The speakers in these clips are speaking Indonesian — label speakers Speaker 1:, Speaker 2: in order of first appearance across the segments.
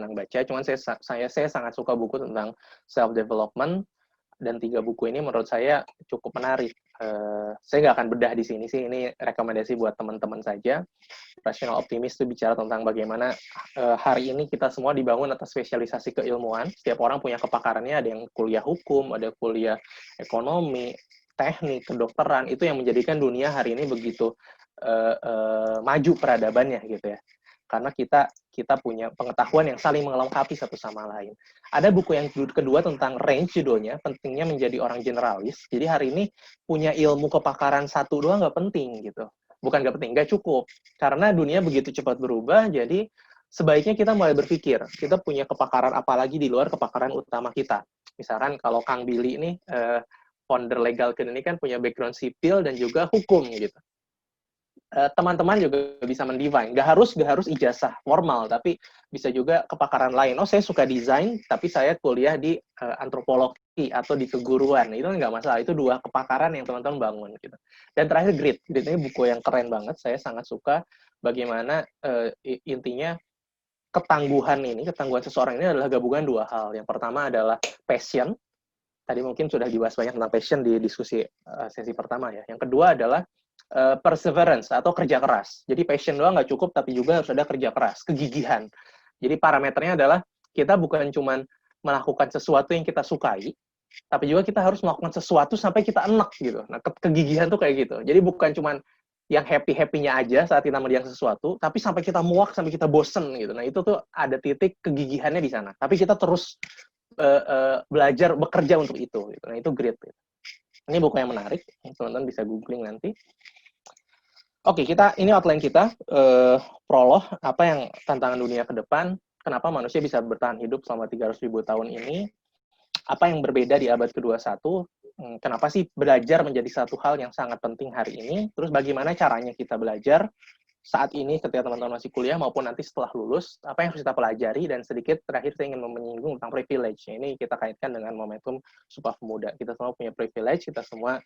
Speaker 1: jarang baca, cuman saya sangat suka buku tentang self development, dan 3 buku ini menurut saya cukup menarik. Saya nggak akan bedah di sini sih, ini rekomendasi buat teman-teman saja. Rational Optimist itu bicara tentang bagaimana hari ini kita semua dibangun atas spesialisasi keilmuan. Setiap orang punya kepakarannya, ada yang kuliah hukum, ada kuliah ekonomi, teknik, kedokteran. Itu yang menjadikan dunia hari ini begitu maju peradabannya gitu ya. Karena kita punya pengetahuan yang saling melengkapi satu sama lain. Ada buku yang kedua tentang range, judulnya pentingnya menjadi orang generalis. Jadi hari ini punya ilmu kepakaran satu doang nggak penting gitu. Bukan nggak penting, nggak cukup. Karena dunia begitu cepat berubah, jadi sebaiknya kita mulai berpikir, kita punya kepakaran apa lagi di luar kepakaran utama kita. Misalkan kalau Kang Billy ini, founder Legalken ini kan punya background sipil dan juga hukum gitu. Teman-teman juga bisa mendefine. Nggak harus ijazah formal, tapi bisa juga kepakaran lain. Oh, saya suka desain, tapi saya kuliah di antropologi atau di keguruan. Itu nggak masalah. Itu 2 kepakaran yang teman-teman bangun. Gitu. Dan terakhir, Grit. Grit ini buku yang keren banget. Saya sangat suka bagaimana intinya ketangguhan seseorang ini adalah gabungan 2 hal. Yang pertama adalah passion. Tadi mungkin sudah dibahas banyak tentang passion di diskusi sesi pertama ya. Yang kedua adalah perseverance atau kerja keras. Jadi passion doang nggak cukup, tapi juga harus ada kerja keras, kegigihan. Jadi parameternya adalah kita bukan cuma melakukan sesuatu yang kita sukai, tapi juga kita harus melakukan sesuatu sampai kita enak gitu. Nah, kegigihan tuh kayak gitu. Jadi bukan cuma yang happy-happynya aja saat kita mengerjakan sesuatu, tapi sampai kita muak, sampai kita bosen gitu. Nah, itu tuh ada titik kegigihannya di sana. Tapi kita terus belajar, bekerja untuk itu. Gitu. Nah, itu great. Gitu. Ini buku yang menarik, teman-teman bisa googling nanti. Oke, ini outline kita, prolog, apa yang tantangan dunia ke depan, kenapa manusia bisa bertahan hidup selama 300.000 tahun ini, apa yang berbeda di abad ke-21, kenapa sih belajar menjadi satu hal yang sangat penting hari ini, terus bagaimana caranya kita belajar saat ini ketika teman-teman masih kuliah maupun nanti setelah lulus, apa yang harus kita pelajari, dan sedikit terakhir saya ingin menyinggung tentang privilege. Ini kita kaitkan dengan momentum Sumpah Pemuda. Kita semua punya privilege, kita semua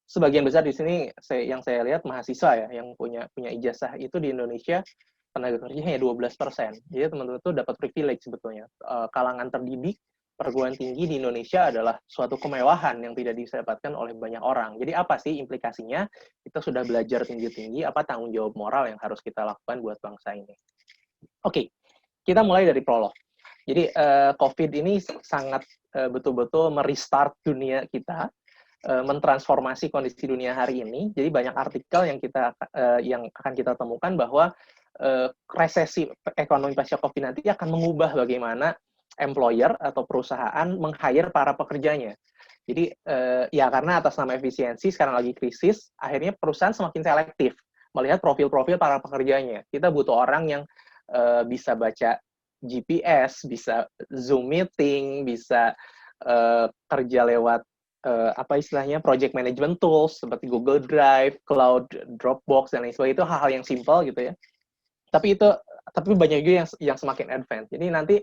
Speaker 1: sebagian besar di sini yang saya lihat mahasiswa ya yang punya ijazah itu di Indonesia tenaga kerjanya hanya 12%. Jadi teman-teman itu dapat privilege sebetulnya. Kalangan terdidik perguruan tinggi di Indonesia adalah suatu kemewahan yang tidak bisa didapatkan oleh banyak orang. Jadi apa sih implikasinya? Kita sudah belajar tinggi-tinggi, apa tanggung jawab moral yang harus kita lakukan buat bangsa ini? Oke, kita mulai dari prolog. Jadi COVID ini sangat betul-betul merestart dunia kita, mentransformasi kondisi dunia hari ini. Jadi banyak artikel yang akan kita temukan bahwa resesi ekonomi pasca COVID nanti akan mengubah bagaimana employer atau perusahaan meng-hire para pekerjanya. Jadi ya karena atas nama efisiensi sekarang lagi krisis, akhirnya perusahaan semakin selektif melihat profil-profil para pekerjanya. Kita butuh orang yang bisa baca GPS, bisa Zoom meeting, bisa kerja lewat apa istilahnya project management tools seperti Google Drive, Cloud, Dropbox dan lain sebagainya. Itu hal-hal yang simple gitu ya. Tapi banyak juga yang semakin advance. Jadi nanti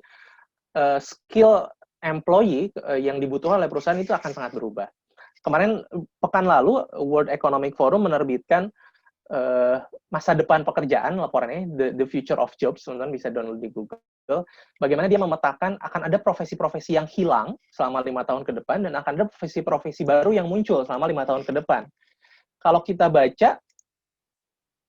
Speaker 1: skill employee yang dibutuhkan oleh perusahaan itu akan sangat berubah. Kemarin pekan lalu World Economic Forum menerbitkan masa depan pekerjaan, laporannya The Future of Jobs, teman-teman bisa download di Google. Bagaimana dia memetakan akan ada profesi-profesi yang hilang selama 5 tahun ke depan dan akan ada profesi-profesi baru yang muncul selama 5 tahun ke depan. Kalau kita baca,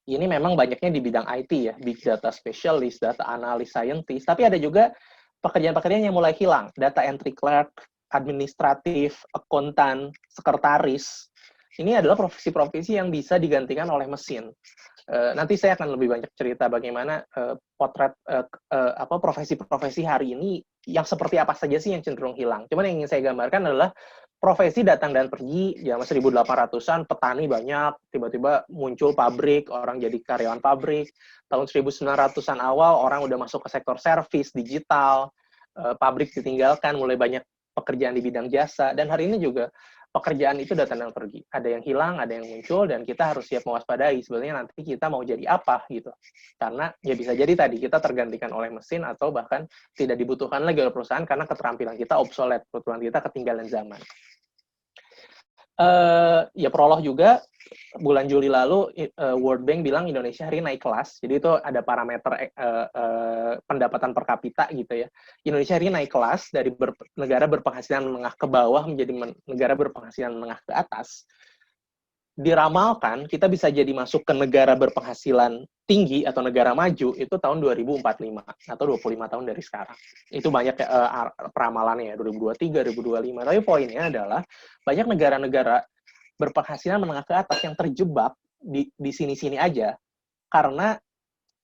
Speaker 1: ini memang banyaknya di bidang IT ya, big data specialist, data analyst, scientist, tapi ada juga pekerjaan-pekerjaan yang mulai hilang, data entry clerk, administratif, akuntan, sekretaris. Ini adalah profesi-profesi yang bisa digantikan oleh mesin. Nanti saya akan lebih banyak cerita bagaimana potret profesi-profesi hari ini yang seperti apa saja sih yang cenderung hilang. Cuman yang ingin saya gambarkan adalah profesi datang dan pergi, zaman 1800-an, petani banyak, tiba-tiba muncul pabrik, orang jadi karyawan pabrik. Tahun 1900-an awal, orang udah masuk ke sektor servis, digital, pabrik ditinggalkan, mulai banyak pekerjaan di bidang jasa, dan hari ini juga pekerjaan itu datang dan pergi. Ada yang hilang, ada yang muncul, dan kita harus siap mewaspadai. Sebenarnya nanti kita mau jadi apa, gitu. Karena ya bisa jadi tadi kita tergantikan oleh mesin, atau bahkan tidak dibutuhkan lagi oleh perusahaan, karena keterampilan kita obsolete, kebutuhan kita ketinggalan zaman. Ya prolog juga bulan Juli lalu World Bank bilang Indonesia hari ini naik kelas. Jadi itu ada parameter pendapatan per kapita gitu ya. Indonesia hari ini naik kelas dari negara berpenghasilan menengah ke bawah menjadi negara berpenghasilan menengah ke atas. Diramalkan kita bisa jadi masuk ke negara berpenghasilan tinggi atau negara maju itu tahun 2045 atau 25 tahun dari sekarang. Itu banyak peramalannya ya, 2023, 2025. Tapi poinnya adalah banyak negara-negara berpenghasilan menengah ke atas yang terjebak di sini-sini aja karena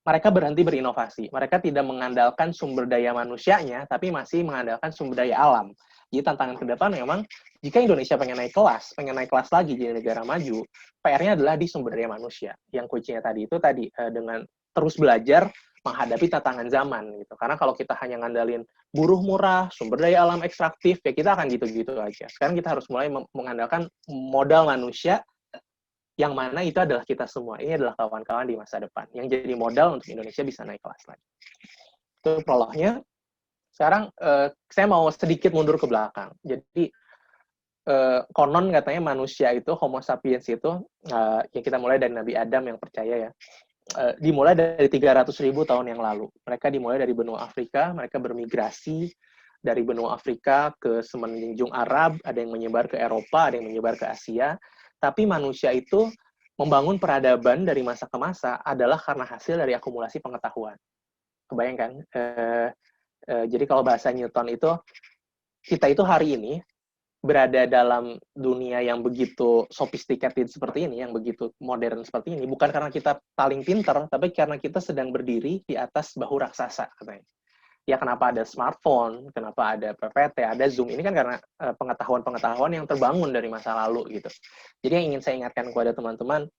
Speaker 1: mereka berhenti berinovasi. Mereka tidak mengandalkan sumber daya manusianya, tapi masih mengandalkan sumber daya alam. Jadi tantangan ke depan memang, jika Indonesia pengen naik kelas lagi jadi negara maju, PR-nya adalah di sumber daya manusia. Yang kuncinya tadi itu dengan terus belajar menghadapi tantangan zaman gitu. Karena kalau kita hanya ngandalin buruh murah, sumber daya alam ekstraktif, ya kita akan gitu-gitu aja. Sekarang kita harus mulai mengandalkan modal manusia yang mana itu adalah kita semua. Ini adalah kawan-kawan di masa depan yang jadi modal untuk Indonesia bisa naik kelas lagi. Itu prolognya. Sekarang saya mau sedikit mundur ke belakang. Jadi konon katanya manusia itu, Homo sapiens itu, ya kita mulai dari Nabi Adam yang percaya ya, dimulai dari 300.000 tahun yang lalu. Mereka dimulai dari benua Afrika, mereka bermigrasi dari benua Afrika ke semenanjung Arab, ada yang menyebar ke Eropa, ada yang menyebar ke Asia. Tapi manusia itu membangun peradaban dari masa ke masa adalah karena hasil dari akumulasi pengetahuan. Kebayangkan? Jadi kalau bahasa Newton itu, kita itu hari ini berada dalam dunia yang begitu sophisticated seperti ini, yang begitu modern seperti ini, bukan karena kita paling pintar, tapi karena kita sedang berdiri di atas bahu raksasa, katanya. Ya kenapa ada smartphone, kenapa ada PPT, ada Zoom, ini kan karena pengetahuan-pengetahuan yang terbangun dari masa lalu gitu. Jadi yang ingin saya ingatkan kepada teman-teman,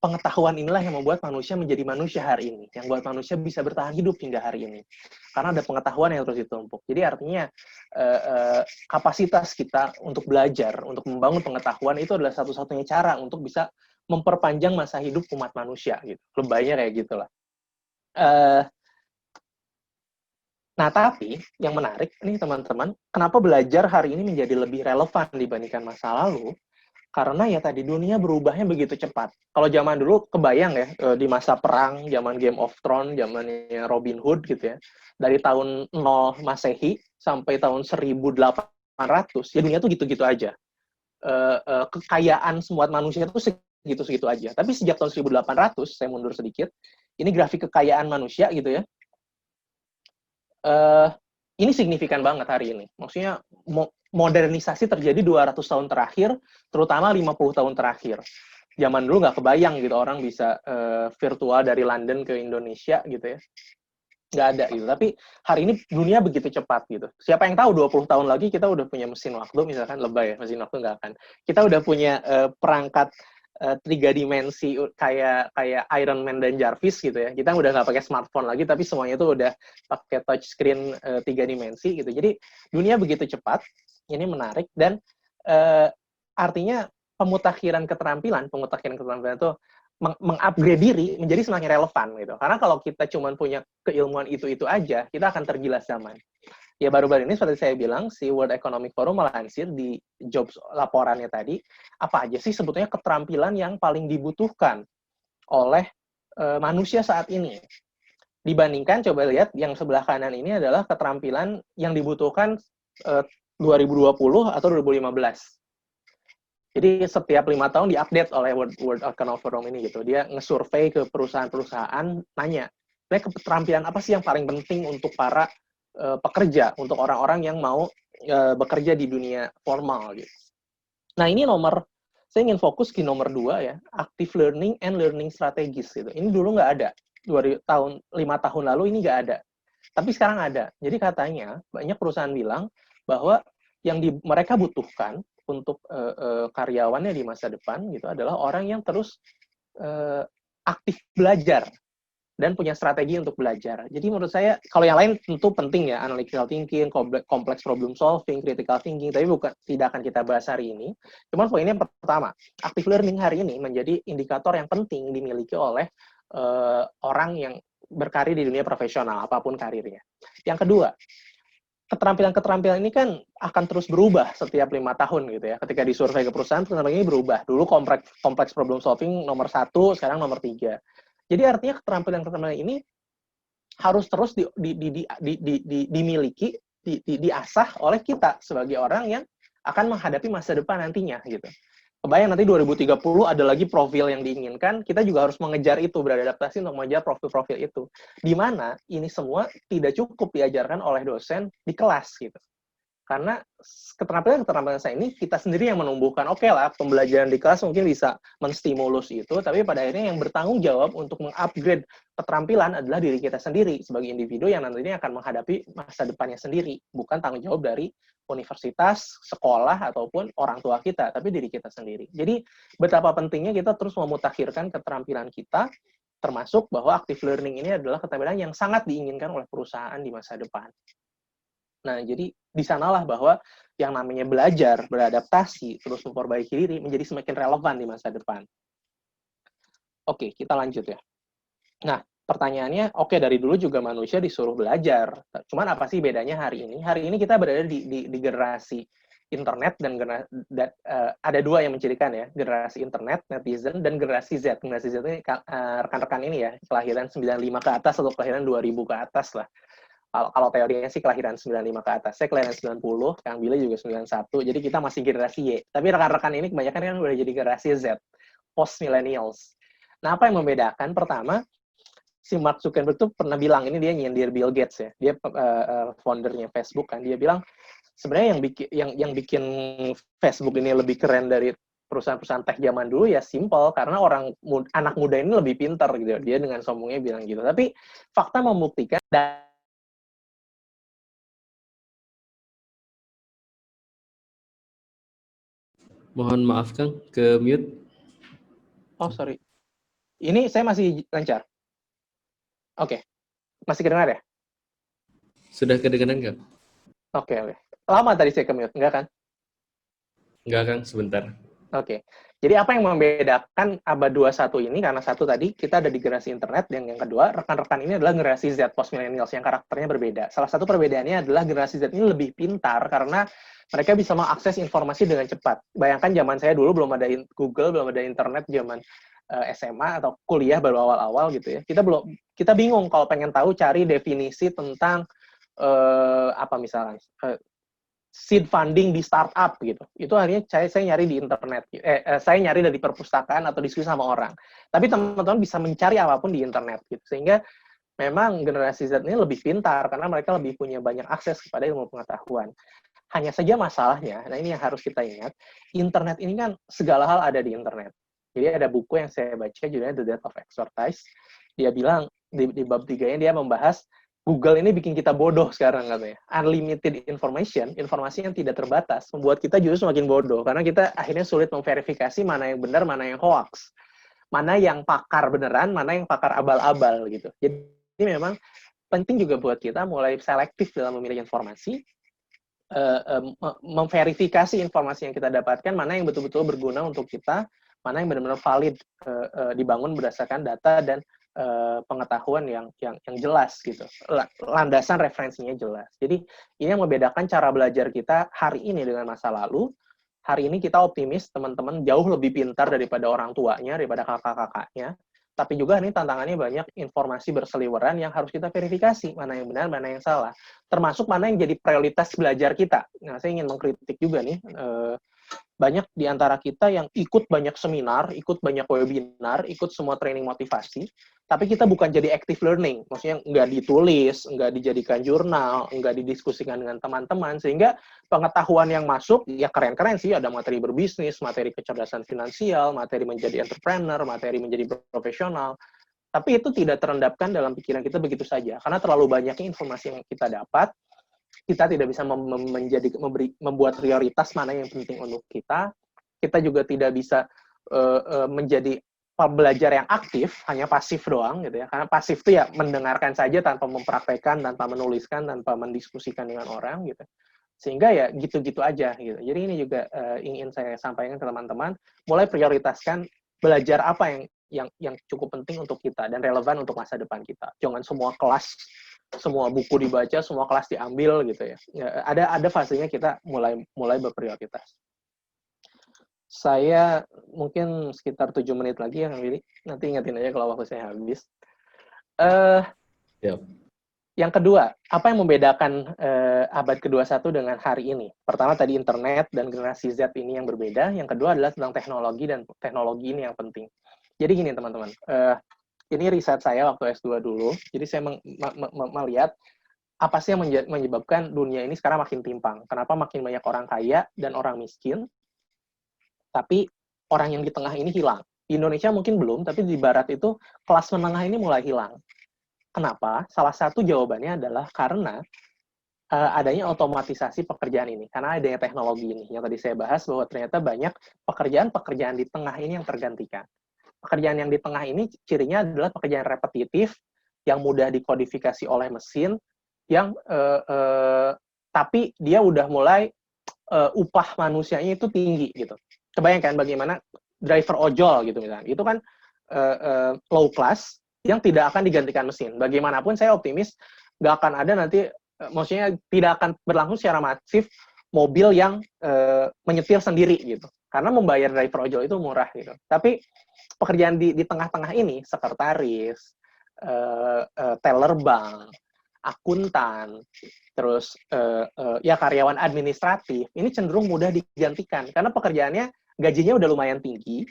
Speaker 1: pengetahuan inilah yang membuat manusia menjadi manusia hari ini, yang membuat manusia bisa bertahan hidup hingga hari ini. Karena ada pengetahuan yang terus ditumpuk. Jadi artinya kapasitas kita untuk belajar, untuk membangun pengetahuan itu adalah satu-satunya cara untuk bisa memperpanjang masa hidup umat manusia gitu. Lebaynya kayak gitulah. Nah, tapi yang menarik nih teman-teman, kenapa belajar hari ini menjadi lebih relevan dibandingkan masa lalu? Karena ya tadi dunia berubahnya begitu cepat. Kalau zaman dulu kebayang ya, di masa perang, zaman Game of Thrones, zamannya Robin Hood gitu ya. Dari tahun 0 Masehi sampai tahun 1800, ya dunia tuh gitu-gitu aja. Kekayaan semua manusia itu segitu-segitu aja. Tapi sejak tahun 1800, saya mundur sedikit, ini grafik kekayaan manusia gitu ya. Ini signifikan banget hari ini. Maksudnya modernisasi terjadi 200 tahun terakhir, terutama 50 tahun terakhir. Zaman dulu nggak kebayang gitu orang bisa virtual dari London ke Indonesia gitu ya. Nggak ada gitu. Tapi hari ini dunia begitu cepat gitu. Siapa yang tahu 20 tahun lagi kita udah punya mesin waktu, misalkan lebay ya, mesin waktu nggak akan. Kita udah punya perangkat 3 dimensi kayak Iron Man dan Jarvis gitu ya. Kita udah nggak pakai smartphone lagi, tapi semuanya itu udah pakai touchscreen 3 dimensi gitu. Jadi dunia begitu cepat, ini menarik dan artinya pemutakhiran keterampilan itu mengupgrade diri menjadi semakin relevan gitu. Karena kalau kita cuma punya keilmuan itu aja, kita akan tergilas zaman. Ya baru-baru ini seperti saya bilang, si World Economic Forum melansir di jobs laporannya tadi, apa aja sih sebetulnya keterampilan yang paling dibutuhkan oleh manusia saat ini. Dibandingkan, coba lihat, yang sebelah kanan ini adalah keterampilan yang dibutuhkan 2020 atau 2015. Jadi setiap 5 tahun diupdate oleh World Economic Forum ini gitu. Dia nge-survey ke perusahaan-perusahaan, nanya, keterampilan apa sih yang paling penting untuk para pekerja, untuk orang-orang yang mau bekerja di dunia formal gitu. Nah ini saya ingin fokus di nomor 2 ya, active learning and learning strategies gitu. Ini dulu nggak ada, 5 tahun lalu ini nggak ada. Tapi sekarang ada. Jadi katanya banyak perusahaan bilang bahwa yang mereka butuhkan untuk karyawannya di masa depan gitu adalah orang yang terus aktif belajar dan punya strategi untuk belajar. Jadi menurut saya, kalau yang lain tentu penting ya, analytical thinking, complex problem solving, critical thinking, tapi tidak akan kita bahas hari ini. Cuman poinnya pertama, active learning hari ini menjadi indikator yang penting dimiliki oleh orang yang berkarir di dunia profesional, apapun karirnya. Yang kedua, keterampilan-keterampilan ini kan akan terus berubah setiap 5 tahun gitu ya. Ketika disurvei ke perusahaan, keterampilan ini berubah. Dulu kompleks problem solving nomor 1, sekarang nomor 3. Jadi artinya keterampilan-keterampilan ini harus terus dimiliki, diasah oleh kita sebagai orang yang akan menghadapi masa depan nantinya gitu. Kebayang nanti 2030 ada lagi profil yang diinginkan, kita juga harus mengejar itu, beradaptasi untuk mengejar profil-profil itu. Di mana ini semua tidak cukup diajarkan oleh dosen di kelas gitu. Karena keterampilan-keterampilan saya ini kita sendiri yang menumbuhkan. Oke lah, pembelajaran di kelas mungkin bisa menstimulus itu, tapi pada akhirnya yang bertanggung jawab untuk mengupgrade keterampilan adalah diri kita sendiri sebagai individu yang nantinya akan menghadapi masa depannya sendiri. Bukan tanggung jawab dari universitas, sekolah, ataupun orang tua kita, tapi diri kita sendiri. Jadi, betapa pentingnya kita terus memutakhirkan keterampilan kita, termasuk bahwa active learning ini adalah keterampilan yang sangat diinginkan oleh perusahaan di masa depan. Nah, jadi di sanalah bahwa yang namanya belajar, beradaptasi, terus memperbaiki diri menjadi semakin relevan di masa depan. Oke, kita lanjut ya. Nah, pertanyaannya, oke, dari dulu juga manusia disuruh belajar. Cuman apa sih bedanya hari ini? Hari ini kita berada di generasi internet dan ada dua yang mencirikan ya, generasi internet, netizen, dan generasi Z. Generasi Z ini rekan-rekan ini ya, kelahiran 95 ke atas atau kelahiran 2000 ke atas lah. Kalau teorinya sih kelahiran 95 ke atas. Saya kelahiran 90, Kang Billy juga 91, jadi kita masih generasi Y. Tapi rekan-rekan ini kebanyakan kan udah jadi generasi Z, post-millennials. Nah, apa yang membedakan? Pertama, si Mark Zuckerberg tuh pernah bilang, ini dia nyindir Bill Gates ya, dia foundernya Facebook kan, dia bilang, sebenarnya yang bikin Facebook ini lebih keren dari perusahaan-perusahaan tech zaman dulu ya simple, karena anak muda ini lebih pintar gitu. Dia dengan sombongnya bilang gitu. Tapi fakta membuktikan
Speaker 2: Mohon maaf Kang, ke mute.
Speaker 1: Oh, sorry. Ini saya masih lancar. Oke. Masih kedengar ya?
Speaker 2: Sudah kedengaran Kang?
Speaker 1: Oke. Lama tadi saya ke-mute, enggak kan?
Speaker 2: Enggak Kang, sebentar.
Speaker 1: Oke. Jadi apa yang membedakan abad 21 ini? Karena satu tadi, kita ada di generasi internet, dan yang kedua, rekan-rekan ini adalah generasi Z, post-millennials, yang karakternya berbeda. Salah satu perbedaannya adalah generasi Z ini lebih pintar, karena mereka bisa mengakses informasi dengan cepat. Bayangkan zaman saya dulu belum ada Google, belum ada internet, zaman SMA atau kuliah baru awal-awal gitu ya. Kita bingung kalau pengen tahu cari definisi tentang apa misalnya seed funding di startup gitu. Itu akhirnya saya nyari di internet. Saya nyari dari perpustakaan atau diskusi sama orang. Tapi teman-teman bisa mencari apapun di internet gitu. Sehingga memang generasi Z ini lebih pintar karena mereka lebih punya banyak akses kepada ilmu pengetahuan. Hanya saja masalahnya, nah ini yang harus kita ingat, internet ini kan segala hal ada di internet. Jadi ada buku yang saya baca judulnya The Death of Expertise. Dia bilang di bab 3-nya dia membahas Google ini bikin kita bodoh sekarang katanya. Unlimited information, informasi yang tidak terbatas, membuat kita justru semakin bodoh. Karena kita akhirnya sulit memverifikasi mana yang benar, mana yang hoax. Mana yang pakar beneran, mana yang pakar abal-abal gitu. Jadi memang penting juga buat kita mulai selektif dalam memilih informasi, memverifikasi informasi yang kita dapatkan, mana yang betul-betul berguna untuk kita, mana yang benar-benar valid, dibangun berdasarkan data dan pengetahuan yang jelas gitu, landasan referensinya jelas. Jadi ini yang membedakan cara belajar kita hari ini dengan masa lalu. Hari ini kita optimis teman-teman jauh lebih pintar daripada orang tuanya, daripada kakak-kakaknya. Tapi juga ini tantangannya banyak informasi berseliweran yang harus kita verifikasi, mana yang benar, mana yang salah. Termasuk mana yang jadi prioritas belajar kita. Nah, saya ingin mengkritik juga nih, banyak di antara kita yang ikut banyak seminar, ikut banyak webinar, ikut semua training motivasi, tapi kita bukan jadi active learning. Maksudnya nggak ditulis, nggak dijadikan jurnal, nggak didiskusikan dengan teman-teman, sehingga pengetahuan yang masuk, ya keren-keren sih, ada materi berbisnis, materi kecerdasan finansial, materi menjadi entrepreneur, materi menjadi profesional, tapi itu tidak terendapkan dalam pikiran kita begitu saja, karena terlalu banyaknya informasi yang kita dapat, kita tidak bisa membuat prioritas mana yang penting untuk kita. Kita juga tidak bisa menjadi pembelajar yang aktif, hanya pasif doang gitu ya. Karena pasif itu ya mendengarkan saja tanpa mempraktekkan, tanpa menuliskan, tanpa mendiskusikan dengan orang gitu. Sehingga ya gitu-gitu aja gitu. Jadi ini juga ingin saya sampaikan ke teman-teman, mulai prioritaskan belajar apa yang cukup penting untuk kita dan relevan untuk masa depan kita. Jangan semua kelas semua buku dibaca, semua kelas diambil gitu ya. Ada fasenya kita mulai berprioritas. Saya mungkin sekitar 7 menit lagi ya, Kang Willy. Nanti ingetin aja kalau waktu saya habis.
Speaker 2: Yep.
Speaker 1: Yang kedua, apa yang membedakan abad ke-21 dengan hari ini? Pertama tadi internet dan generasi Z ini yang berbeda. Yang kedua adalah tentang teknologi, dan teknologi ini yang penting. Jadi gini teman-teman, ini riset saya waktu S2 dulu. Jadi saya melihat apa sih yang menyebabkan dunia ini sekarang makin timpang. Kenapa makin banyak orang kaya dan orang miskin, tapi orang yang di tengah ini hilang. Di Indonesia mungkin belum, tapi di Barat itu kelas menengah ini mulai hilang. Kenapa? Salah satu jawabannya adalah karena adanya otomatisasi pekerjaan ini. Karena adanya teknologi ini. Yang tadi saya bahas bahwa ternyata banyak pekerjaan-pekerjaan di tengah ini yang tergantikan. Pekerjaan yang di tengah ini cirinya adalah pekerjaan repetitif, yang mudah dikodifikasi oleh mesin, yang tapi dia udah mulai upah manusianya itu tinggi gitu. Kebayangkan bagaimana driver ojol gitu misalnya. Itu kan low class yang tidak akan digantikan mesin. Bagaimanapun saya optimis nggak akan ada nanti, maksudnya tidak akan berlangsung secara masif mobil yang menyetir sendiri gitu. Karena membayar driver ojol itu murah gitu. Tapi pekerjaan di tengah-tengah ini, sekretaris, teller bank, akuntan, terus ya karyawan administratif, ini cenderung mudah digantikan karena pekerjaannya gajinya udah lumayan tinggi,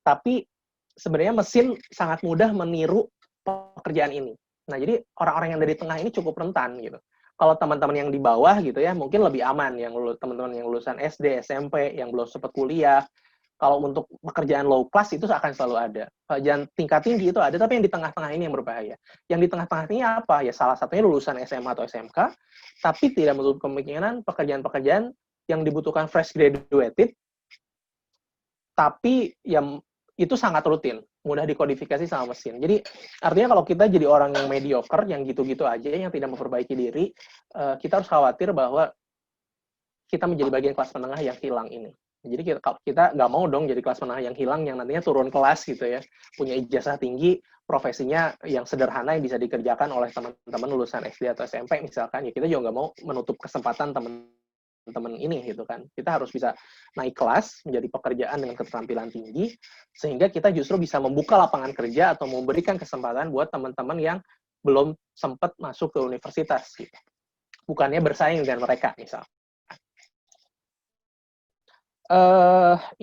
Speaker 1: tapi sebenarnya mesin sangat mudah meniru pekerjaan ini. Nah, jadi orang-orang yang dari tengah ini cukup rentan gitu. Kalau teman-teman yang di bawah gitu ya, mungkin lebih aman, yang teman-teman yang lulusan SD, SMP, yang belum sempat kuliah. Kalau untuk pekerjaan low class itu akan selalu ada. Pekerjaan tingkat tinggi itu ada, tapi yang di tengah-tengah ini yang berbahaya. Yang di tengah-tengah ini apa? Ya salah satunya lulusan SMA atau SMK, tapi tidak menutup kemungkinan pekerjaan-pekerjaan yang dibutuhkan fresh graduated, tapi yang itu sangat rutin, mudah dikodifikasi sama mesin. Jadi artinya kalau kita jadi orang yang mediocre, yang gitu-gitu aja, yang tidak memperbaiki diri, kita harus khawatir bahwa kita menjadi bagian kelas menengah yang hilang ini. Jadi kita nggak mau dong jadi kelas menengah yang hilang, yang nantinya turun kelas gitu ya, punya ijazah tinggi, profesinya yang sederhana yang bisa dikerjakan oleh teman-teman lulusan SD atau SMP misalkan, ya kita juga nggak mau menutup kesempatan teman-teman ini gitu kan. Kita harus bisa naik kelas menjadi pekerjaan dengan keterampilan tinggi, sehingga kita justru bisa membuka lapangan kerja atau memberikan kesempatan buat teman-teman yang belum sempat masuk ke universitas gitu. Bukannya bersaing dengan mereka misal.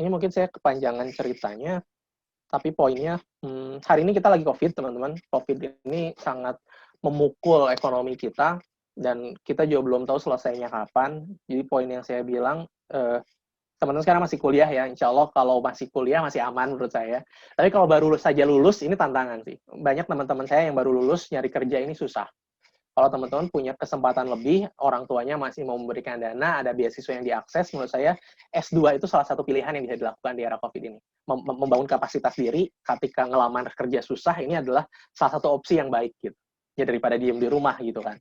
Speaker 1: Ini mungkin saya kepanjangan ceritanya, tapi poinnya, hari ini kita lagi COVID, teman-teman. COVID ini sangat memukul ekonomi kita, dan kita juga belum tahu selesainya kapan. Jadi poin yang saya bilang, teman-teman sekarang masih kuliah ya, insya Allah kalau masih kuliah masih aman menurut saya. Tapi kalau baru saja lulus, ini tantangan sih. Banyak teman-teman saya yang baru lulus, nyari kerja ini susah. Kalau teman-teman punya kesempatan lebih, orang tuanya masih mau memberikan dana, ada beasiswa yang diakses, menurut saya S2 itu salah satu pilihan yang bisa dilakukan di era COVID ini. Membangun kapasitas diri ketika ngelamar kerja susah, ini adalah salah satu opsi yang baik gitu. Ya daripada diem di rumah gitu kan.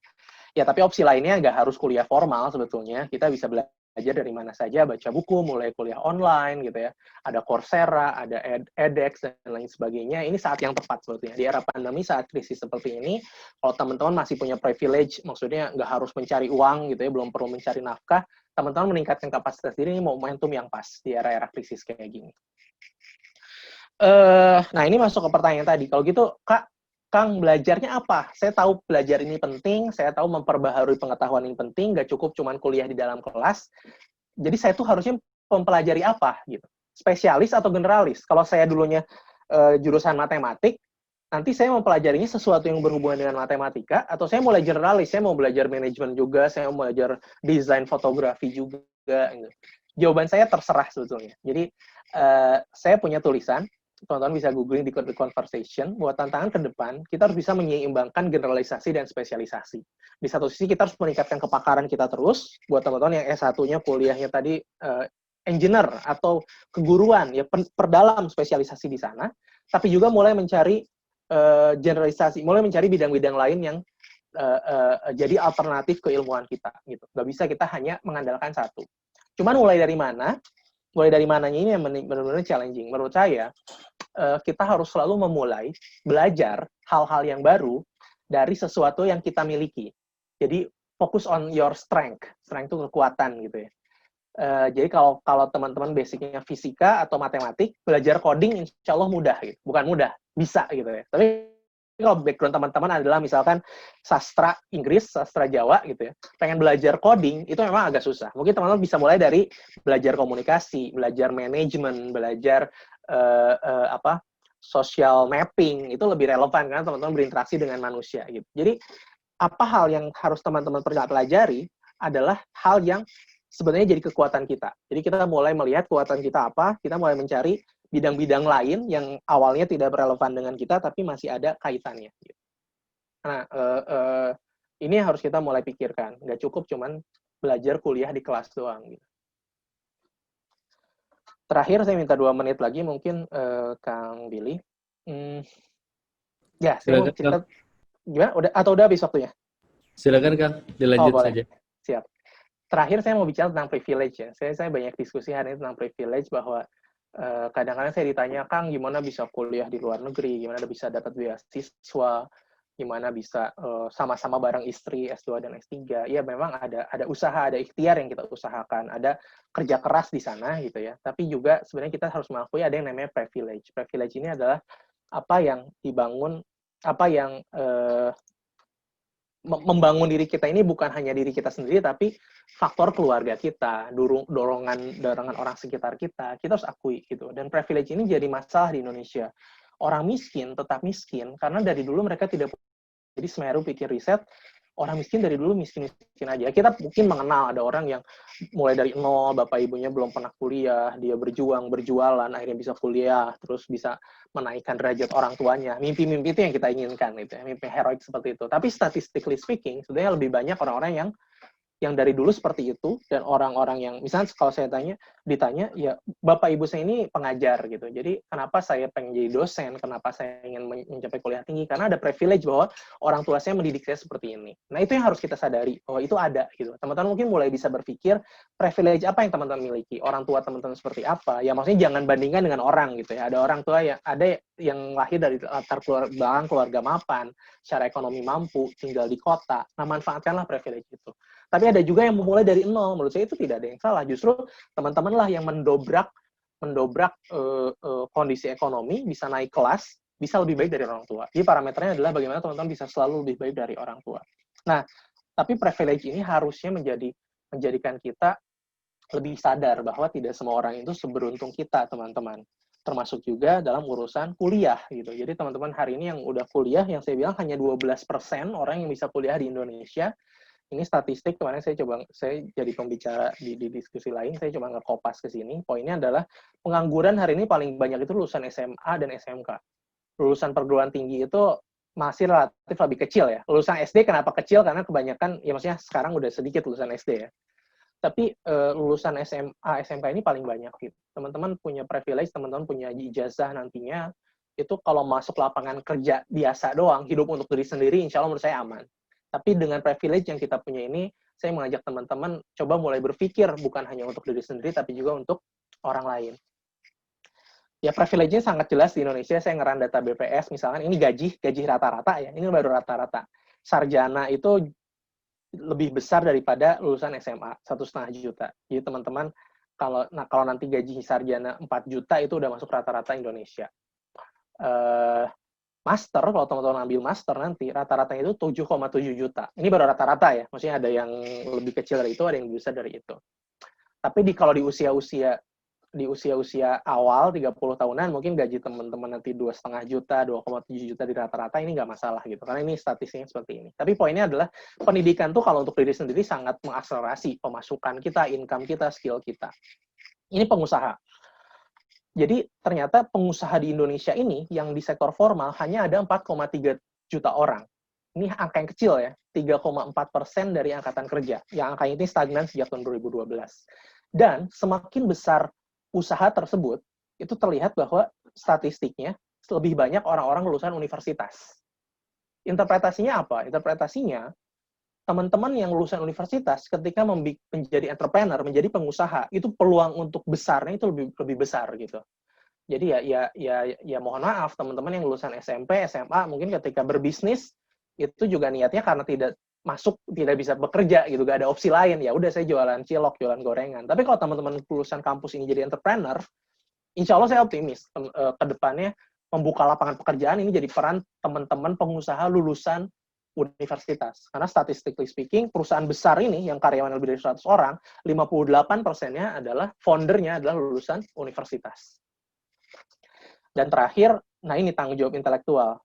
Speaker 1: Ya tapi opsi lainnya nggak harus kuliah formal sebetulnya. Kita bisa belajar dari mana saja, baca buku, mulai kuliah online gitu ya. Ada Coursera, ada edX, dan lain sebagainya. Ini saat yang tepat sebetulnya. Di era pandemi, saat krisis seperti ini, kalau teman-teman masih punya privilege, maksudnya nggak harus mencari uang gitu ya, belum perlu mencari nafkah, teman-teman meningkatkan kapasitas diri, ini momentum yang pas di era-era krisis kayak gini. Nah, ini masuk ke pertanyaan tadi. Kalau gitu, Kang, belajarnya apa? Saya tahu belajar ini penting, saya tahu memperbaharui pengetahuan ini penting, nggak cukup cuman kuliah di dalam kelas. Jadi saya tuh harusnya mempelajari apa gitu? Spesialis atau generalis? Kalau saya dulunya jurusan matematik, nanti saya mempelajarinya sesuatu yang berhubungan dengan matematika, atau saya mulai generalis, saya mau belajar manajemen juga, saya mau belajar desain fotografi juga. Gitu. Jawaban saya terserah sebetulnya. Jadi saya punya tulisan, teman-teman bisa googling di The Conversation, buat tantangan ke depan, kita harus bisa menyeimbangkan generalisasi dan spesialisasi. Di satu sisi, kita harus meningkatkan kepakaran kita terus, buat teman-teman yang S1-nya kuliahnya tadi engineer atau keguruan, ya perdalam spesialisasi di sana, tapi juga mulai mencari generalisasi, mulai mencari bidang-bidang lain yang jadi alternatif keilmuan kita. Gitu. Nggak bisa kita hanya mengandalkan satu. Cuman mulai dari mana? Mulai dari mananya ini yang benar-benar challenging. Menurut saya, kita harus selalu memulai belajar hal-hal yang baru dari sesuatu yang kita miliki. Jadi fokus on your strength. Strength itu kekuatan gitu ya. Jadi kalau teman-teman basicnya fisika atau matematik, belajar coding insya Allah mudah gitu. Bukan mudah, bisa gitu ya. Tapi kalau background teman-teman adalah misalkan sastra Inggris, sastra Jawa gitu ya, pengen belajar coding, itu memang agak susah. Mungkin teman-teman bisa mulai dari belajar komunikasi, belajar manajemen, belajar social mapping, itu lebih relevan karena teman-teman berinteraksi dengan manusia gitu. Jadi apa hal yang harus teman-teman pelajari adalah hal yang sebenarnya jadi kekuatan kita. Jadi kita mulai melihat kekuatan kita apa, kita mulai mencari bidang-bidang lain yang awalnya tidak relevan dengan kita, tapi masih ada kaitannya. Nah, ini harus kita mulai pikirkan. Nggak cukup cuman belajar kuliah di kelas doang. Gitu. Terakhir, saya minta 2 menit lagi mungkin, Kang Billy. Ya, saya mau cerita. Gimana? Udah habis waktunya?
Speaker 2: Silakan Kang, dilanjut saja.
Speaker 1: Siap. Terakhir saya mau bicara tentang privilege ya. Saya banyak diskusi hari ini tentang privilege bahwa kadang-kadang saya ditanya, Kang, gimana bisa kuliah di luar negeri, gimana bisa dapat beasiswa, gimana bisa sama-sama bareng istri S2 dan S3. Ya memang ada usaha, ada ikhtiar yang kita usahakan, ada kerja keras di sana gitu ya. Tapi juga sebenarnya kita harus mengakui ada yang namanya privilege. Privilege ini adalah apa yang dibangun, apa yang membangun diri kita ini bukan hanya diri kita sendiri, tapi faktor keluarga kita, dorongan orang sekitar kita harus akui gitu. Dan privilege ini jadi masalah di Indonesia. Orang miskin tetap miskin karena dari dulu mereka tidak. Jadi Semeru bikin riset, orang miskin dari dulu miskin-miskin aja. Kita mungkin mengenal ada orang yang mulai dari nol, bapak ibunya belum pernah kuliah, dia berjualan, akhirnya bisa kuliah, terus bisa menaikkan derajat orang tuanya. Mimpi-mimpi itu yang kita inginkan, gitu ya. Mimpi heroik seperti itu. Tapi statistically speaking, sebenarnya lebih banyak orang-orang yang dari dulu seperti itu, dan orang-orang yang, misalnya kalau saya ditanya, ya bapak ibu saya ini pengajar gitu, jadi kenapa saya pengen jadi dosen, kenapa saya ingin mencapai kuliah tinggi, karena ada privilege bahwa orang tua saya mendidik saya seperti ini. Nah itu yang harus kita sadari, bahwa itu ada gitu. Teman-teman mungkin mulai bisa berpikir, privilege apa yang teman-teman miliki, orang tua teman-teman seperti apa, ya maksudnya jangan bandingkan dengan orang gitu ya, ada orang tua ada yang lahir dari latar keluarga mapan, secara ekonomi mampu, tinggal di kota, nah manfaatkanlah privilege itu. Tapi ada juga yang memulai dari nol. Menurut saya itu tidak ada yang salah. Justru teman-teman lah yang mendobrak kondisi ekonomi, bisa naik kelas, bisa lebih baik dari orang tua. Jadi parameternya adalah bagaimana teman-teman bisa selalu lebih baik dari orang tua. Nah, tapi privilege ini harusnya menjadikan kita lebih sadar bahwa tidak semua orang itu seberuntung kita, teman-teman. Termasuk juga dalam urusan kuliah gitu. Jadi teman-teman hari ini yang udah kuliah, yang saya bilang hanya 12% orang yang bisa kuliah di Indonesia. Ini statistik, kemarin saya jadi pembicara di diskusi lain, saya coba nge-kopas ke sini. Poinnya adalah pengangguran hari ini paling banyak itu lulusan SMA dan SMK. Lulusan perguruan tinggi itu masih relatif lebih kecil ya. Lulusan SD kenapa kecil? Karena kebanyakan, ya maksudnya sekarang udah sedikit lulusan SD ya. Tapi lulusan SMA, SMK ini paling banyak gitu. Teman-teman punya privilege, teman-teman punya ijazah nantinya, itu kalau masuk lapangan kerja biasa doang, hidup untuk diri sendiri, insya Allah menurut saya aman. Tapi dengan privilege yang kita punya ini, saya mengajak teman-teman coba mulai berpikir bukan hanya untuk diri sendiri, tapi juga untuk orang lain. Ya, privilege-nya sangat jelas di Indonesia. Saya ngeran data BPS, misalkan ini gaji rata-rata ya, ini baru rata-rata. Sarjana itu lebih besar daripada lulusan SMA, 1,5 juta. Jadi teman-teman, kalau nanti gaji sarjana 4 juta, itu udah masuk rata-rata Indonesia. Master, kalau teman-teman ambil master nanti, rata-ratanya itu 7,7 juta. Ini baru rata-rata ya, maksudnya ada yang lebih kecil dari itu, ada yang lebih besar dari itu. Tapi kalau di usia-usia awal, 30 tahunan, mungkin gaji teman-teman nanti 2,5 juta, 2,7 juta di rata-rata, ini nggak masalah gitu, karena ini statistiknya seperti ini. Tapi poinnya adalah, pendidikan tuh kalau untuk diri sendiri sangat mengakselerasi pemasukan kita, income kita, skill kita. Ini pengusaha. Jadi ternyata pengusaha di Indonesia ini yang di sektor formal hanya ada 4,3 juta orang. Ini angka yang kecil ya, 3,4% dari angkatan kerja. Yang angka ini stagnan sejak tahun 2012. Dan semakin besar usaha tersebut, itu terlihat bahwa statistiknya lebih banyak orang-orang lulusan universitas. Interpretasinya apa? Interpretasinya, teman-teman yang lulusan universitas ketika menjadi entrepreneur, menjadi pengusaha, itu peluang untuk besarnya itu lebih besar gitu. Jadi ya mohon maaf teman-teman yang lulusan SMP, SMA mungkin ketika berbisnis itu juga niatnya karena tidak bisa bekerja gitu, gak ada opsi lain, ya udah saya jualan cilok, jualan gorengan. Tapi kalau teman-teman lulusan kampus ini jadi entrepreneur, insya Allah saya optimis ke depannya membuka lapangan pekerjaan ini jadi peran teman-teman pengusaha lulusan universitas. Karena statistically speaking, perusahaan besar ini yang karyawan lebih dari 100 orang, 58%-nya adalah foundernya adalah lulusan universitas. Dan terakhir, nah ini tanggung jawab intelektual.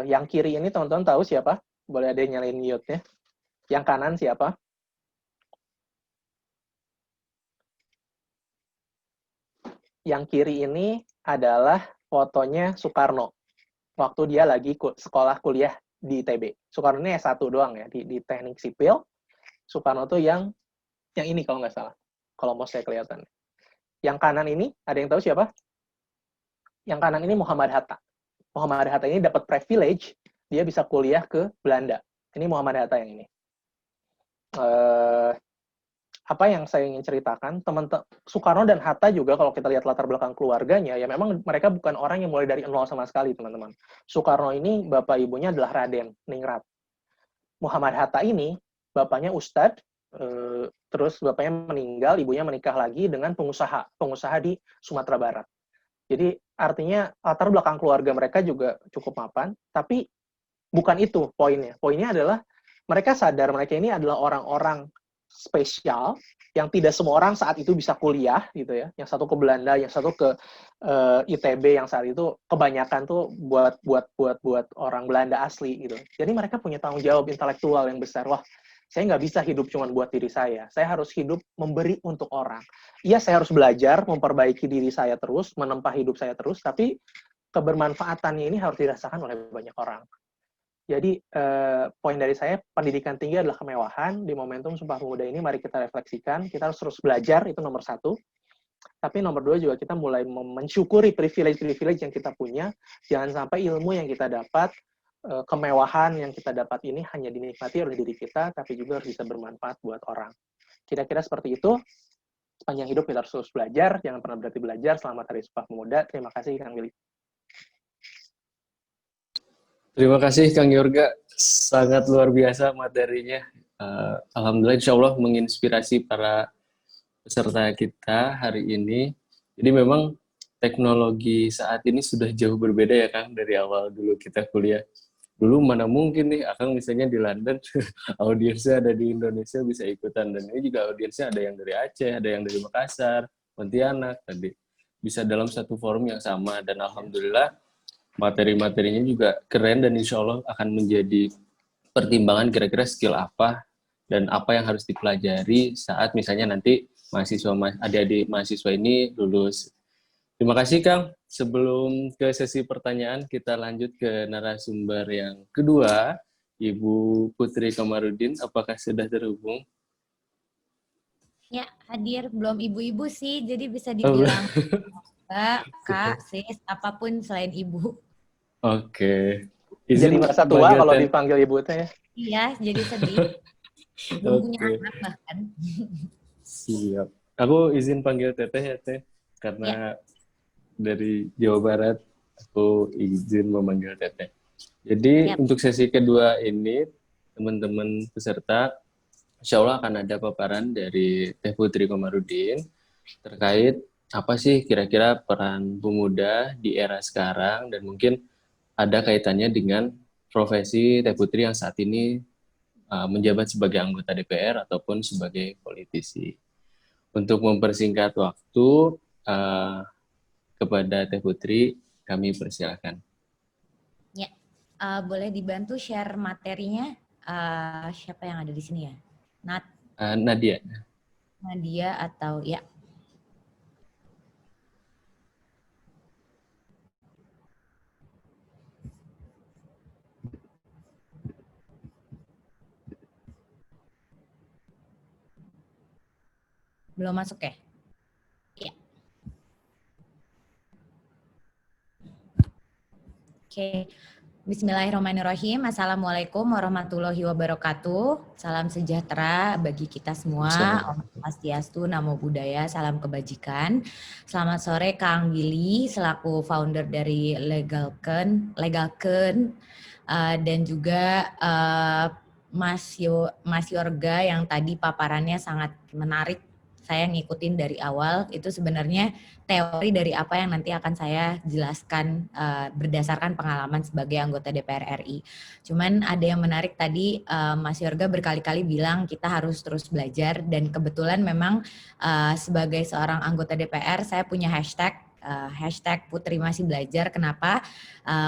Speaker 1: Yang kiri ini teman-teman tahu siapa? Boleh ada yang nyalain mute-nya. Yang kanan siapa? Yang kiri ini adalah fotonya Soekarno. Waktu dia lagi sekolah kuliah di ITB. Soekarno ini S1 doang ya, di teknik sipil. Soekarno tuh yang ini kalau nggak salah. Kalau mau saya kelihatan. Yang kanan ini, ada yang tahu siapa? Yang kanan ini Muhammad Hatta. Muhammad Hatta ini dapat privilege, dia bisa kuliah ke Belanda. Ini Muhammad Hatta yang ini. Apa yang saya ingin ceritakan, teman-teman Soekarno dan Hatta juga kalau kita lihat latar belakang keluarganya, ya memang mereka bukan orang yang mulai dari nol sama sekali, teman-teman. Soekarno ini bapak ibunya adalah Raden Ningrat. Muhammad Hatta ini bapaknya Ustadz, terus bapaknya meninggal, ibunya menikah lagi dengan pengusaha di Sumatera Barat. Jadi artinya latar belakang keluarga mereka juga cukup mapan, tapi bukan itu poinnya. Poinnya adalah mereka sadar mereka ini adalah orang-orang spesial yang tidak semua orang saat itu bisa kuliah gitu ya. Yang satu ke Belanda, yang satu ke ITB, yang saat itu kebanyakan tuh buat orang Belanda asli gitu. Jadi mereka punya tanggung jawab intelektual yang besar. Wah, saya nggak bisa hidup cuma buat diri saya. Saya harus hidup memberi untuk orang. Iya, saya harus belajar memperbaiki diri saya terus, menempa hidup saya terus, tapi kebermanfaatannya ini harus dirasakan oleh banyak orang. Jadi, poin dari saya, pendidikan tinggi adalah kemewahan. Di momentum Sumpah Pemuda ini, mari kita refleksikan. Kita harus terus belajar, itu nomor 1. Tapi nomor 2 juga kita mulai mensyukuri privilege-privilege yang kita punya. Jangan sampai ilmu yang kita dapat, kemewahan yang kita dapat ini hanya dinikmati oleh diri kita, tapi juga harus bisa bermanfaat buat orang. Kira-kira seperti itu. Sepanjang hidup kita harus terus belajar. Jangan pernah berhenti belajar. Selamat Hari Sumpah Pemuda. Terima kasih, Kang Willy.
Speaker 2: Terima kasih Kang Yorga, sangat luar biasa materinya. Alhamdulillah insya Allah menginspirasi para peserta kita hari ini. Jadi memang teknologi saat ini sudah jauh berbeda ya Kang dari awal dulu kita kuliah. Dulu mana mungkin nih Akang misalnya di London, audiensnya ada di Indonesia bisa ikutan. Dan ini juga audiensnya ada yang dari Aceh, ada yang dari Makassar, Pontianak tadi. Bisa dalam satu forum yang sama. Dan Alhamdulillah materi-materinya juga keren dan insya Allah akan menjadi pertimbangan kira-kira skill apa dan apa yang harus dipelajari saat misalnya nanti adik-adik mahasiswa ini lulus. Terima kasih Kang. Sebelum ke sesi pertanyaan, kita lanjut ke narasumber yang kedua, Ibu Putri Komarudin. Apakah sudah terhubung?
Speaker 3: Ya, hadir. Belum ibu-ibu sih, jadi bisa dibilang Mbak, Kak, Sis, apapun selain ibu.
Speaker 2: Oke.
Speaker 1: Jadi merasa tua kalau dipanggil ibu teh ya?
Speaker 3: Iya, jadi sedih. Belum punya anak bahkan.
Speaker 2: Siap. Aku izin panggil Teteh ya Teh, karena dari Jawa Barat aku izin memanggil Teteh. Jadi untuk sesi kedua ini teman-teman peserta insya Allah akan ada paparan dari Teh Putri Komarudin terkait apa sih kira-kira peran pemuda di era sekarang dan mungkin ada kaitannya dengan profesi Teh Putri yang saat ini menjabat sebagai anggota DPR ataupun sebagai politisi. Untuk mempersingkat waktu kepada Teh Putri, kami persilakan.
Speaker 3: Ya, boleh dibantu share materinya. Siapa yang ada di sini ya?
Speaker 2: Nadia.
Speaker 3: Nadia atau ya? Belum masuk ya? Iya. Oke. Bismillahirrahmanirrahim. Assalamualaikum warahmatullahi wabarakatuh. Salam sejahtera bagi kita semua. Om Swastiastu, Namo Buddhaya, salam kebajikan. Selamat sore Kang Willy, selaku founder dari Legalken. dan juga Mas Yorga yang tadi paparannya sangat menarik. Saya ngikutin dari awal, itu sebenarnya teori dari apa yang nanti akan saya jelaskan berdasarkan pengalaman sebagai anggota DPR RI. Cuman ada yang menarik tadi, Mas Yorga berkali-kali bilang kita harus terus belajar, dan kebetulan memang sebagai seorang anggota DPR saya punya hashtag Putri Masih Belajar. Kenapa?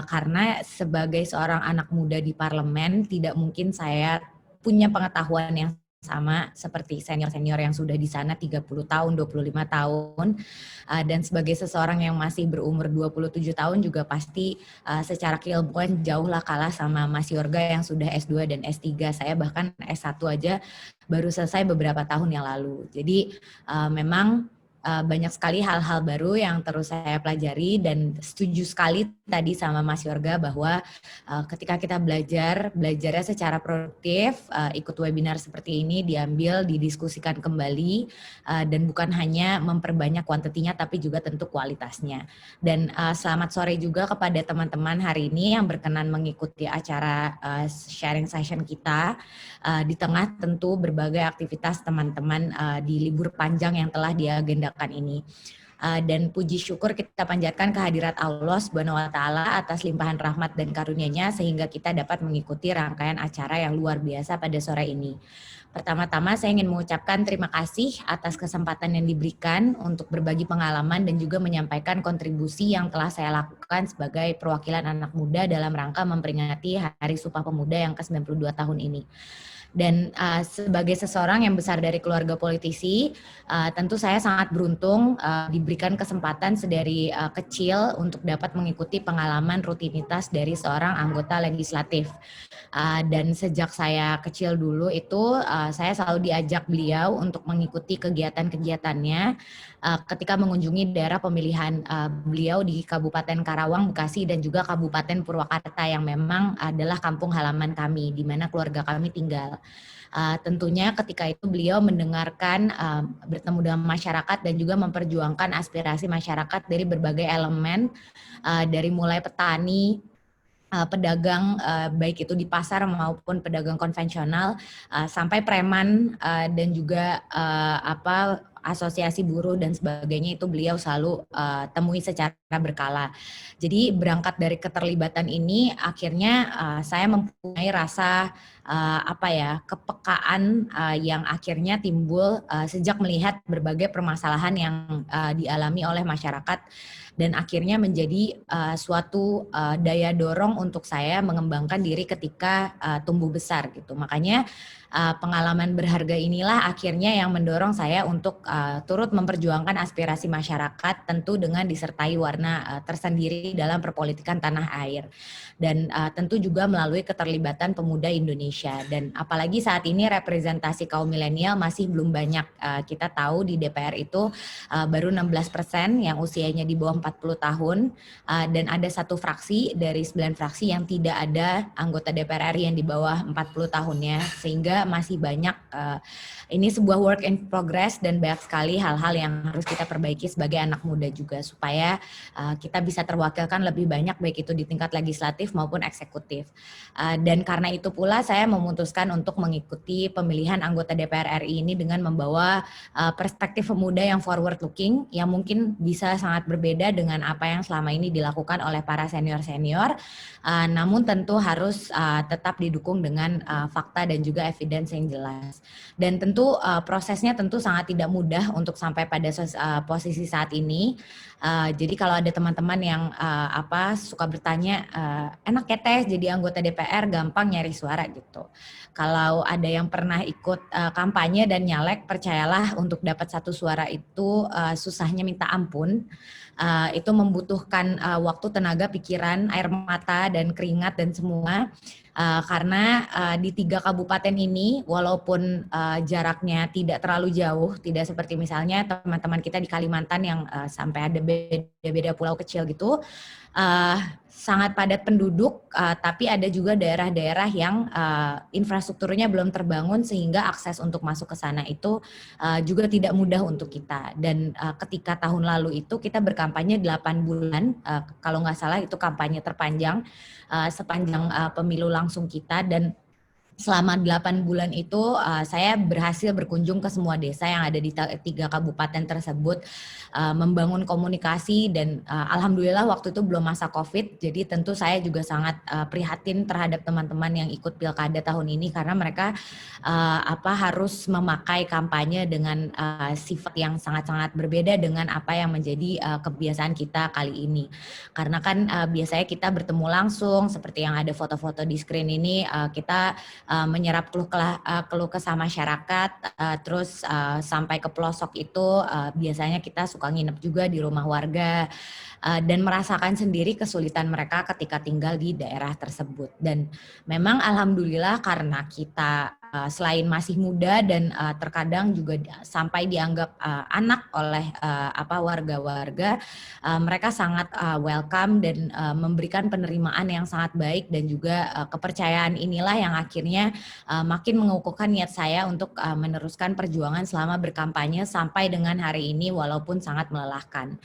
Speaker 3: Karena sebagai seorang anak muda di parlemen tidak mungkin saya punya pengetahuan yang sama seperti senior-senior yang sudah di sana 30 tahun, 25 tahun. Dan sebagai seseorang yang masih berumur 27 tahun juga pasti secara keilmuan jauhlah kalah sama Mas Yorga yang sudah S2 dan S3. Saya bahkan S1 aja baru selesai beberapa tahun yang lalu. Jadi memang banyak sekali hal-hal baru yang terus saya pelajari, dan setuju sekali tadi sama Mas Yorga bahwa ketika kita belajarnya secara produktif, ikut webinar seperti ini, diambil, didiskusikan kembali, dan bukan hanya memperbanyak kuantitinya tapi juga tentu kualitasnya. Dan selamat sore juga kepada teman-teman hari ini yang berkenan mengikuti acara sharing session kita di tengah tentu berbagai aktivitas teman-teman di libur panjang yang telah diagendakan ini. Dan puji syukur kita panjatkan kehadirat Allah Subhanahu wa taala atas limpahan rahmat dan karunia-Nya sehingga kita dapat mengikuti rangkaian acara yang luar biasa pada sore ini. Pertama-tama saya ingin mengucapkan terima kasih atas kesempatan yang diberikan untuk berbagi pengalaman dan juga menyampaikan kontribusi yang telah saya lakukan sebagai perwakilan anak muda dalam rangka memperingati Hari Sumpah Pemuda yang ke-92 tahun ini. Dan sebagai seseorang yang besar dari keluarga politisi, tentu saya sangat beruntung diberikan kesempatan sedari kecil untuk dapat mengikuti pengalaman rutinitas dari seorang anggota legislatif. Dan sejak saya kecil dulu itu saya selalu diajak beliau untuk mengikuti kegiatan-kegiatannya ketika mengunjungi daerah pemilihan beliau di Kabupaten Karawang, Bekasi, dan juga Kabupaten Purwakarta yang memang adalah kampung halaman kami, di mana keluarga kami tinggal. Tentunya ketika itu beliau mendengarkan, bertemu dengan masyarakat dan juga memperjuangkan aspirasi masyarakat dari berbagai elemen, dari mulai petani, pedagang baik itu di pasar maupun pedagang konvensional, sampai preman dan juga asosiasi buruh dan sebagainya, itu beliau selalu temui secara berkala. Jadi berangkat dari keterlibatan ini akhirnya saya mempunyai rasa kepekaan yang akhirnya timbul sejak melihat berbagai permasalahan yang dialami oleh masyarakat, dan akhirnya menjadi suatu daya dorong untuk saya mengembangkan diri ketika tumbuh besar gitu. Makanya pengalaman berharga inilah akhirnya yang mendorong saya untuk turut memperjuangkan aspirasi masyarakat, tentu dengan disertai warna tersendiri dalam perpolitikan tanah air, dan tentu juga melalui keterlibatan pemuda Indonesia. Dan apalagi saat ini representasi kaum milenial masih belum banyak. Kita tahu di DPR itu baru 16% yang usianya di bawah 40 tahun, dan ada satu fraksi dari 9 fraksi yang tidak ada anggota DPR RI yang di bawah 40 tahunnya, sehingga masih banyak, ini sebuah work in progress, dan banyak sekali hal-hal yang harus kita perbaiki sebagai anak muda juga supaya kita bisa terwakilkan lebih banyak baik itu di tingkat legislatif maupun eksekutif. Dan karena itu pula saya memutuskan untuk mengikuti pemilihan anggota DPR RI ini dengan membawa perspektif pemuda yang forward looking, yang mungkin bisa sangat berbeda dengan apa yang selama ini dilakukan oleh para senior-senior, namun tentu harus tetap didukung dengan fakta dan juga evidence yang jelas. Dan tentu prosesnya tentu sangat tidak mudah untuk sampai pada posisi saat ini. Jadi kalau ada teman-teman yang suka bertanya, enak ya Teh jadi anggota DPR, gampang nyari suara gitu. Kalau ada yang pernah ikut kampanye dan nyalek, percayalah untuk dapat satu suara itu susahnya minta ampun. Itu membutuhkan waktu, tenaga, pikiran, air mata, dan keringat, dan semua. Karena di 3 kabupaten ini, walaupun jaraknya tidak terlalu jauh, tidak seperti misalnya teman-teman kita di Kalimantan yang sampai ada beda-beda pulau kecil gitu, sangat padat penduduk, tapi ada juga daerah-daerah yang infrastrukturnya belum terbangun sehingga akses untuk masuk ke sana itu juga tidak mudah untuk kita. Dan ketika tahun lalu itu kita berkampanye 8 bulan, kalau nggak salah itu kampanye terpanjang sepanjang pemilu langsung kita, dan selama 8 bulan itu saya berhasil berkunjung ke semua desa yang ada di 3 kabupaten tersebut, membangun komunikasi, dan alhamdulillah waktu itu belum masa COVID, jadi tentu saya juga sangat prihatin terhadap teman-teman yang ikut pilkada tahun ini karena mereka harus memakai kampanye dengan sifat yang sangat-sangat berbeda dengan apa yang menjadi kebiasaan kita kali ini. Karena kan biasanya kita bertemu langsung seperti yang ada foto-foto di screen ini, kita menyerap keluh kesah masyarakat, terus sampai ke pelosok itu biasanya kita suka nginep juga di rumah warga dan merasakan sendiri kesulitan mereka ketika tinggal di daerah tersebut. Dan memang alhamdulillah karena kita selain masih muda dan terkadang juga sampai dianggap anak oleh warga-warga, mereka sangat welcome dan memberikan penerimaan yang sangat baik, dan juga kepercayaan inilah yang akhirnya makin mengukuhkan niat saya untuk meneruskan perjuangan selama berkampanye sampai dengan hari ini walaupun sangat melelahkan.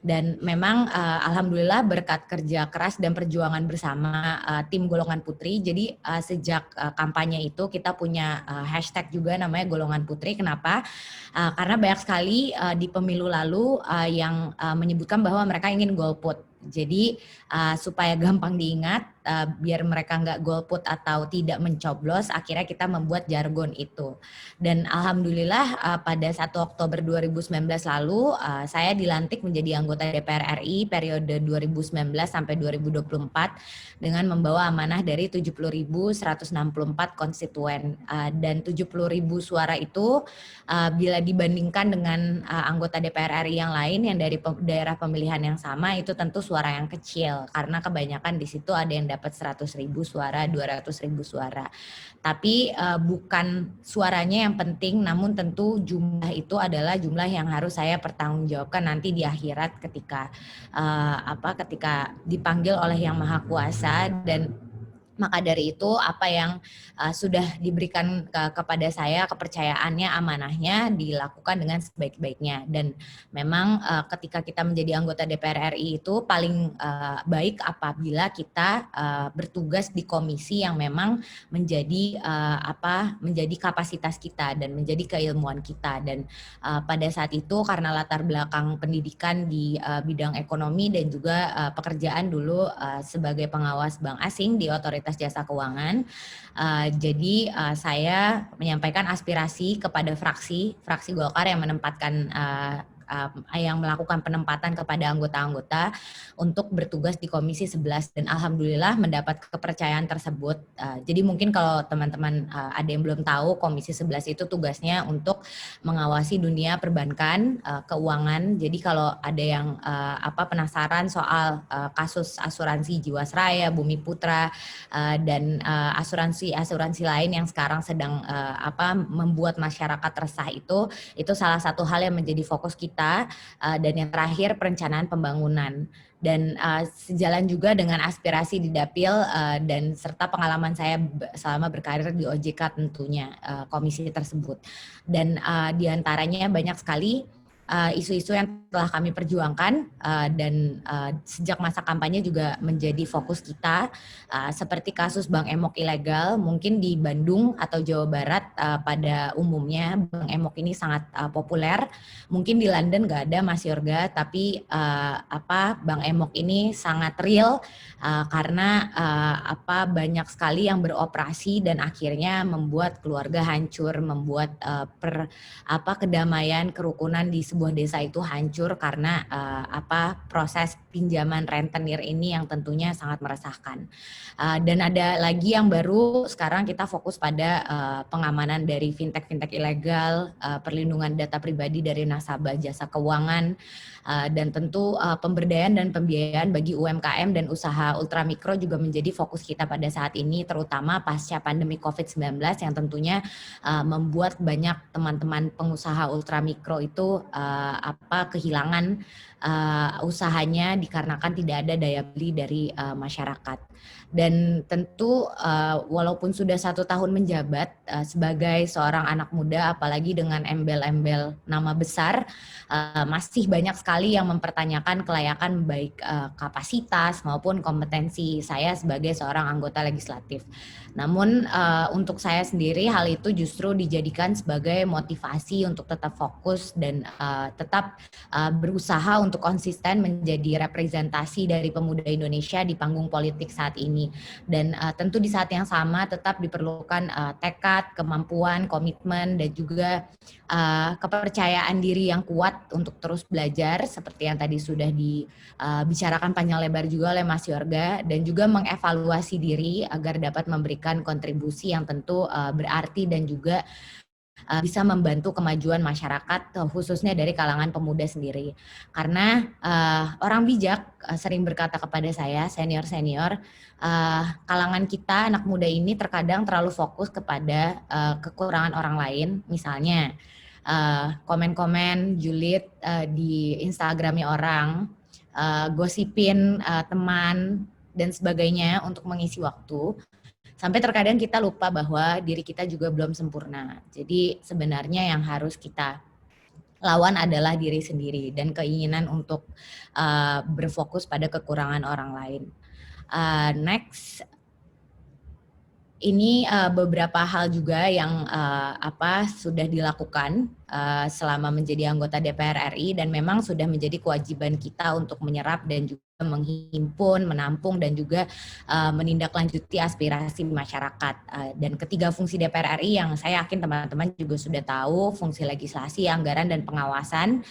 Speaker 3: Dan memang alhamdulillah berkat kerja keras dan perjuangan bersama tim Golongan Putri, jadi sejak kampanye itu kita punya hashtag juga namanya Golongan Putri. Kenapa? Karena banyak sekali di pemilu lalu yang menyebutkan bahwa mereka ingin golput. Jadi supaya gampang diingat, biar mereka nggak golput atau tidak mencoblos, akhirnya kita membuat jargon itu. Dan alhamdulillah pada 1 Oktober 2019 lalu saya dilantik menjadi anggota DPR RI periode 2019 sampai 2024 dengan membawa amanah dari 70.164 konstituen, dan 70.000 suara itu bila dibandingkan dengan anggota DPR RI yang lain yang dari daerah pemilihan yang sama, itu tentu suara yang kecil karena kebanyakan di situ ada yang dapat 100.000 suara, 200.000 suara. Tapi bukan suaranya yang penting, namun tentu jumlah itu adalah jumlah yang harus saya pertanggungjawabkan nanti di akhirat ketika ketika dipanggil oleh Yang Maha Kuasa. Dan maka dari itu apa yang sudah diberikan kepada saya, kepercayaannya, amanahnya dilakukan dengan sebaik-baiknya. Dan memang ketika kita menjadi anggota DPR RI itu paling baik apabila kita bertugas di komisi yang memang menjadi menjadi kapasitas kita dan menjadi keilmuan kita. Dan pada saat itu karena latar belakang pendidikan di bidang ekonomi dan juga pekerjaan dulu sebagai pengawas bank asing di Otoritas Jasa Keuangan. Jadi saya menyampaikan aspirasi kepada fraksi Golkar yang menempatkan yang melakukan penempatan kepada anggota-anggota untuk bertugas di Komisi 11, dan alhamdulillah mendapat kepercayaan tersebut. Jadi mungkin kalau teman-teman ada yang belum tahu, Komisi 11 itu tugasnya untuk mengawasi dunia perbankan, keuangan. Jadi kalau ada yang penasaran soal kasus asuransi Jiwasraya, Bumi Putra, dan asuransi lain yang sekarang sedang membuat masyarakat resah, itu salah satu hal yang menjadi fokus kita. Dan yang terakhir perencanaan pembangunan. Dan sejalan juga dengan aspirasi di Dapil dan serta pengalaman saya selama berkarir di OJK tentunya komisi tersebut. Dan diantaranya banyak sekali isu-isu yang telah kami perjuangkan dan sejak masa kampanye juga menjadi fokus kita, seperti kasus Bank Emok ilegal. Mungkin di Bandung atau Jawa Barat pada umumnya Bank Emok ini sangat populer. Mungkin di London nggak ada, Mas Yorga, tapi Bank Emok ini sangat real karena banyak sekali yang beroperasi dan akhirnya membuat keluarga hancur, membuat kedamaian, kerukunan di sebuah desa itu hancur karena proses pinjaman rentenir ini yang tentunya sangat meresahkan. Dan ada lagi yang baru, sekarang kita fokus pada pengamanan dari fintech ilegal, perlindungan data pribadi dari nasabah jasa keuangan, dan tentu pemberdayaan dan pembiayaan bagi UMKM dan usaha ultramikro juga menjadi fokus kita pada saat ini, terutama pasca pandemi COVID-19 yang tentunya membuat banyak teman-teman pengusaha ultramikro itu kehilangan usahanya dikarenakan tidak ada daya beli dari masyarakat. Dan tentu walaupun sudah 1 tahun menjabat sebagai seorang anak muda, apalagi dengan embel-embel nama besar, masih banyak sekali yang mempertanyakan kelayakan baik kapasitas maupun kompetensi saya sebagai seorang anggota legislatif. Namun untuk saya sendiri hal itu justru dijadikan sebagai motivasi untuk tetap fokus dan tetap berusaha untuk konsisten menjadi representasi dari pemuda Indonesia di panggung politik saat ini. Dan tentu di saat yang sama tetap diperlukan tekad, kemampuan, komitmen, dan juga kepercayaan diri yang kuat untuk terus belajar seperti yang tadi sudah dibicarakan panjang lebar juga oleh Mas Yorga, dan juga mengevaluasi diri agar dapat memberikan kontribusi yang tentu berarti dan juga bisa membantu kemajuan masyarakat khususnya dari kalangan pemuda sendiri. Karena orang bijak sering berkata kepada saya, senior-senior, kalangan kita anak muda ini terkadang terlalu fokus kepada kekurangan orang lain, misalnya komen-komen julid di Instagramnya orang, gosipin teman dan sebagainya untuk mengisi waktu. Sampai terkadang kita lupa bahwa diri kita juga belum sempurna. Jadi sebenarnya yang harus kita lawan adalah diri sendiri dan keinginan untuk berfokus pada kekurangan orang lain. Next, ini beberapa hal juga yang sudah dilakukan selama menjadi anggota DPR RI dan memang sudah menjadi kewajiban kita untuk menyerap dan juga menghimpun, menampung dan juga menindaklanjuti aspirasi masyarakat. Dan ketiga fungsi DPR RI yang saya yakin teman-teman juga sudah tahu, fungsi legislasi, anggaran dan pengawasan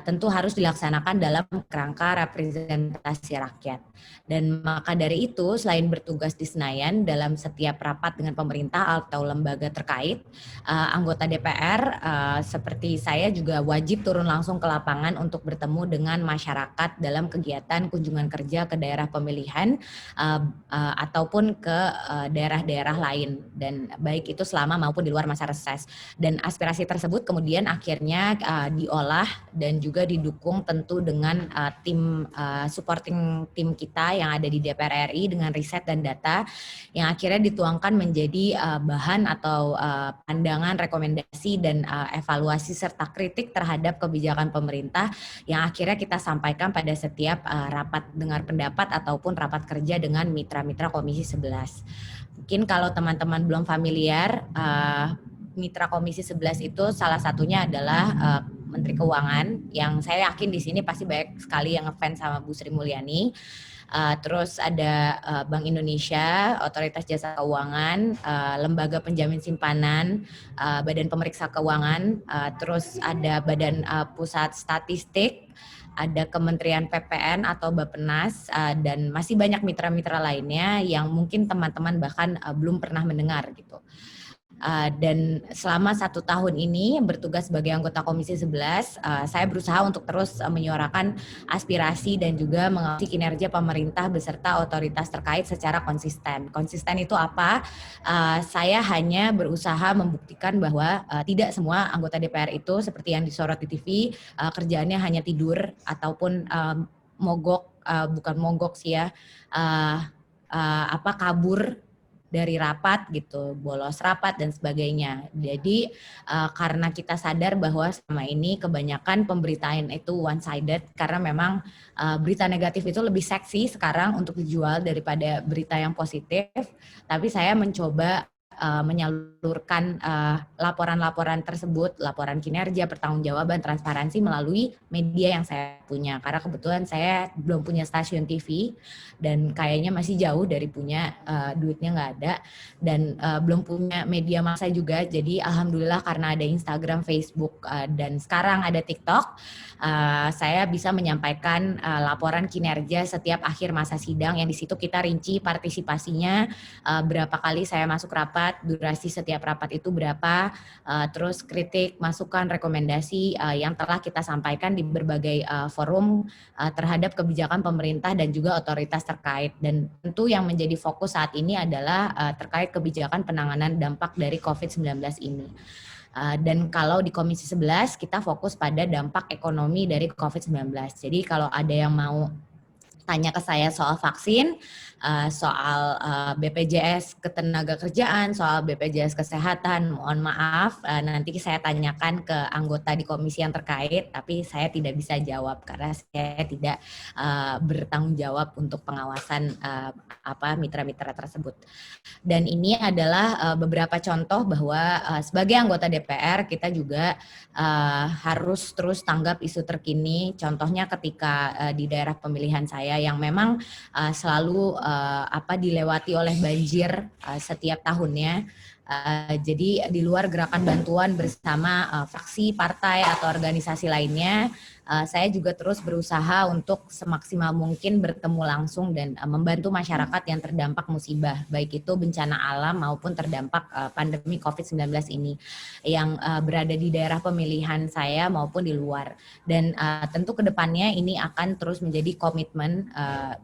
Speaker 3: tentu harus dilaksanakan dalam kerangka representasi rakyat. Dan maka dari itu selain bertugas di Senayan dalam setiap rapat dengan pemerintah atau lembaga terkait, anggota DPR seperti saya juga wajib turun langsung ke lapangan untuk bertemu dengan masyarakat dalam kegiatan kunjungan kerja ke daerah pemilihan ataupun ke daerah-daerah lain, dan baik itu selama maupun di luar masa reses. Dan aspirasi tersebut kemudian akhirnya diolah dan juga didukung tentu dengan tim supporting tim kita yang ada di DPR RI dengan riset dan data yang akhirnya dituangkan menjadi bahan atau pandangan, rekomendasi dan evaluasi serta kritik terhadap kebijakan pemerintah yang akhirnya kita sampaikan pada setiap rapat dengar pendapat ataupun rapat kerja dengan mitra-mitra Komisi 11. Mungkin kalau teman-teman belum familiar, mitra Komisi 11 itu salah satunya adalah Menteri Keuangan, yang saya yakin di sini pasti banyak sekali yang ngefans sama Bu Sri Mulyani. Terus ada Bank Indonesia, Otoritas Jasa Keuangan, Lembaga Penjamin Simpanan, Badan Pemeriksa Keuangan, terus ada Badan Pusat Statistik, ada Kementerian PPN atau Bappenas, dan masih banyak mitra-mitra lainnya yang mungkin teman-teman bahkan belum pernah mendengar gitu. Dan selama 1 tahun ini bertugas sebagai anggota Komisi 11, saya berusaha untuk terus menyuarakan aspirasi dan juga mengawasi kinerja pemerintah beserta otoritas terkait secara konsisten. Konsisten itu apa? Saya hanya berusaha membuktikan bahwa tidak semua anggota DPR itu seperti yang disorot di TV, kerjaannya hanya tidur ataupun mogok, bukan mogok sih ya, kabur dari rapat gitu, bolos rapat dan sebagainya. Jadi karena kita sadar bahwa selama ini kebanyakan pemberitaan itu one-sided karena memang berita negatif itu lebih seksi sekarang untuk dijual daripada berita yang positif. Tapi saya mencoba menyalurkan laporan-laporan tersebut, laporan kinerja, pertanggungjawaban, transparansi melalui media yang saya punya. Karena kebetulan saya belum punya stasiun TV dan kayaknya masih jauh dari punya, duitnya nggak ada, dan belum punya media massa juga. Jadi alhamdulillah karena ada Instagram, Facebook, dan sekarang ada TikTok, saya bisa menyampaikan laporan kinerja setiap akhir masa sidang yang di situ kita rinci partisipasinya, berapa kali saya masuk rapat, durasi setiap rapat itu berapa, terus kritik, masukan, rekomendasi yang telah kita sampaikan di berbagai forum terhadap kebijakan pemerintah dan juga otoritas terkait. Dan tentu yang menjadi fokus saat ini adalah terkait kebijakan penanganan dampak dari COVID-19 ini. Dan kalau di Komisi 11 kita fokus pada dampak ekonomi dari COVID-19. Jadi kalau ada yang mau tanya ke saya soal vaksin, soal BPJS Ketenagakerjaan, soal BPJS Kesehatan, mohon maaf, nanti saya tanyakan ke anggota di komisi yang terkait, tapi saya tidak bisa jawab karena saya tidak bertanggung jawab untuk pengawasan mitra-mitra tersebut. Dan ini adalah beberapa contoh bahwa sebagai anggota DPR kita juga harus terus tanggap isu terkini. Contohnya ketika di daerah pemilihan saya yang memang selalu dilewati oleh banjir setiap tahunnya. Jadi di luar gerakan bantuan bersama fraksi, partai atau organisasi lainnya, saya juga terus berusaha untuk semaksimal mungkin bertemu langsung dan membantu masyarakat yang terdampak musibah, baik itu bencana alam maupun terdampak pandemi COVID-19 ini, yang berada di daerah pemilihan saya maupun di luar. Dan tentu kedepannya ini akan terus menjadi komitmen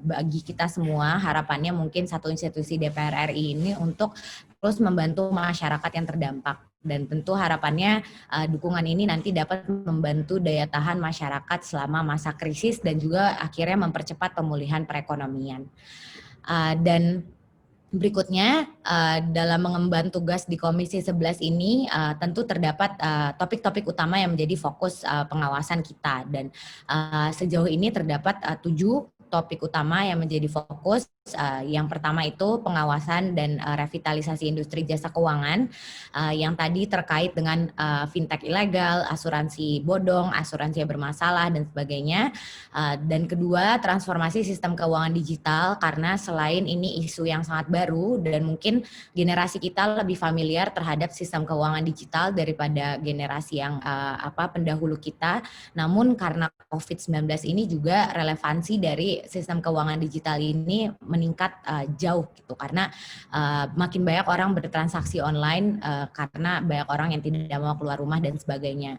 Speaker 3: bagi kita semua, harapannya mungkin satu institusi DPR RI ini untuk terus membantu masyarakat yang terdampak. Dan tentu harapannya dukungan ini nanti dapat membantu daya tahan masyarakat selama masa krisis dan juga akhirnya mempercepat pemulihan perekonomian. Dan berikutnya dalam mengemban tugas di Komisi 11 ini tentu terdapat topik-topik utama yang menjadi fokus pengawasan kita, dan sejauh ini terdapat 7 topik utama yang menjadi fokus. Yang pertama itu pengawasan dan revitalisasi industri jasa keuangan yang tadi terkait dengan fintech ilegal, asuransi bodong, asuransi yang bermasalah dan sebagainya. Dan kedua, transformasi sistem keuangan digital, karena selain ini isu yang sangat baru dan mungkin generasi kita lebih familiar terhadap sistem keuangan digital daripada generasi yang pendahulu kita. Namun karena COVID-19 ini juga relevansi dari sistem keuangan digital ini meningkat jauh gitu, karena makin banyak orang bertransaksi online karena banyak orang yang tidak mau keluar rumah dan sebagainya.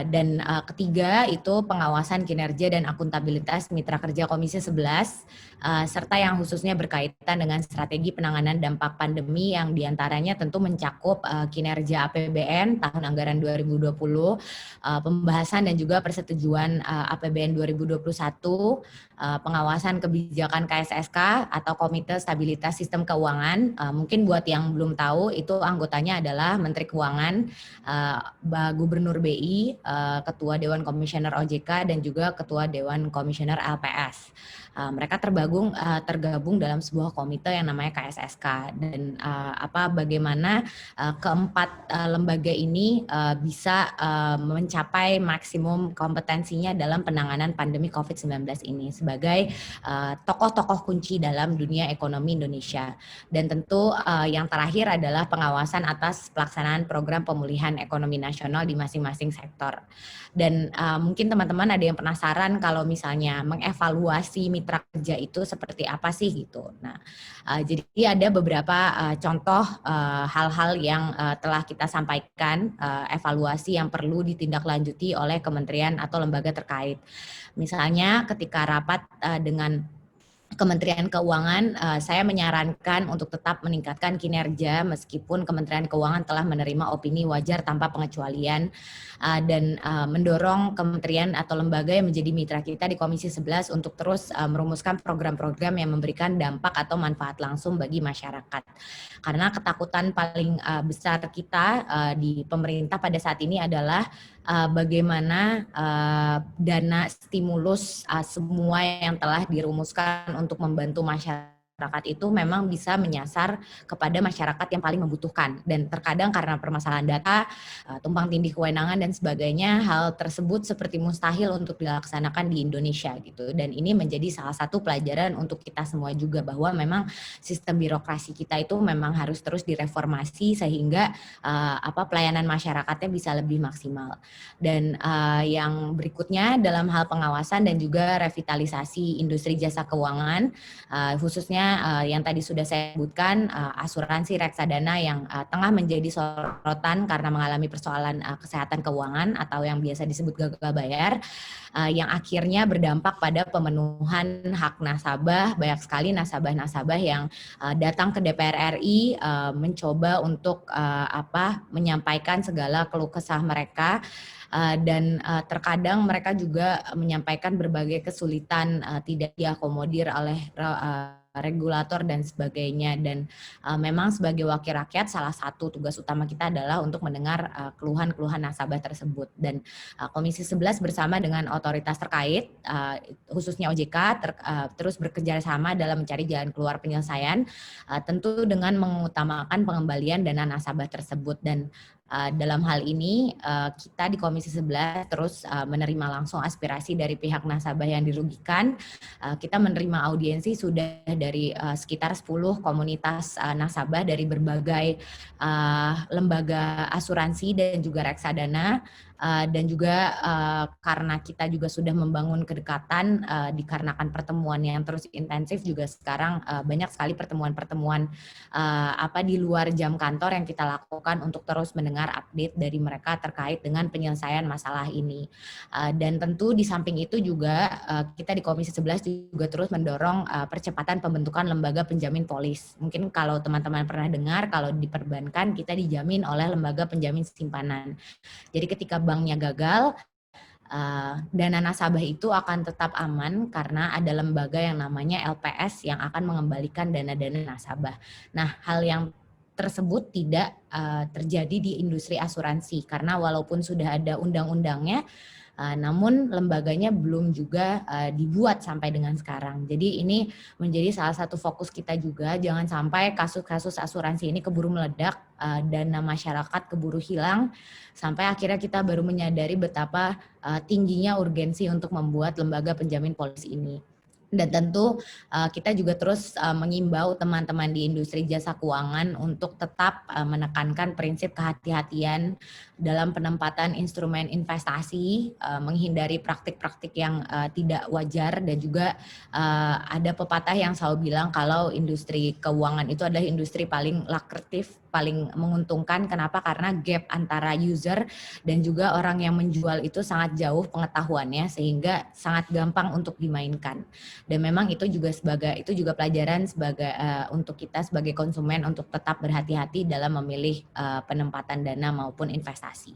Speaker 3: Dan ketiga itu pengawasan kinerja dan akuntabilitas mitra kerja Komisi 11 serta yang khususnya berkaitan dengan strategi penanganan dampak pandemi yang diantaranya tentu mencakup kinerja APBN tahun anggaran 2020, pembahasan dan juga persetujuan APBN 2021, pengawasan kebijakan KSSK atau Komite Stabilitas Sistem Keuangan. Mungkin buat yang belum tahu, itu anggotanya adalah Menteri Keuangan, Gubernur BI, Ketua Dewan Komisioner OJK, dan juga Ketua Dewan Komisioner LPS. Mereka tergabung dalam sebuah komite yang namanya KSSK, dan bagaimana keempat lembaga ini bisa mencapai maksimum kompetensinya dalam penanganan pandemi COVID-19 ini sebagai tokoh-tokoh kunci dalam dunia ekonomi Indonesia. Dan tentu yang terakhir adalah pengawasan atas pelaksanaan program pemulihan ekonomi nasional di masing-masing sektor. Dan mungkin teman-teman ada yang penasaran kalau misalnya mengevaluasi mitra kerja itu seperti apa sih gitu. Nah, jadi ada beberapa contoh hal-hal yang telah kita sampaikan, evaluasi yang perlu ditindaklanjuti oleh kementerian atau lembaga terkait. Misalnya ketika rapat dengan Kementerian Keuangan, saya menyarankan untuk tetap meningkatkan kinerja meskipun Kementerian Keuangan telah menerima opini wajar tanpa pengecualian, dan mendorong kementerian atau lembaga yang menjadi mitra kita di Komisi 11 untuk terus merumuskan program-program yang memberikan dampak atau manfaat langsung bagi masyarakat. Karena ketakutan paling besar kita di pemerintah pada saat ini adalah bagaimana dana stimulus semua yang telah dirumuskan untuk membantu masyarakat itu memang bisa menyasar kepada masyarakat yang paling membutuhkan, dan terkadang karena permasalahan data, tumpang tindih kewenangan dan sebagainya, hal tersebut seperti mustahil untuk dilaksanakan di Indonesia gitu. Dan ini menjadi salah satu pelajaran untuk kita semua juga, bahwa memang sistem birokrasi kita itu memang harus terus direformasi sehingga pelayanan masyarakatnya bisa lebih maksimal. Dan yang berikutnya dalam hal pengawasan dan juga revitalisasi industri jasa keuangan, khususnya yang tadi sudah saya sebutkan, asuransi reksadana yang tengah menjadi sorotan karena mengalami persoalan kesehatan keuangan atau yang biasa disebut gagal bayar, yang akhirnya berdampak pada pemenuhan hak nasabah. Banyak sekali nasabah-nasabah yang datang ke DPR RI mencoba untuk menyampaikan segala keluh kesah mereka. Dan terkadang mereka juga menyampaikan berbagai kesulitan tidak diakomodir oleh regulator dan sebagainya. Dan memang sebagai wakil rakyat salah satu tugas utama kita adalah untuk mendengar keluhan-keluhan nasabah tersebut. Dan Komisi 11 bersama dengan otoritas terkait, khususnya OJK, terus bekerja sama dalam mencari jalan keluar penyelesaian, tentu dengan mengutamakan pengembalian dana nasabah tersebut. Dan dalam hal ini kita di Komisi 11 terus menerima langsung aspirasi dari pihak nasabah yang dirugikan. Kita menerima audiensi sudah dari sekitar 10 komunitas nasabah dari berbagai lembaga asuransi dan juga reksadana. Dan juga karena kita juga sudah membangun kedekatan dikarenakan pertemuan yang terus intensif, juga sekarang banyak sekali pertemuan-pertemuan di luar jam kantor yang kita lakukan untuk terus mendengar update dari mereka terkait dengan penyelesaian masalah ini. Dan tentu di samping itu juga kita di Komisi 11 juga terus mendorong percepatan pembentukan lembaga penjamin polis. Mungkin kalau teman-teman pernah dengar, kalau di perbankan kita dijamin oleh lembaga penjamin simpanan. Jadi ketika banknya gagal, dana nasabah itu akan tetap aman karena ada lembaga yang namanya LPS yang akan mengembalikan dana-dana nasabah. Nah, hal yang tersebut tidak terjadi di industri asuransi karena walaupun sudah ada undang-undangnya, namun lembaganya belum juga dibuat sampai dengan sekarang. Jadi ini menjadi salah satu fokus kita juga, jangan sampai kasus-kasus asuransi ini keburu meledak, dana masyarakat keburu hilang, sampai akhirnya kita baru menyadari betapa tingginya urgensi untuk membuat lembaga penjamin polis ini. Dan tentu kita juga terus mengimbau teman-teman di industri jasa keuangan untuk tetap menekankan prinsip kehati-hatian dalam penempatan instrumen investasi, menghindari praktik-praktik yang tidak wajar, dan juga ada pepatah yang selalu bilang kalau industri keuangan itu adalah industri paling lukratif, paling menguntungkan. Kenapa? Karena gap antara user dan juga orang yang menjual itu sangat jauh pengetahuannya, sehingga sangat gampang untuk dimainkan. Dan memang itu juga pelajaran sebagai untuk kita sebagai konsumen untuk tetap berhati-hati dalam memilih penempatan dana maupun investasi.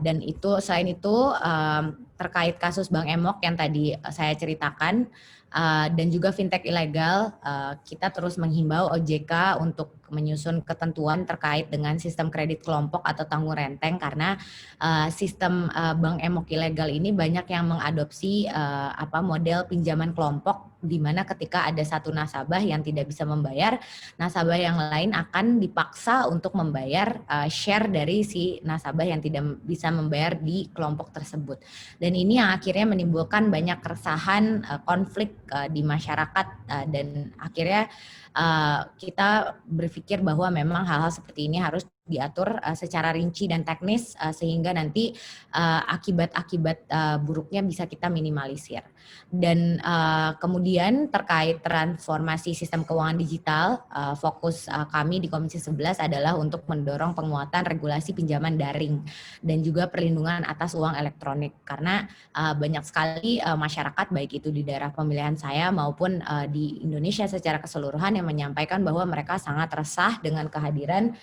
Speaker 3: Dan itu selain itu terkait kasus Bank Emok yang tadi saya ceritakan dan juga fintech ilegal, kita terus menghimbau OJK untuk menyusun ketentuan terkait dengan sistem kredit kelompok atau tanggung renteng, karena sistem Bank Emok ilegal ini banyak yang mengadopsi model pinjaman kelompok, di mana ketika ada satu nasabah yang tidak bisa membayar, nasabah yang lain akan dipaksa untuk membayar share dari si nasabah yang tidak bisa membayar di kelompok tersebut. Dan ini yang akhirnya menimbulkan banyak keresahan, konflik di masyarakat, dan akhirnya kita berpikir bahwa memang hal-hal seperti ini harus diatur secara rinci dan teknis sehingga nanti akibat-akibat buruknya bisa kita minimalisir. Dan kemudian terkait transformasi sistem keuangan digital, fokus kami di Komisi 11 adalah untuk mendorong penguatan regulasi pinjaman daring dan juga perlindungan atas uang elektronik, karena banyak sekali masyarakat baik itu di daerah pemilihan saya maupun di Indonesia secara keseluruhan yang menyampaikan bahwa mereka sangat resah dengan kehadiran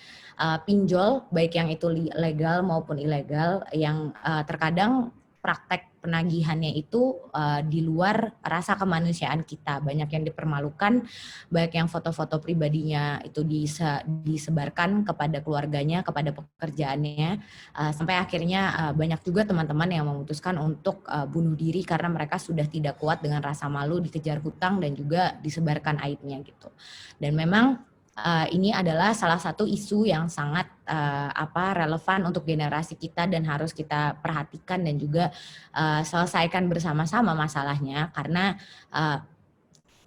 Speaker 3: pinjol, baik yang itu legal maupun ilegal, yang terkadang praktek penagihannya itu di luar rasa kemanusiaan kita. Banyak yang dipermalukan, baik yang foto-foto pribadinya itu disebarkan kepada keluarganya, kepada pekerjaannya, sampai akhirnya banyak juga teman-teman yang memutuskan untuk bunuh diri karena mereka sudah tidak kuat dengan rasa malu dikejar hutang dan juga disebarkan aibnya gitu. Dan memang ini adalah salah satu isu yang sangat relevan untuk generasi kita dan harus kita perhatikan dan juga selesaikan bersama-sama masalahnya, karena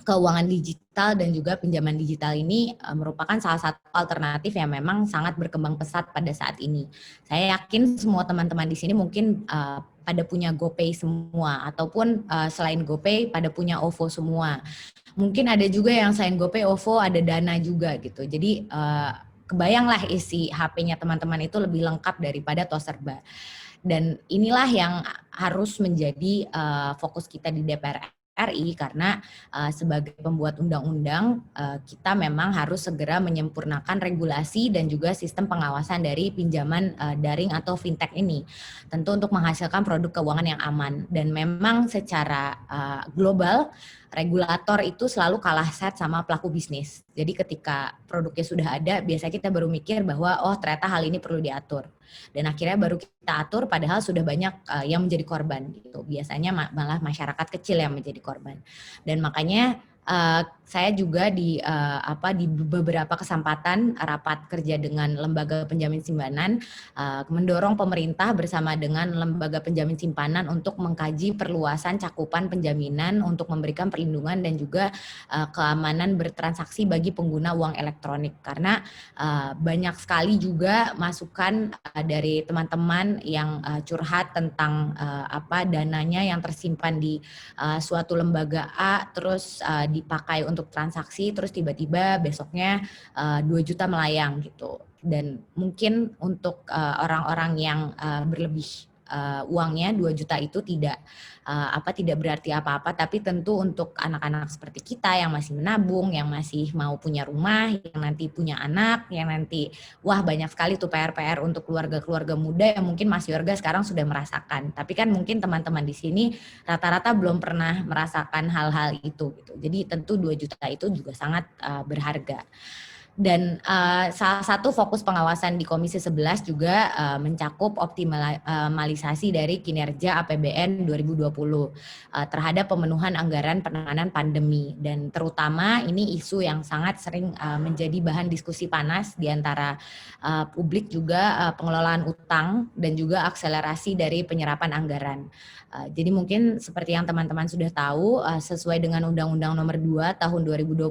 Speaker 3: keuangan digital digital dan juga pinjaman digital ini merupakan salah satu alternatif yang memang sangat berkembang pesat pada saat ini. Saya yakin semua teman-teman di sini mungkin pada punya GoPay semua, ataupun selain GoPay pada punya OVO semua. Mungkin ada juga yang selain GoPay, OVO ada Dana juga gitu. Jadi kebayanglah isi HP-nya teman-teman itu lebih lengkap daripada Toserba. Dan inilah yang harus menjadi fokus kita di DPR RI, karena sebagai pembuat undang-undang kita memang harus segera menyempurnakan regulasi dan juga sistem pengawasan dari pinjaman daring atau fintech ini, tentu untuk menghasilkan produk keuangan yang aman. Dan memang secara global regulator itu selalu kalah set sama pelaku bisnis. Jadi ketika produknya sudah ada, biasanya kita baru mikir bahwa oh ternyata hal ini perlu diatur. Dan akhirnya baru kita atur, padahal sudah banyak yang menjadi korban gitu. Biasanya malah masyarakat kecil yang menjadi korban. Dan makanya saya juga di beberapa kesempatan rapat kerja dengan lembaga penjamin simpanan mendorong pemerintah bersama dengan lembaga penjamin simpanan untuk mengkaji perluasan cakupan penjaminan untuk memberikan perlindungan dan juga keamanan bertransaksi bagi pengguna uang elektronik, karena banyak sekali juga masukan dari teman-teman yang curhat tentang dananya yang tersimpan di suatu lembaga A terus dipakai untuk transaksi, terus tiba-tiba besoknya 2 juta melayang gitu. Dan mungkin untuk orang-orang yang berlebih uangnya 2 juta itu tidak berarti apa-apa, tapi tentu untuk anak-anak seperti kita yang masih menabung, yang masih mau punya rumah, yang nanti punya anak, yang nanti banyak sekali tuh PR-PR untuk keluarga-keluarga muda yang mungkin Mas Yorga sekarang sudah merasakan. Tapi kan mungkin teman-teman di sini rata-rata belum pernah merasakan hal-hal itu gitu. Jadi tentu 2 juta itu juga sangat berharga. Dan salah satu fokus pengawasan di Komisi 11 juga mencakup optimalisasi dari kinerja APBN 2020 terhadap pemenuhan anggaran penanganan pandemi. Dan terutama ini isu yang sangat sering menjadi bahan diskusi panas di antara publik juga, pengelolaan utang dan juga akselerasi dari penyerapan anggaran. Jadi mungkin seperti yang teman-teman sudah tahu, sesuai dengan Undang-Undang Nomor 2 Tahun 2020,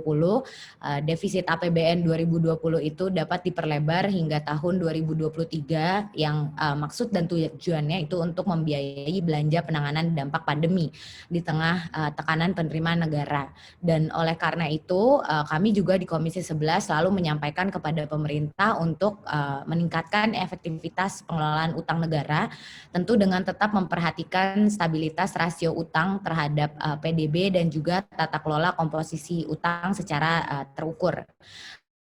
Speaker 3: defisit APBN 2020 itu dapat diperlebar hingga tahun 2023 yang maksud dan tujuannya itu untuk membiayai belanja penanganan dampak pandemi di tengah tekanan penerimaan negara. Dan oleh karena itu kami juga di Komisi 11 selalu menyampaikan kepada pemerintah untuk meningkatkan efektivitas pengelolaan utang negara, tentu dengan tetap memperhatikan stabilitas rasio utang terhadap PDB dan juga tata kelola komposisi utang secara terukur.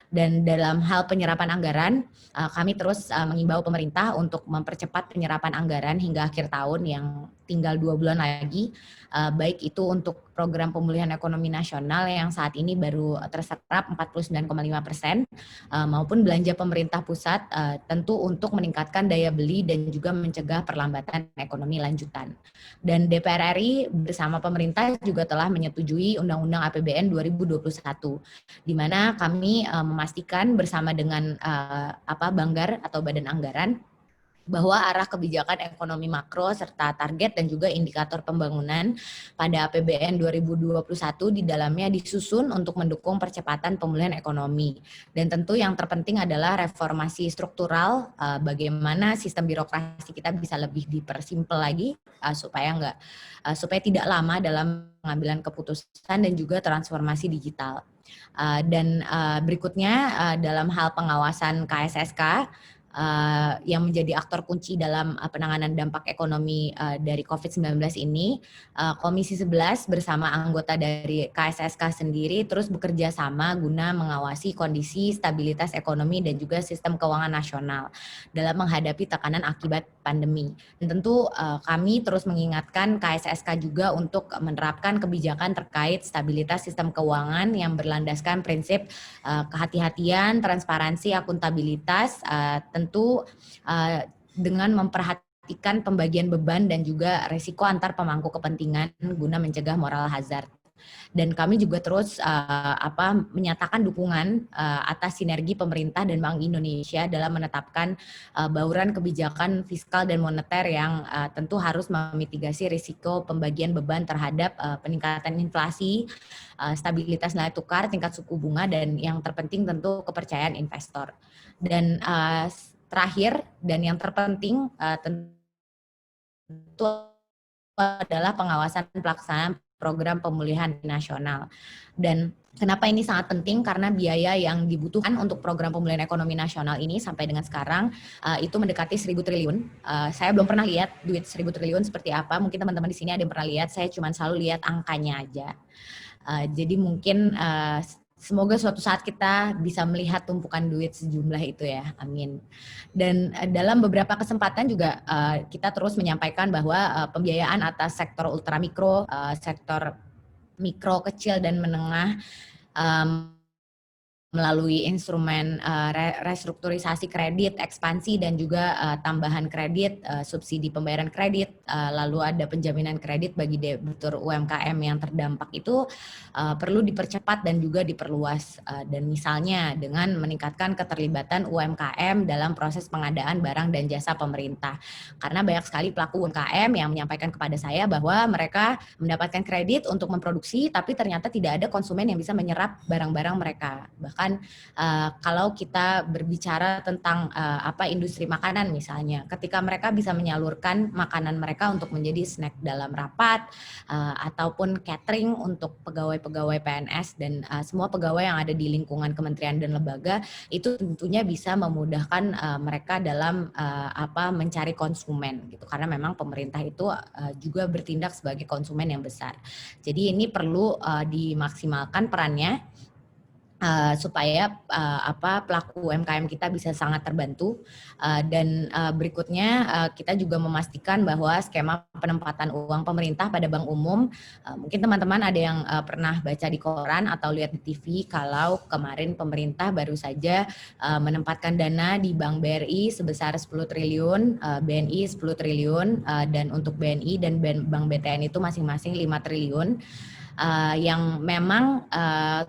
Speaker 3: Dan dalam hal penyerapan anggaran, kami terus mengimbau pemerintah untuk mempercepat penyerapan anggaran hingga akhir tahun yang tinggal 2 bulan lagi, baik itu untuk program pemulihan ekonomi nasional yang saat ini baru terserap 49,5%, maupun belanja pemerintah pusat tentu untuk meningkatkan daya beli dan juga mencegah perlambatan ekonomi lanjutan. Dan DPR RI bersama pemerintah juga telah menyetujui Undang-Undang APBN 2021, di mana kami memastikan bersama dengan Banggar atau Badan Anggaran bahwa arah kebijakan ekonomi makro serta target dan juga indikator pembangunan pada APBN 2021 di dalamnya disusun untuk mendukung percepatan pemulihan ekonomi. Dan tentu yang terpenting adalah reformasi struktural, bagaimana sistem birokrasi kita bisa lebih dipersimpel lagi supaya tidak lama dalam pengambilan keputusan dan juga transformasi digital. Dan berikutnya dalam hal pengawasan KSSK yang menjadi aktor kunci dalam penanganan dampak ekonomi dari COVID-19 ini, Komisi 11 bersama anggota dari KSSK sendiri terus bekerja sama guna mengawasi kondisi stabilitas ekonomi dan juga sistem keuangan nasional dalam menghadapi tekanan akibat pandemi. Dan tentu kami terus mengingatkan KSSK juga untuk menerapkan kebijakan terkait stabilitas sistem keuangan yang berlandaskan prinsip kehati-hatian, transparansi, akuntabilitas, tentu dengan memperhatikan pembagian beban dan juga risiko antar pemangku kepentingan guna mencegah moral hazard. Dan kami juga terus menyatakan dukungan atas sinergi pemerintah dan Bank Indonesia dalam menetapkan bauran kebijakan fiskal dan moneter yang tentu harus memitigasi risiko pembagian beban terhadap peningkatan inflasi, stabilitas nilai tukar, tingkat suku bunga, dan yang terpenting tentu kepercayaan investor. Dan terakhir dan yang terpenting tentu adalah pengawasan pelaksanaan program pemulihan nasional. Dan kenapa ini sangat penting? Karena biaya yang dibutuhkan untuk program pemulihan ekonomi nasional ini sampai dengan sekarang itu mendekati 1.000 triliun. Saya belum pernah lihat duit 1.000 triliun seperti apa. Mungkin teman-teman di sini ada yang pernah lihat. Saya cuma selalu lihat angkanya aja. Jadi mungkin semoga suatu saat kita bisa melihat tumpukan duit sejumlah itu ya, amin. Dan dalam beberapa kesempatan juga kita terus menyampaikan bahwa pembiayaan atas sektor ultramikro, sektor mikro, kecil dan menengah melalui instrumen restrukturisasi kredit, ekspansi dan juga tambahan kredit, subsidi pembayaran kredit, lalu ada penjaminan kredit bagi debitur UMKM yang terdampak itu perlu dipercepat dan juga diperluas, dan misalnya dengan meningkatkan keterlibatan UMKM dalam proses pengadaan barang dan jasa pemerintah, karena banyak sekali pelaku UMKM yang menyampaikan kepada saya bahwa mereka mendapatkan kredit untuk memproduksi tapi ternyata tidak ada konsumen yang bisa menyerap barang-barang mereka. Bahkan kalau kita berbicara tentang industri makanan misalnya, ketika mereka bisa menyalurkan makanan mereka untuk menjadi snack dalam rapat ataupun catering untuk pegawai-pegawai PNS dan semua pegawai yang ada di lingkungan kementerian dan lembaga, itu tentunya bisa memudahkan mereka dalam mencari konsumen gitu, karena memang pemerintah itu juga bertindak sebagai konsumen yang besar. Jadi ini perlu dimaksimalkan perannya supaya pelaku UMKM kita bisa sangat terbantu, dan berikutnya kita juga memastikan bahwa skema penempatan uang pemerintah pada bank umum, mungkin teman-teman ada yang pernah baca di koran atau lihat di TV kalau kemarin pemerintah baru saja menempatkan dana di Bank BRI sebesar 10 triliun, BNI 10 triliun, dan untuk BNI dan Bank BTN itu masing-masing 5 triliun. Yang memang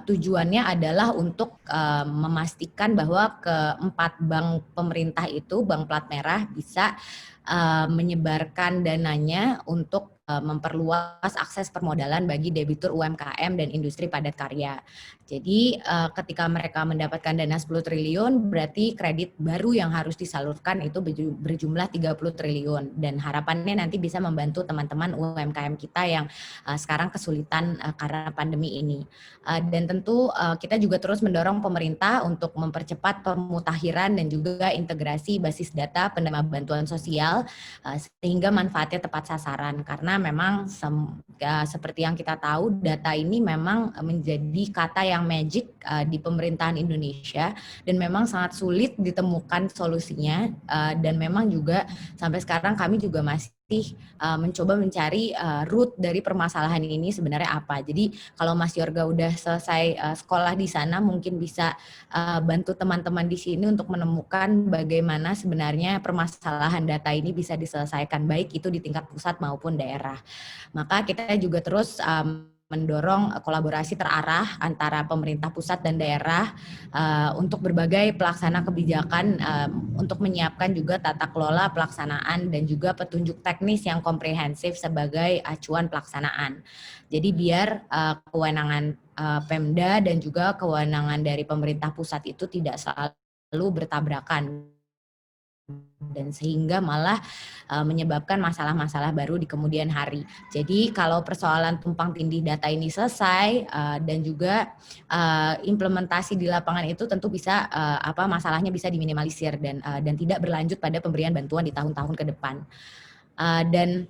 Speaker 3: tujuannya adalah untuk memastikan bahwa keempat bank pemerintah itu, bank plat merah, bisa menyebarkan dananya untuk memperluas akses permodalan bagi debitur UMKM dan industri padat karya. Jadi ketika mereka mendapatkan dana 10 triliun, berarti kredit baru yang harus disalurkan itu berjumlah 30 triliun. Dan harapannya nanti bisa membantu teman-teman UMKM kita yang sekarang kesulitan karena pandemi ini. Dan tentu kita juga terus mendorong pemerintah untuk mempercepat pemutakhiran dan juga integrasi basis data penerima bantuan sosial sehingga manfaatnya tepat sasaran, karena memang seperti yang kita tahu, data ini memang menjadi kata yang magic di pemerintahan Indonesia dan memang sangat sulit ditemukan solusinya, dan memang juga sampai sekarang kami juga masih mencoba mencari root dari permasalahan ini sebenarnya apa. Jadi kalau Mas Yorga udah selesai sekolah di sana, mungkin bisa bantu teman-teman di sini untuk menemukan bagaimana sebenarnya permasalahan data ini bisa diselesaikan, baik itu di tingkat pusat maupun daerah. Maka kita juga terus mendorong kolaborasi terarah antara pemerintah pusat dan daerah untuk berbagai pelaksana kebijakan, untuk menyiapkan juga tata kelola pelaksanaan dan juga petunjuk teknis yang komprehensif sebagai acuan pelaksanaan. Jadi biar kewenangan Pemda dan juga kewenangan dari pemerintah pusat itu tidak selalu bertabrakan, dan sehingga malah menyebabkan masalah-masalah baru di kemudian hari. Jadi kalau persoalan tumpang tindih data ini selesai dan juga implementasi di lapangan itu tentu bisa masalahnya bisa diminimalisir dan tidak berlanjut pada pemberian bantuan di tahun-tahun ke depan. Dan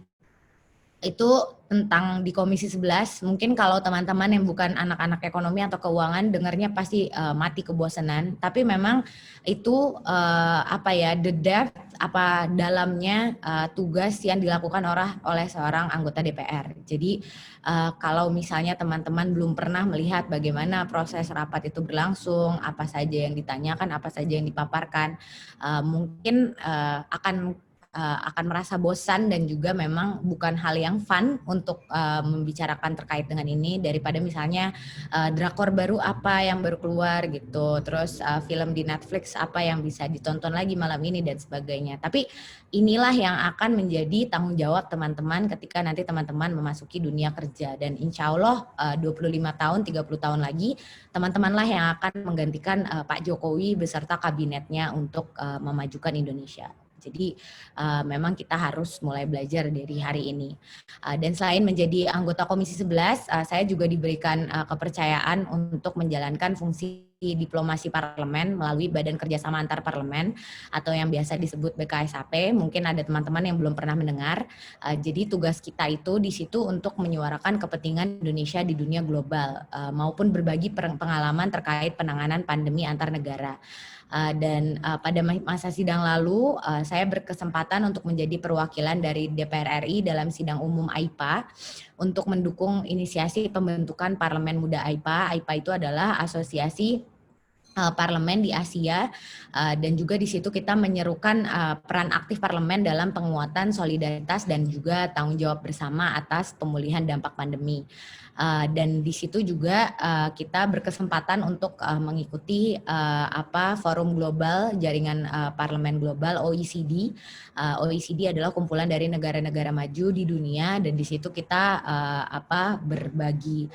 Speaker 3: itu tentang di Komisi 11, mungkin kalau teman-teman yang bukan anak-anak ekonomi atau keuangan dengarnya pasti mati kebosanan, tapi memang itu the depth, dalamnya tugas yang dilakukan oleh seorang anggota DPR. Jadi kalau misalnya teman-teman belum pernah melihat bagaimana proses rapat itu berlangsung, apa saja yang ditanyakan, apa saja yang dipaparkan, mungkin akan akan merasa bosan dan juga memang bukan hal yang fun untuk membicarakan terkait dengan ini, daripada misalnya drakor baru apa yang baru keluar gitu, terus film di Netflix apa yang bisa ditonton lagi malam ini dan sebagainya. Tapi inilah yang akan menjadi tanggung jawab teman-teman ketika nanti teman-teman memasuki dunia kerja, dan insya Allah 25 tahun, 30 tahun lagi teman-temanlah yang akan menggantikan Pak Jokowi beserta kabinetnya untuk memajukan Indonesia. Jadi memang kita harus mulai belajar dari hari ini. Dan selain menjadi anggota Komisi 11, saya juga diberikan kepercayaan untuk menjalankan fungsi diplomasi parlemen melalui Badan Kerjasama Antar Parlemen atau yang biasa disebut BKSAP. Mungkin ada teman-teman yang belum pernah mendengar. Jadi tugas kita itu di situ untuk menyuarakan kepentingan Indonesia di dunia global maupun berbagi pengalaman terkait penanganan pandemi antar negara. Dan pada masa sidang lalu saya berkesempatan untuk menjadi perwakilan dari DPR RI dalam sidang umum AIPA untuk mendukung inisiasi pembentukan Parlemen Muda AIPA. AIPA itu adalah asosiasi parlemen di Asia, dan juga di situ kita menyerukan peran aktif parlemen dalam penguatan solidaritas dan juga tanggung jawab bersama atas pemulihan dampak pandemi. Dan di situ juga kita berkesempatan untuk mengikuti forum global jaringan parlemen global OECD. OECD adalah kumpulan dari negara-negara maju di dunia, dan di situ kita berbagi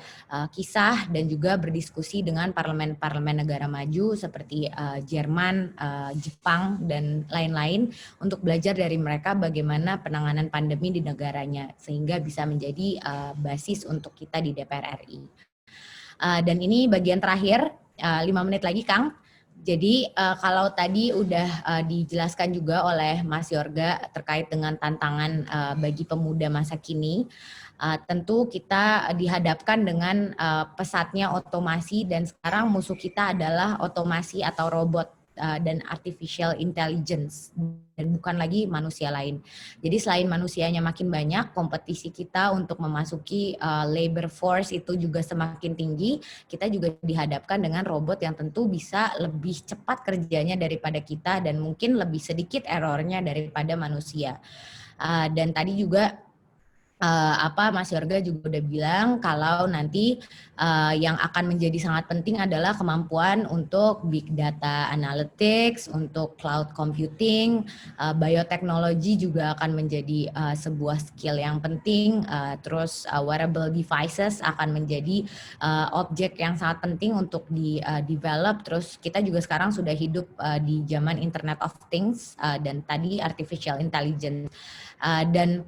Speaker 3: kisah dan juga berdiskusi dengan parlemen-parlemen negara maju seperti Jerman, Jepang dan lain-lain untuk belajar dari mereka bagaimana penanganan pandemi di negaranya sehingga bisa menjadi basis untuk kita di DPR RI. Dan ini bagian terakhir, 5 menit lagi Kang. Jadi kalau tadi udah dijelaskan juga oleh Mas Yorga terkait dengan tantangan bagi pemuda masa kini, tentu kita dihadapkan dengan pesatnya otomasi, dan sekarang musuh kita adalah otomasi atau robot dan artificial intelligence, dan bukan lagi manusia lain. Jadi selain manusianya makin banyak, kompetisi kita untuk memasuki labor force itu juga semakin tinggi. Kita juga dihadapkan dengan robot yang tentu bisa lebih cepat kerjanya daripada kita dan mungkin lebih sedikit errornya daripada manusia. Dan tadi juga Mas Yorga juga udah bilang kalau nanti yang akan menjadi sangat penting adalah kemampuan untuk big data analytics, untuk cloud computing, bioteknologi juga akan menjadi sebuah skill yang penting, terus wearable devices akan menjadi objek yang sangat penting untuk di develop. Terus kita juga sekarang sudah hidup di zaman Internet of Things dan tadi artificial intelligence, dan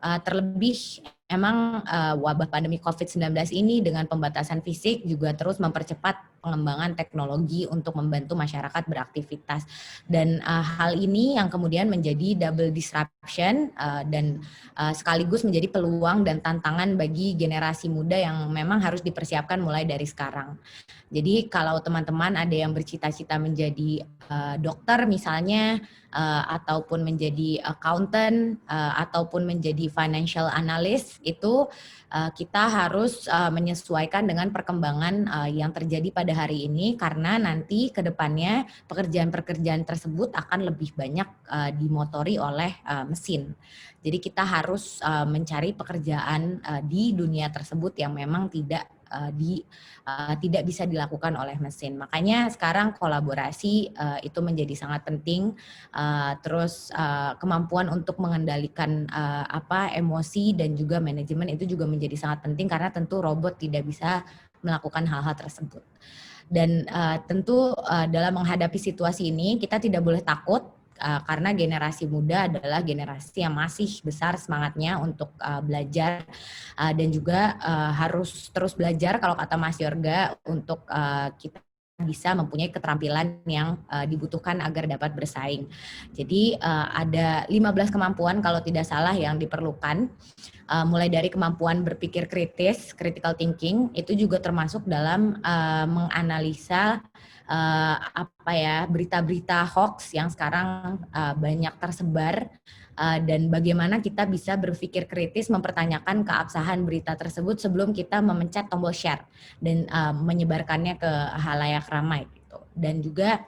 Speaker 3: terlebih emang wabah pandemi COVID-19 ini dengan pembatasan fisik juga terus mempercepat pengembangan teknologi untuk membantu masyarakat beraktivitas. Dan hal ini yang kemudian menjadi double disruption dan sekaligus menjadi peluang dan tantangan bagi generasi muda yang memang harus dipersiapkan mulai dari sekarang. Jadi kalau teman-teman ada yang bercita-cita menjadi dokter misalnya, ataupun menjadi accountant, ataupun menjadi financial analyst, itu kita harus menyesuaikan dengan perkembangan yang terjadi pada hari ini, karena nanti ke depannya pekerjaan-pekerjaan tersebut akan lebih banyak dimotori oleh mesin. Jadi kita harus mencari pekerjaan di dunia tersebut yang memang tidak bisa dilakukan oleh mesin. Makanya sekarang kolaborasi itu menjadi sangat penting. Terus kemampuan untuk mengendalikan emosi dan juga manajemen itu juga menjadi sangat penting, karena tentu robot tidak bisa melakukan hal-hal tersebut. Dan tentu dalam menghadapi situasi ini kita tidak boleh takut, karena generasi muda adalah generasi yang masih besar semangatnya untuk belajar dan juga harus terus belajar kalau kata Mas Yorga, untuk kita bisa mempunyai keterampilan yang dibutuhkan agar dapat bersaing. Jadi ada 15 kemampuan kalau tidak salah yang diperlukan, mulai dari kemampuan berpikir kritis, critical thinking, itu juga termasuk dalam menganalisa berita-berita hoax yang sekarang banyak tersebar, dan bagaimana kita bisa berpikir kritis mempertanyakan keabsahan berita tersebut sebelum kita memencet tombol share dan menyebarkannya ke halayak ramai gitu. Dan juga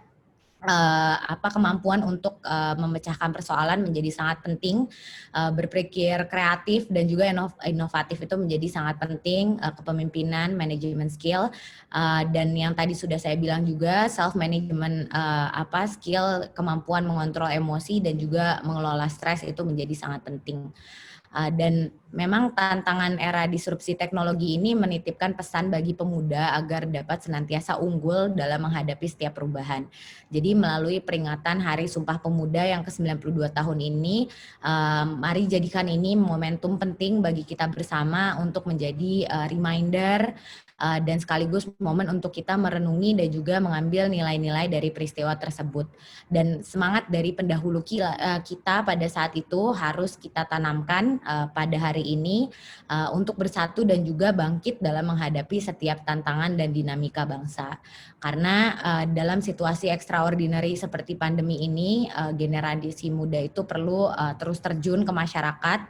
Speaker 3: kemampuan untuk memecahkan persoalan menjadi sangat penting, berpikir kreatif dan juga inovatif itu menjadi sangat penting, kepemimpinan, manajemen skill, dan yang tadi sudah saya bilang juga self management, skill, kemampuan mengontrol emosi dan juga mengelola stres itu menjadi sangat penting. Dan memang tantangan era disrupsi teknologi ini menitipkan pesan bagi pemuda agar dapat senantiasa unggul dalam menghadapi setiap perubahan. Jadi melalui peringatan Hari Sumpah Pemuda yang ke-92 tahun ini, mari jadikan ini momentum penting bagi kita bersama untuk menjadi reminder dan sekaligus momen untuk kita merenungi dan juga mengambil nilai-nilai dari peristiwa tersebut. Dan semangat dari pendahulu kita pada saat itu harus kita tanamkan pada hari ini untuk bersatu dan juga bangkit dalam menghadapi setiap tantangan dan dinamika bangsa. Karena dalam situasi extraordinary seperti pandemi ini, generasi muda itu perlu terus terjun ke masyarakat,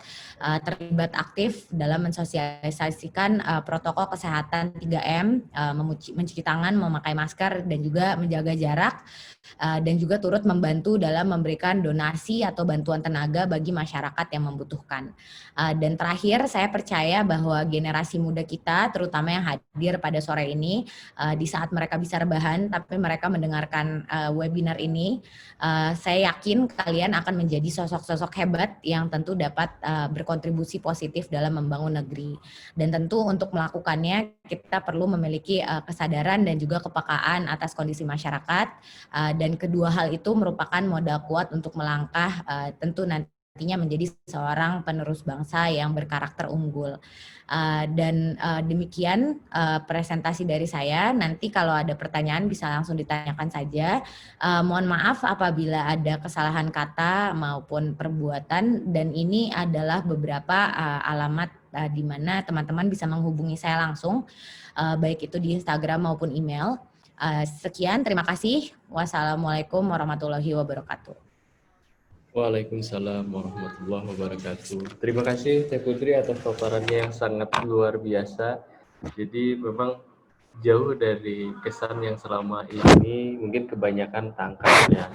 Speaker 3: terlibat aktif dalam mensosialisasikan protokol kesehatan 3M, mencuci tangan, memakai masker, dan juga menjaga jarak, dan juga turut membantu dalam memberikan donasi atau bantuan tenaga bagi masyarakat yang membutuhkan. Dan terakhir, saya percaya bahwa generasi muda kita, terutama yang hadir pada sore ini, di saat mereka bisa rebahan, tapi mereka mendengarkan webinar ini, saya yakin kalian akan menjadi sosok-sosok hebat yang tentu dapat berkontribusi positif dalam membangun negeri. Dan tentu untuk melakukannya, kita perlu memiliki kesadaran dan juga kepekaan atas kondisi masyarakat, dan kedua hal itu merupakan modal kuat untuk melangkah tentu nantinya menjadi seorang penerus bangsa yang berkarakter unggul. Dan demikian presentasi dari saya. Nanti kalau ada pertanyaan bisa langsung ditanyakan saja. Mohon maaf apabila ada kesalahan kata maupun perbuatan, dan ini adalah beberapa alamat di mana teman-teman bisa menghubungi saya langsung, baik itu di Instagram maupun email. Sekian, terima kasih. Wassalamualaikum warahmatullahi wabarakatuh.
Speaker 2: Waalaikumsalam warahmatullahi wabarakatuh. Terima kasih Teh Putri atas paparannya yang sangat luar biasa. Jadi memang jauh dari kesan yang selama ini mungkin kebanyakan tangkapnya,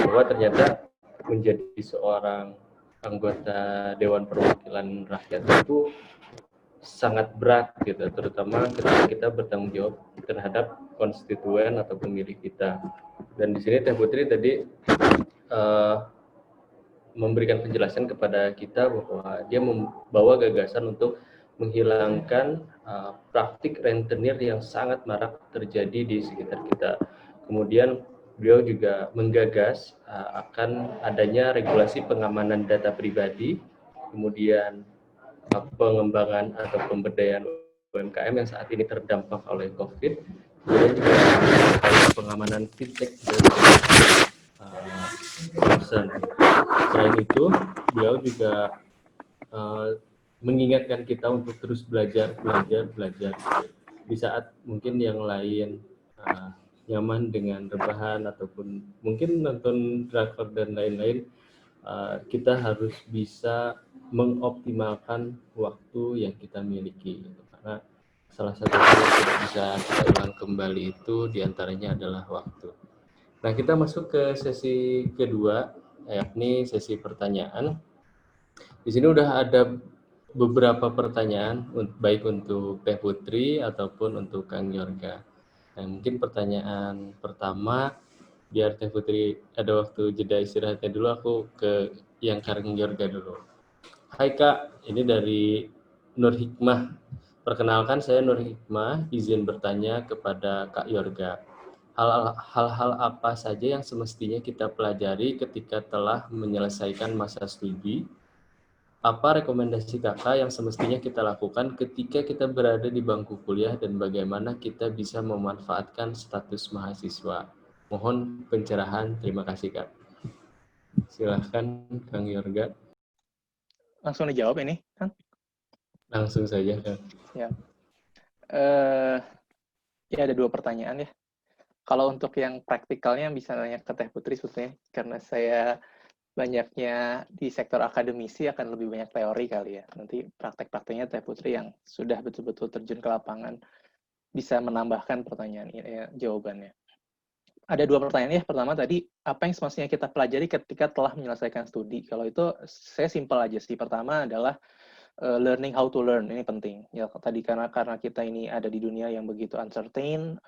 Speaker 2: bahwa ternyata menjadi seorang anggota Dewan Perwakilan Rakyat itu sangat berat gitu, terutama ketika kita bertanggung jawab terhadap konstituen atau pemilih kita. Dan di sini Teh Putri tadi memberikan penjelasan kepada kita bahwa dia membawa gagasan untuk menghilangkan praktik rentenir yang sangat marak terjadi di sekitar kita. Kemudian beliau juga menggagas akan adanya regulasi pengamanan data pribadi, kemudian pengembangan atau pemberdayaan UMKM yang saat ini terdampak oleh COVID, kemudian juga pengamanan fintech dan person. Selain itu, beliau juga mengingatkan kita untuk terus belajar di saat mungkin yang lain nyaman dengan rebahan ataupun mungkin nonton drakor dan lain-lain, kita harus bisa mengoptimalkan waktu yang kita miliki, karena salah satu yang tidak bisa kita ulang kembali itu diantaranya adalah waktu. Nah, kita masuk ke sesi kedua, yakni sesi pertanyaan. Di sini udah ada beberapa pertanyaan, baik untuk Teh Putri ataupun untuk Kang Yorga. Nah, mungkin pertanyaan pertama, biar Teh Putri ada waktu jeda istirahatnya dulu, aku ke yang Kang Yorga dulu. Hai Kak, ini dari Nur Hikmah. Perkenalkan, saya Nur Hikmah, izin bertanya kepada Kak Yorga. Hal-hal apa saja yang semestinya kita pelajari ketika telah menyelesaikan masa studi? Apa rekomendasi kakak yang semestinya kita lakukan ketika kita berada di bangku kuliah dan bagaimana kita bisa memanfaatkan status mahasiswa? Mohon pencerahan, terima kasih Kak. Silahkan Kang Yorga.
Speaker 1: Langsung dijawab ini, Kang?
Speaker 2: Langsung saja Kang.
Speaker 1: Ya. Ya ada dua pertanyaan ya. Kalau untuk yang praktikalnya bisa nanya ke Teh Putri sebetulnya, karena saya banyaknya di sektor akademisi akan lebih banyak teori kali ya. Nanti praktek-prakteknya Teh Putri yang sudah betul-betul terjun ke lapangan bisa menambahkan pertanyaan jawabannya. Ada dua pertanyaan ya. Pertama tadi, apa yang semestinya kita pelajari ketika telah menyelesaikan studi? Kalau itu saya simpel aja sih. Pertama adalah learning how to learn, ini penting. Ya tadi karena kita ini ada di dunia yang begitu uncertain,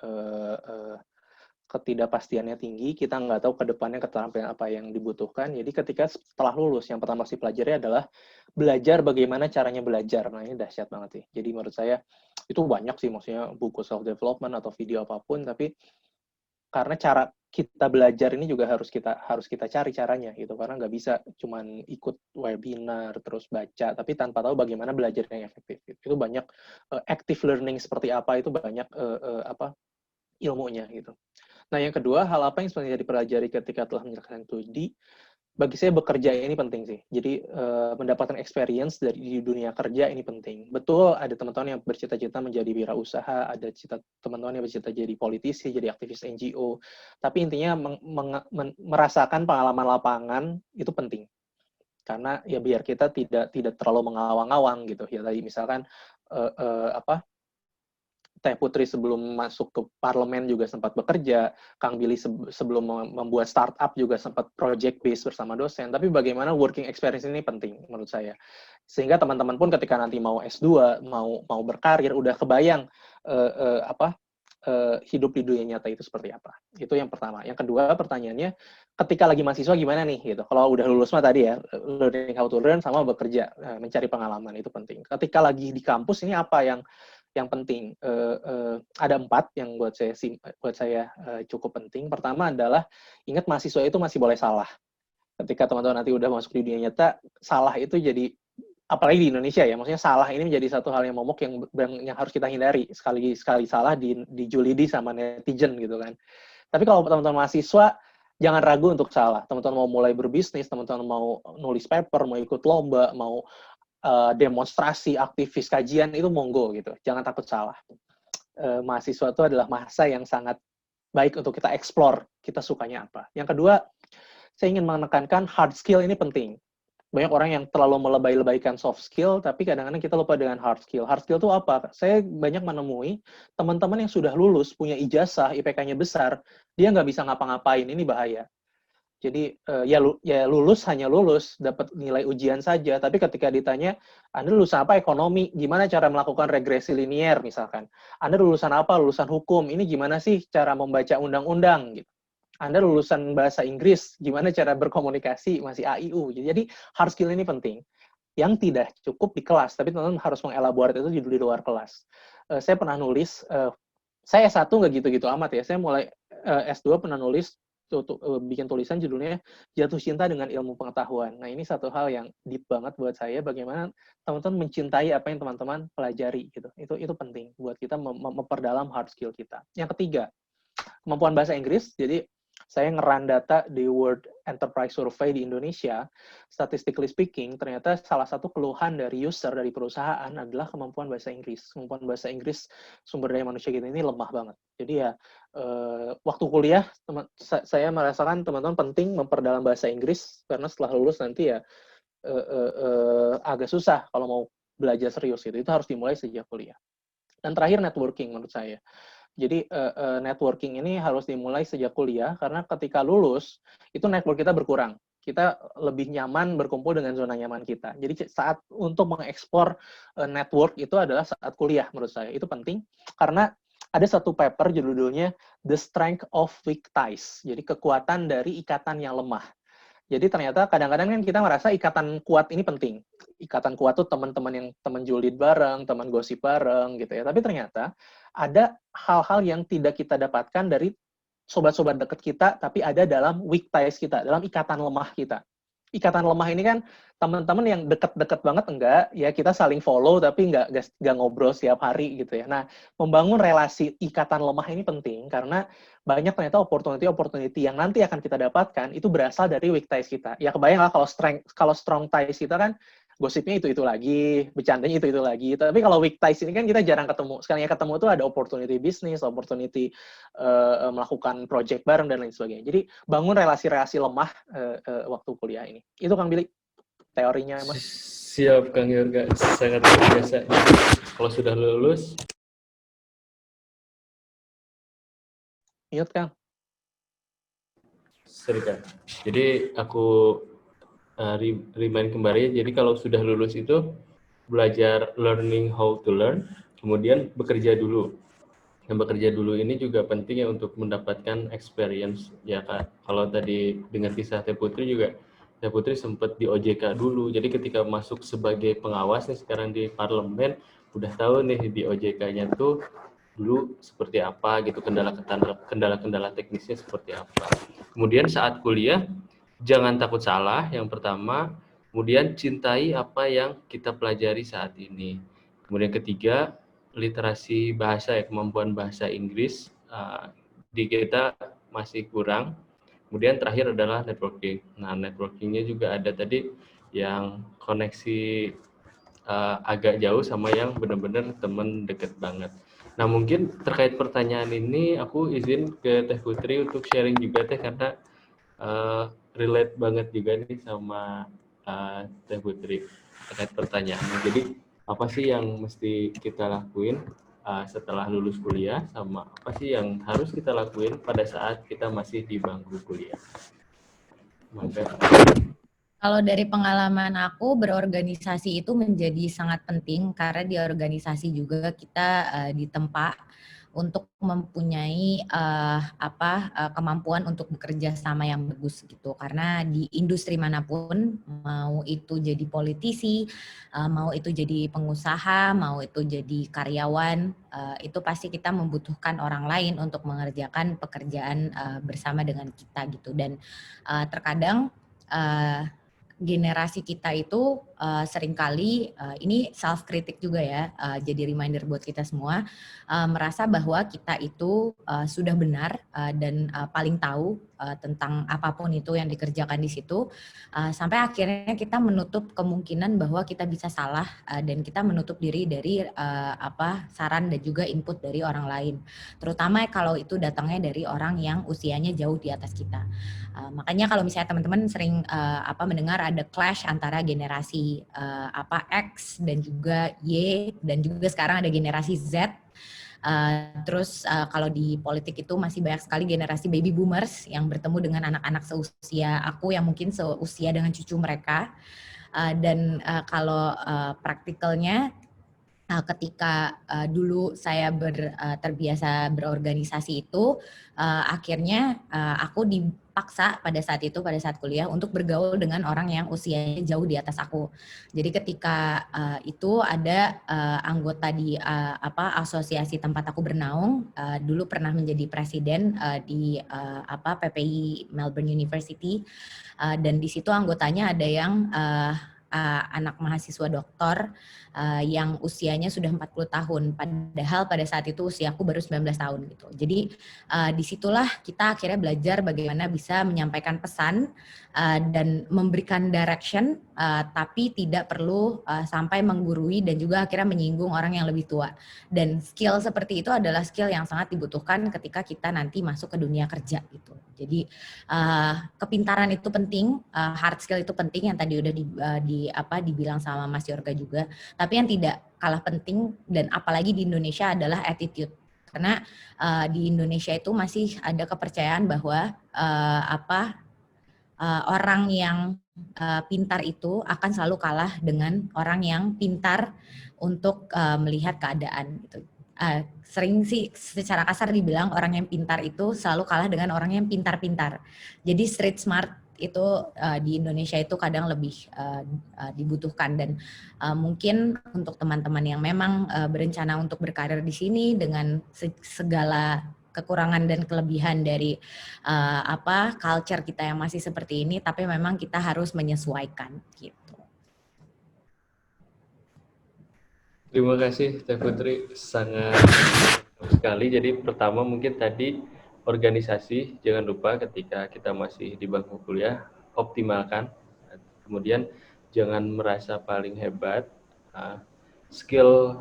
Speaker 1: ketidakpastiannya tinggi, kita nggak tahu ke depannya keterampilan apa yang dibutuhkan. Jadi ketika setelah lulus, yang pertama harus dipelajari adalah belajar bagaimana caranya belajar. Nah, ini dahsyat banget sih. Jadi menurut saya itu banyak sih, maksudnya buku self-development atau video apapun, tapi karena cara kita belajar ini juga harus kita cari caranya gitu, karena nggak bisa cuman ikut webinar terus baca tapi tanpa tahu bagaimana belajar yang efektif. Itu banyak active learning seperti apa, itu banyak apa ilmunya gitu. Nah, yang kedua, hal apa yang sebenarnya dipelajari ketika telah menyelesaikan studi? Bagi saya bekerja ini penting sih. Jadi mendapatkan experience dari di dunia kerja ini penting. Betul, ada teman-teman yang bercita-cita menjadi wirausaha, ada teman-teman yang bercita jadi politisi, jadi aktivis NGO. Tapi intinya merasakan pengalaman lapangan itu penting. Karena ya biar kita tidak terlalu mengawang-awang gitu. Ya tadi misalkan apa Teh Putri sebelum masuk ke parlemen juga sempat bekerja, Kang Billy sebelum membuat startup juga sempat project based bersama dosen, tapi bagaimana working experience ini penting menurut saya. Sehingga teman-teman pun ketika nanti mau S2, mau berkarir, udah kebayang hidup di dunia nyata itu seperti apa. Itu yang pertama. Yang kedua, pertanyaannya, ketika lagi mahasiswa gimana nih? Gitu. Kalau udah lulus mah tadi ya, learning how to learn sama bekerja, mencari pengalaman itu penting. Ketika lagi di kampus ini apa yang penting? Ada 4 yang buat saya cukup penting. Pertama adalah ingat mahasiswa itu masih boleh salah. Ketika teman-teman nanti udah masuk di dunia nyata, salah itu jadi, apalagi di Indonesia ya, maksudnya salah ini menjadi satu hal yang momok yang harus kita hindari. Sekali salah dijulidi sama netizen gitu kan. Tapi kalau teman-teman mahasiswa, jangan ragu untuk salah. Teman-teman mau mulai berbisnis, teman-teman mau nulis paper, mau ikut lomba, mau demonstrasi, aktivis, kajian, itu monggo gitu. Jangan takut salah. Mahasiswa itu adalah masa yang sangat baik untuk kita explore, kita sukanya apa. Yang kedua, saya ingin menekankan hard skill ini penting. Banyak orang yang terlalu melebay-lebaykan soft skill, tapi kadang-kadang kita lupa dengan hard skill. Hard skill itu apa? Saya banyak menemui teman-teman yang sudah lulus, punya ijazah, IPK-nya besar, dia nggak bisa ngapa-ngapain, ini bahaya. Jadi ya lulus hanya lulus, dapat nilai ujian saja, tapi ketika ditanya, Anda lulusan apa? Ekonomi, gimana cara melakukan regresi linier misalkan. Anda lulusan apa? Lulusan hukum, ini gimana sih cara membaca undang-undang gitu. Anda lulusan bahasa Inggris, gimana cara berkomunikasi, masih A, I, U. Jadi hard skill ini penting. Yang tidak cukup di kelas, tapi teman-teman harus mengelaborate itu di luar kelas. Saya pernah nulis, saya S1 nggak gitu-gitu amat ya, saya mulai S2 pernah nulis, bikin tulisan judulnya Jatuh Cinta dengan Ilmu Pengetahuan. Nah, ini satu hal yang deep banget buat saya, bagaimana teman-teman mencintai apa yang teman-teman pelajari gitu. Itu penting buat kita memperdalam hard skill kita. Yang ketiga, kemampuan bahasa Inggris. Jadi saya ngeran data di World Enterprise Survey di Indonesia, statistically speaking, ternyata salah satu keluhan dari user, dari perusahaan adalah kemampuan bahasa Inggris. Kemampuan bahasa Inggris sumber daya manusia kita ini lemah banget. Jadi ya, waktu kuliah, saya merasakan teman-teman penting memperdalam bahasa Inggris, karena setelah lulus nanti ya agak susah kalau mau belajar serius gitu. Itu harus dimulai sejak kuliah. Dan terakhir, networking menurut saya. Jadi networking ini harus dimulai sejak kuliah, karena ketika lulus, itu network kita berkurang. Kita lebih nyaman berkumpul dengan zona nyaman kita. Jadi saat untuk mengeksplor network itu adalah saat kuliah menurut saya. Itu penting, karena ada satu paper judulnya The Strength of Weak Ties. Jadi kekuatan dari ikatan yang lemah. Jadi ternyata kadang-kadang kan kita merasa ikatan kuat ini penting. Ikatan kuat tuh teman-teman yang teman julid bareng, teman gosip bareng gitu ya. Tapi ternyata ada hal-hal yang tidak kita dapatkan dari sobat-sobat dekat kita, tapi ada dalam weak ties kita, dalam ikatan lemah kita. Ikatan lemah ini kan teman-teman yang deket-deket banget enggak, ya kita saling follow tapi enggak ngobrol setiap hari gitu ya. Nah, membangun relasi ikatan lemah ini penting karena banyak ternyata opportunity yang nanti akan kita dapatkan itu berasal dari weak ties kita. Ya kebayang lah kalau strong ties kita kan gosipnya itu lagi, bercandanya itu lagi. Tapi kalau weak ties ini kan kita jarang ketemu. Sekalinya ketemu tuh ada opportunity bisnis, opportunity melakukan project bareng dan lain sebagainya. Jadi bangun relasi-relasi lemah waktu kuliah ini. Itu Kang Billy teorinya, Mas.
Speaker 2: Siap Kang Yorga, sangat luar biasa. Kalau sudah lulus,
Speaker 1: Ingat Kang.
Speaker 2: Serika. Jadi aku remind kembali, jadi kalau sudah lulus itu belajar learning how to learn, kemudian bekerja dulu. Yang bekerja dulu ini juga penting ya untuk mendapatkan experience ya Kak. Kalau tadi dengan kisah Teh Putri juga, Teh Putri sempat di OJK dulu. Jadi ketika masuk sebagai pengawas nih sekarang di parlemen, udah tahu nih di OJK-nya tuh dulu seperti apa gitu, kendala-kendala teknisnya seperti apa. Kemudian saat kuliah jangan takut salah yang pertama, kemudian cintai apa yang kita pelajari saat ini. Kemudian ketiga, literasi bahasa ya, kemampuan bahasa Inggris di kita masih kurang. Kemudian terakhir adalah networking. Nah, networkingnya juga ada tadi yang koneksi agak jauh sama yang benar-benar teman deket banget. Nah, mungkin terkait pertanyaan ini aku izin ke Teh Putri untuk sharing juga Teh, karena relate banget juga nih sama Teh Putri terkait pertanyaannya. Jadi apa sih yang mesti kita lakuin setelah lulus kuliah, sama apa sih yang harus kita lakuin pada saat kita masih di bangku kuliah? Maka
Speaker 3: kalau dari pengalaman aku, berorganisasi itu menjadi sangat penting karena di organisasi juga kita ditempa untuk mempunyai kemampuan untuk bekerja sama yang bagus gitu. Karena di industri manapun, mau itu jadi politisi, mau itu jadi pengusaha, mau itu jadi karyawan, itu pasti kita membutuhkan orang lain untuk mengerjakan pekerjaan bersama dengan kita gitu. Dan terkadang generasi kita itu seringkali ini self kritik juga ya, jadi reminder buat kita semua, merasa bahwa kita itu sudah benar dan paling tahu tentang apapun itu yang dikerjakan di situ, sampai akhirnya kita menutup kemungkinan bahwa kita bisa salah dan kita menutup diri dari saran dan juga input dari orang lain, terutama kalau itu datangnya dari orang yang usianya jauh di atas kita. Makanya kalau misalnya teman-teman sering mendengar ada clash antara generasi X dan juga Y, dan juga sekarang ada generasi Z. Terus kalau di politik itu masih banyak sekali generasi baby boomers yang bertemu dengan anak-anak seusia aku yang mungkin seusia dengan cucu mereka. Dan kalau praktikalnya, ketika dulu saya terbiasa berorganisasi itu, akhirnya aku dipaksa pada saat kuliah untuk bergaul dengan orang yang usianya jauh di atas aku. Jadi ketika itu ada anggota di asosiasi tempat aku bernaung, dulu pernah menjadi presiden di PPI Melbourne University, dan di situ anggotanya ada yang anak mahasiswa doktor yang usianya sudah 40 tahun, padahal pada saat itu usiaku baru 19 tahun gitu. Jadi disitulah kita akhirnya belajar bagaimana bisa menyampaikan pesan dan memberikan direction, tapi tidak perlu sampai menggurui dan juga akhirnya menyinggung orang yang lebih tua. Dan skill seperti itu adalah skill yang sangat dibutuhkan ketika kita nanti masuk ke dunia kerja gitu. Jadi kepintaran itu penting, hard skill itu penting yang tadi udah dibilang sama Mas Yorga juga. Tapi yang tidak kalah penting dan apalagi di Indonesia adalah attitude. Karena di Indonesia itu masih ada kepercayaan bahwa orang yang pintar itu akan selalu kalah dengan orang yang pintar untuk melihat keadaan gitu. Sering sih secara kasar dibilang orang yang pintar itu selalu kalah dengan orang yang pintar-pintar. Jadi street smart itu di Indonesia itu kadang lebih dibutuhkan. Dan mungkin untuk teman-teman yang memang berencana untuk berkarir di sini dengan segala kekurangan dan kelebihan dari culture kita yang masih seperti ini, tapi memang kita harus menyesuaikan gitu.
Speaker 2: terima kasih Teh Putri, sangat sekali. Jadi pertama mungkin tadi organisasi, jangan lupa ketika kita masih di bangku kuliah, optimalkan. Kemudian jangan merasa paling hebat. Skill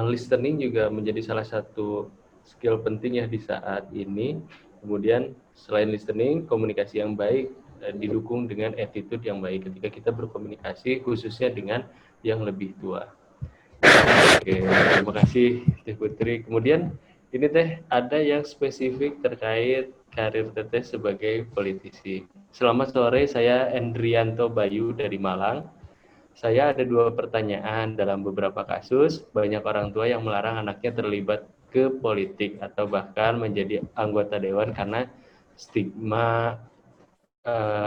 Speaker 2: listening juga menjadi salah satu skill penting ya di saat ini. Kemudian selain listening, komunikasi yang baik didukung dengan attitude yang baik ketika kita berkomunikasi, khususnya dengan yang lebih tua. Oke, terima kasih Teh Putri. Kemudian ini Teh, ada yang spesifik terkait karir Teteh sebagai politisi. Selamat sore, saya Endrianto Bayu dari Malang. Saya ada 2 pertanyaan. Dalam beberapa kasus, banyak orang tua yang melarang anaknya terlibat ke politik atau bahkan menjadi anggota dewan karena stigma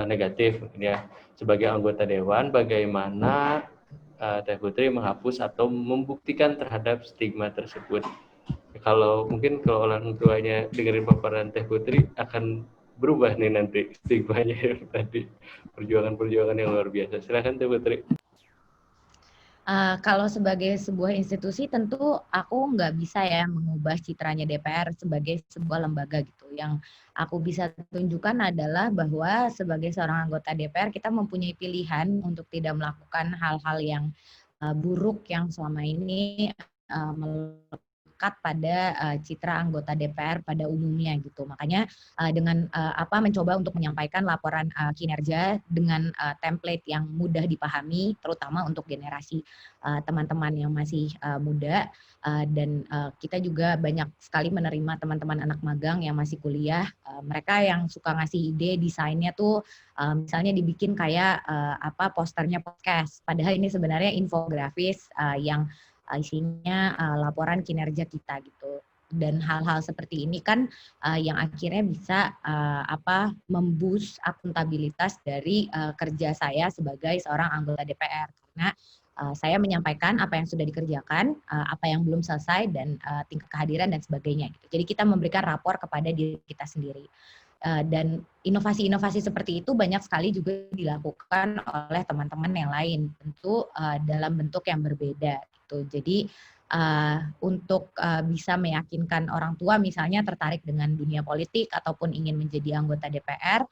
Speaker 2: negatif ya. Sebagai anggota dewan, bagaimana Teh Putri menghapus atau membuktikan terhadap stigma tersebut? Kalau orang tuanya dengerin paparan Teh Putri akan berubah nih nanti stigmanya yang tadi, perjuangan-perjuangan yang luar biasa. Silakan Teh Putri.
Speaker 3: Kalau sebagai sebuah institusi tentu aku nggak bisa ya mengubah citranya DPR sebagai sebuah lembaga gitu. Yang aku bisa tunjukkan adalah bahwa sebagai seorang anggota DPR kita mempunyai pilihan untuk tidak melakukan hal-hal yang buruk yang selama ini melekat pada citra anggota DPR pada umumnya gitu. Makanya dengan mencoba untuk menyampaikan laporan kinerja dengan template yang mudah dipahami, terutama untuk generasi teman-teman yang masih muda, dan kita juga banyak sekali menerima teman-teman anak magang yang masih kuliah. Mereka yang suka ngasih ide desainnya tuh misalnya dibikin kayak posternya podcast, padahal ini sebenarnya infografis yang isinya laporan kinerja kita gitu. Dan hal-hal seperti ini kan yang akhirnya bisa memboost akuntabilitas dari kerja saya sebagai seorang anggota DPR, karena saya menyampaikan apa yang sudah dikerjakan, apa yang belum selesai, dan tingkat kehadiran dan sebagainya gitu. Jadi kita memberikan rapor kepada diri kita sendiri. Dan inovasi-inovasi seperti itu banyak sekali juga dilakukan oleh teman-teman yang lain, tentu dalam bentuk yang berbeda gitu. Jadi untuk bisa meyakinkan orang tua misalnya tertarik dengan dunia politik ataupun ingin menjadi anggota DPR,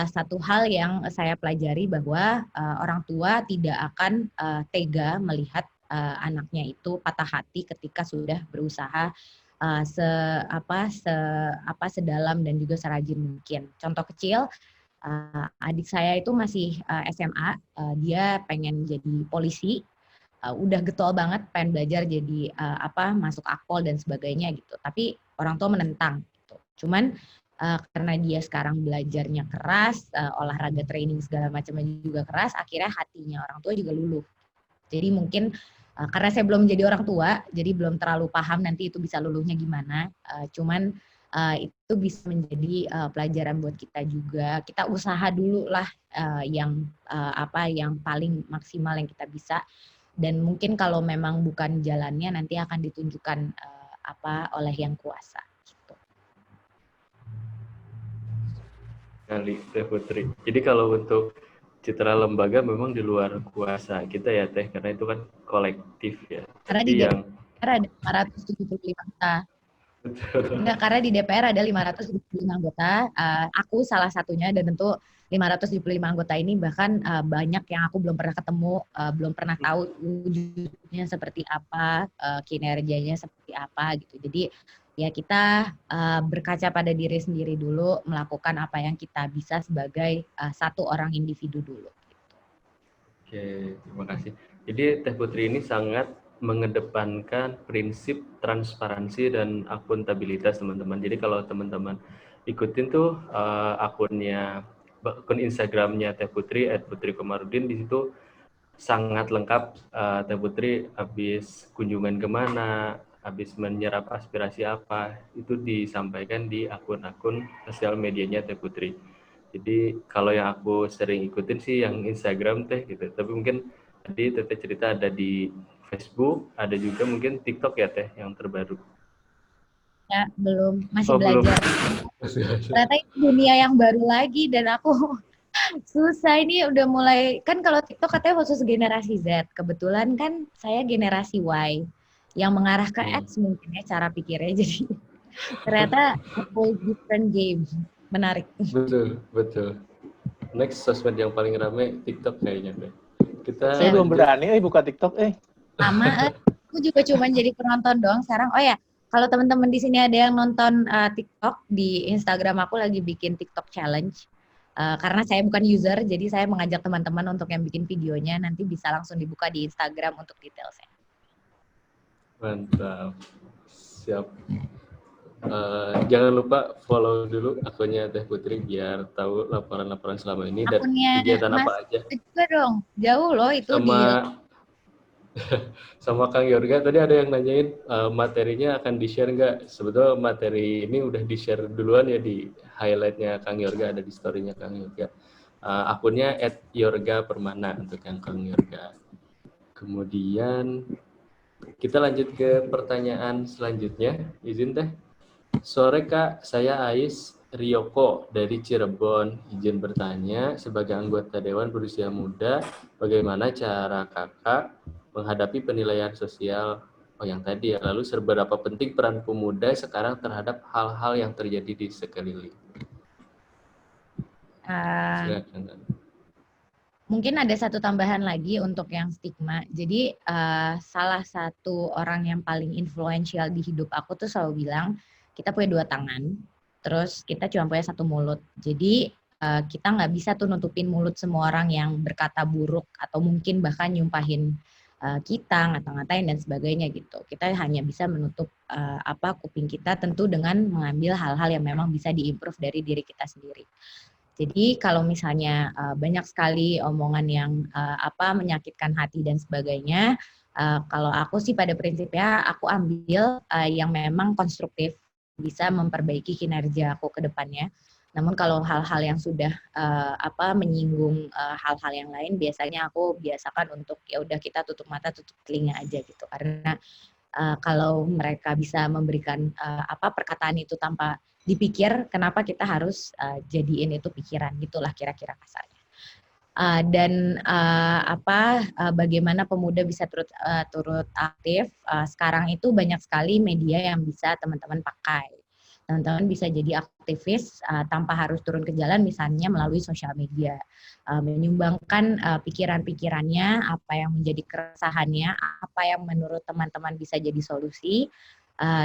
Speaker 3: satu hal yang saya pelajari bahwa orang tua tidak akan tega melihat anaknya itu patah hati ketika sudah berusaha sedalam dan juga serajin mungkin. Contoh kecil, adik saya itu masih SMA, dia pengen jadi polisi, udah getol banget pengen belajar jadi masuk akpol dan sebagainya gitu. Tapi orang tua menentang gitu. Cuman karena dia sekarang belajarnya keras, olahraga training segala macamnya juga keras, akhirnya hatinya orang tua juga luluh. Jadi mungkin karena saya belum menjadi orang tua, jadi belum terlalu paham nanti itu bisa luluhnya gimana. Cuman itu bisa menjadi pelajaran buat kita juga. Kita usaha dulu lah yang paling maksimal yang kita bisa. Dan mungkin kalau memang bukan jalannya nanti akan ditunjukkan oleh yang kuasa. Gitu.
Speaker 2: Kali Teh Putri. Jadi kalau untuk citra lembaga memang di luar kuasa kita ya Teh, karena itu kan kolektif ya.
Speaker 3: Karena di DPR ada 575 anggota. Enggak, karena di DPR ada 575 anggota. Aku salah satunya, dan tentu 575 anggota ini bahkan banyak yang aku belum pernah ketemu, belum pernah tahu wujudnya seperti apa, kinerjanya seperti apa gitu. Jadi ya kita berkaca pada diri sendiri dulu, melakukan apa yang kita bisa sebagai satu orang individu dulu.
Speaker 2: Oke, terima kasih. Jadi Teh Putri ini sangat mengedepankan prinsip transparansi dan akuntabilitas teman-teman. Jadi kalau teman-teman ikutin tuh akun Instagramnya Teh Putri @putrikomarudin, di situ sangat lengkap. Teh Putri habis kunjungan kemana, habis menyerap aspirasi apa, itu disampaikan di akun-akun sosial medianya Teh Putri. Jadi kalau yang aku sering ikutin sih yang Instagram Teh gitu. Tapi mungkin tadi Teteh cerita ada di Facebook, ada juga mungkin TikTok ya Teh yang terbaru.
Speaker 3: Ya, belum, masih belajar. Ternyata itu dunia yang baru lagi dan aku susah ini udah mulai, kan kalau TikTok katanya khusus generasi Z. Kebetulan kan saya generasi Y yang mengarah ke X mungkin ya cara pikirnya, jadi ternyata a whole different game. Menarik.
Speaker 2: Betul. Next sosmed yang paling ramai TikTok kayaknya deh.
Speaker 1: Saya belum berani buka TikTok
Speaker 3: Sama, aku juga cuma jadi penonton doang sekarang. Oh ya, kalau teman-teman di sini ada yang nonton TikTok, di Instagram aku lagi bikin TikTok challenge. Karena saya bukan user, jadi saya mengajak teman-teman untuk yang bikin videonya, nanti bisa langsung dibuka di Instagram untuk detailsnya.
Speaker 2: Mantap. Siap. Jangan lupa follow dulu akunnya Teh Putri biar tahu laporan-laporan selama ini dan
Speaker 3: Akunnya
Speaker 2: kegiatan
Speaker 3: Mas
Speaker 2: apa aja.
Speaker 3: juga dong. Jauh loh itu di
Speaker 2: Sama sama Kang Yorga tadi ada yang nanyain materinya akan di-share nggak? Sebetulnya materi ini udah di-share duluan ya di highlightnya Kang Yorga, ada di story-nya Kang Yorga. Akunnya @yorga_permana untuk yang Kang Yorga. Kemudian kita lanjut ke pertanyaan selanjutnya. Izin Teh. Sore Kak, saya Ais Ryoko dari Cirebon. Izin bertanya, sebagai anggota Dewan berusia muda, bagaimana cara Kakak menghadapi penilaian sosial yang tadi ya, lalu seberapa penting peran pemuda sekarang terhadap hal-hal yang terjadi di sekeliling? Silakan.
Speaker 3: Mungkin ada satu tambahan lagi untuk yang stigma. Jadi salah satu orang yang paling influential di hidup aku tuh selalu bilang, kita punya 2 tangan, terus kita cuma punya 1 mulut. Jadi kita nggak bisa tuh nutupin mulut semua orang yang berkata buruk atau mungkin bahkan nyumpahin kita, ngata-ngatain dan sebagainya gitu. Kita hanya bisa menutup kuping kita tentu dengan mengambil hal-hal yang memang bisa diimprove dari diri kita sendiri. Jadi kalau misalnya banyak sekali omongan yang menyakitkan hati dan sebagainya, kalau aku sih pada prinsipnya aku ambil yang memang konstruktif, bisa memperbaiki kinerja aku ke depannya. Namun kalau hal-hal yang sudah menyinggung hal-hal yang lain, biasanya aku biasakan untuk ya udah kita tutup mata, tutup telinga aja gitu. Karena kalau mereka bisa memberikan perkataan itu tanpa dipikir, kenapa kita harus jadiin itu pikiran, gitulah kira-kira kasarnya. Bagaimana pemuda bisa turut aktif. Sekarang itu banyak sekali media yang bisa teman-teman pakai. Teman-teman bisa jadi aktivis tanpa harus turun ke jalan, misalnya melalui sosial media. Menyumbangkan pikiran-pikirannya, apa yang menjadi keresahannya, apa yang menurut teman-teman bisa jadi solusi,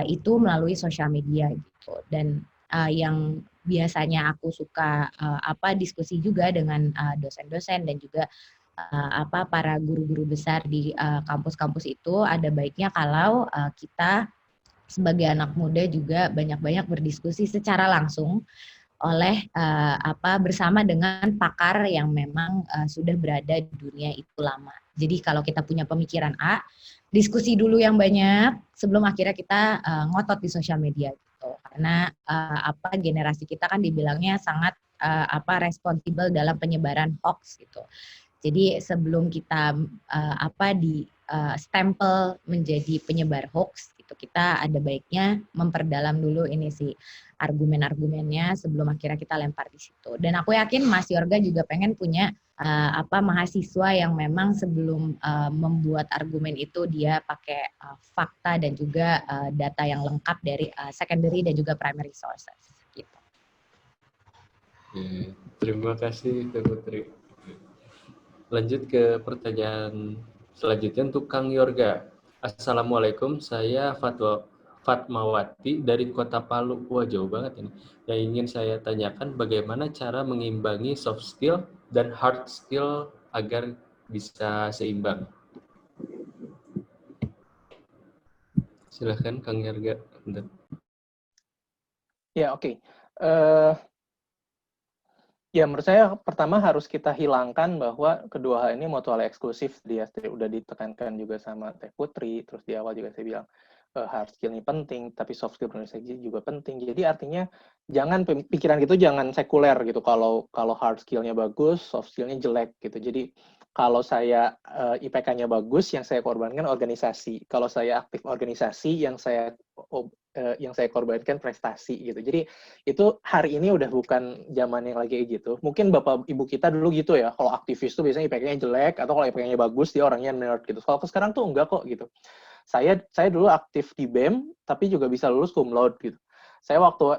Speaker 3: itu melalui sosial media gitu. Dan yang biasanya aku suka diskusi juga dengan dosen-dosen dan juga para guru-guru besar di kampus-kampus itu, ada baiknya kalau kita sebagai anak muda juga banyak-banyak berdiskusi secara langsung oleh bersama dengan pakar yang memang sudah berada di dunia itu lama. Jadi kalau kita punya pemikiran A, diskusi dulu yang banyak sebelum akhirnya kita ngotot di sosial media gitu. Karena generasi kita kan dibilangnya sangat responsibel dalam penyebaran hoax gitu. Jadi sebelum kita stempel menjadi penyebar hoax gitu, kita ada baiknya memperdalam dulu ini sih argumen-argumennya sebelum akhirnya kita lempar di situ. Dan aku yakin Mas Yorga juga pengen punya mahasiswa yang memang sebelum membuat argumen itu dia pakai fakta dan juga data yang lengkap dari secondary dan juga primary sources gitu.
Speaker 2: Terima kasih Teh Putri. Lanjut ke pertanyaan selanjutnya untuk Kang Yorga. Assalamualaikum, saya Fatmawati dari Kota Palu. Wah, jauh banget ini. Yang ingin saya tanyakan, bagaimana cara mengimbangi soft skill dan hard skill agar bisa seimbang? Silahkan Kang Yorga.
Speaker 1: Ya, oke. Ya, menurut saya pertama harus kita hilangkan bahwa kedua hal ini mutually eksklusif. Dia udah ditekankan juga sama Teh Putri, terus di awal juga saya bilang hard skill ini penting, tapi soft skill organisasi juga penting. Jadi artinya jangan pikiran gitu jangan sekuler gitu. Kalau hard skill-nya bagus, soft skill-nya jelek gitu. Jadi kalau saya IPK-nya bagus, yang saya korbankan organisasi. Kalau saya aktif organisasi, yang saya korbankan prestasi gitu. Jadi itu hari ini udah bukan zaman yang lagi gitu. Mungkin bapak ibu kita dulu gitu ya, kalau aktivis tuh biasanya IPK-nya jelek, atau kalau IPK-nya bagus dia orangnya nerd gitu. Kalau sekarang tuh enggak kok gitu. Saya dulu aktif di BEM, tapi juga bisa lulus cum laude gitu. Saya waktu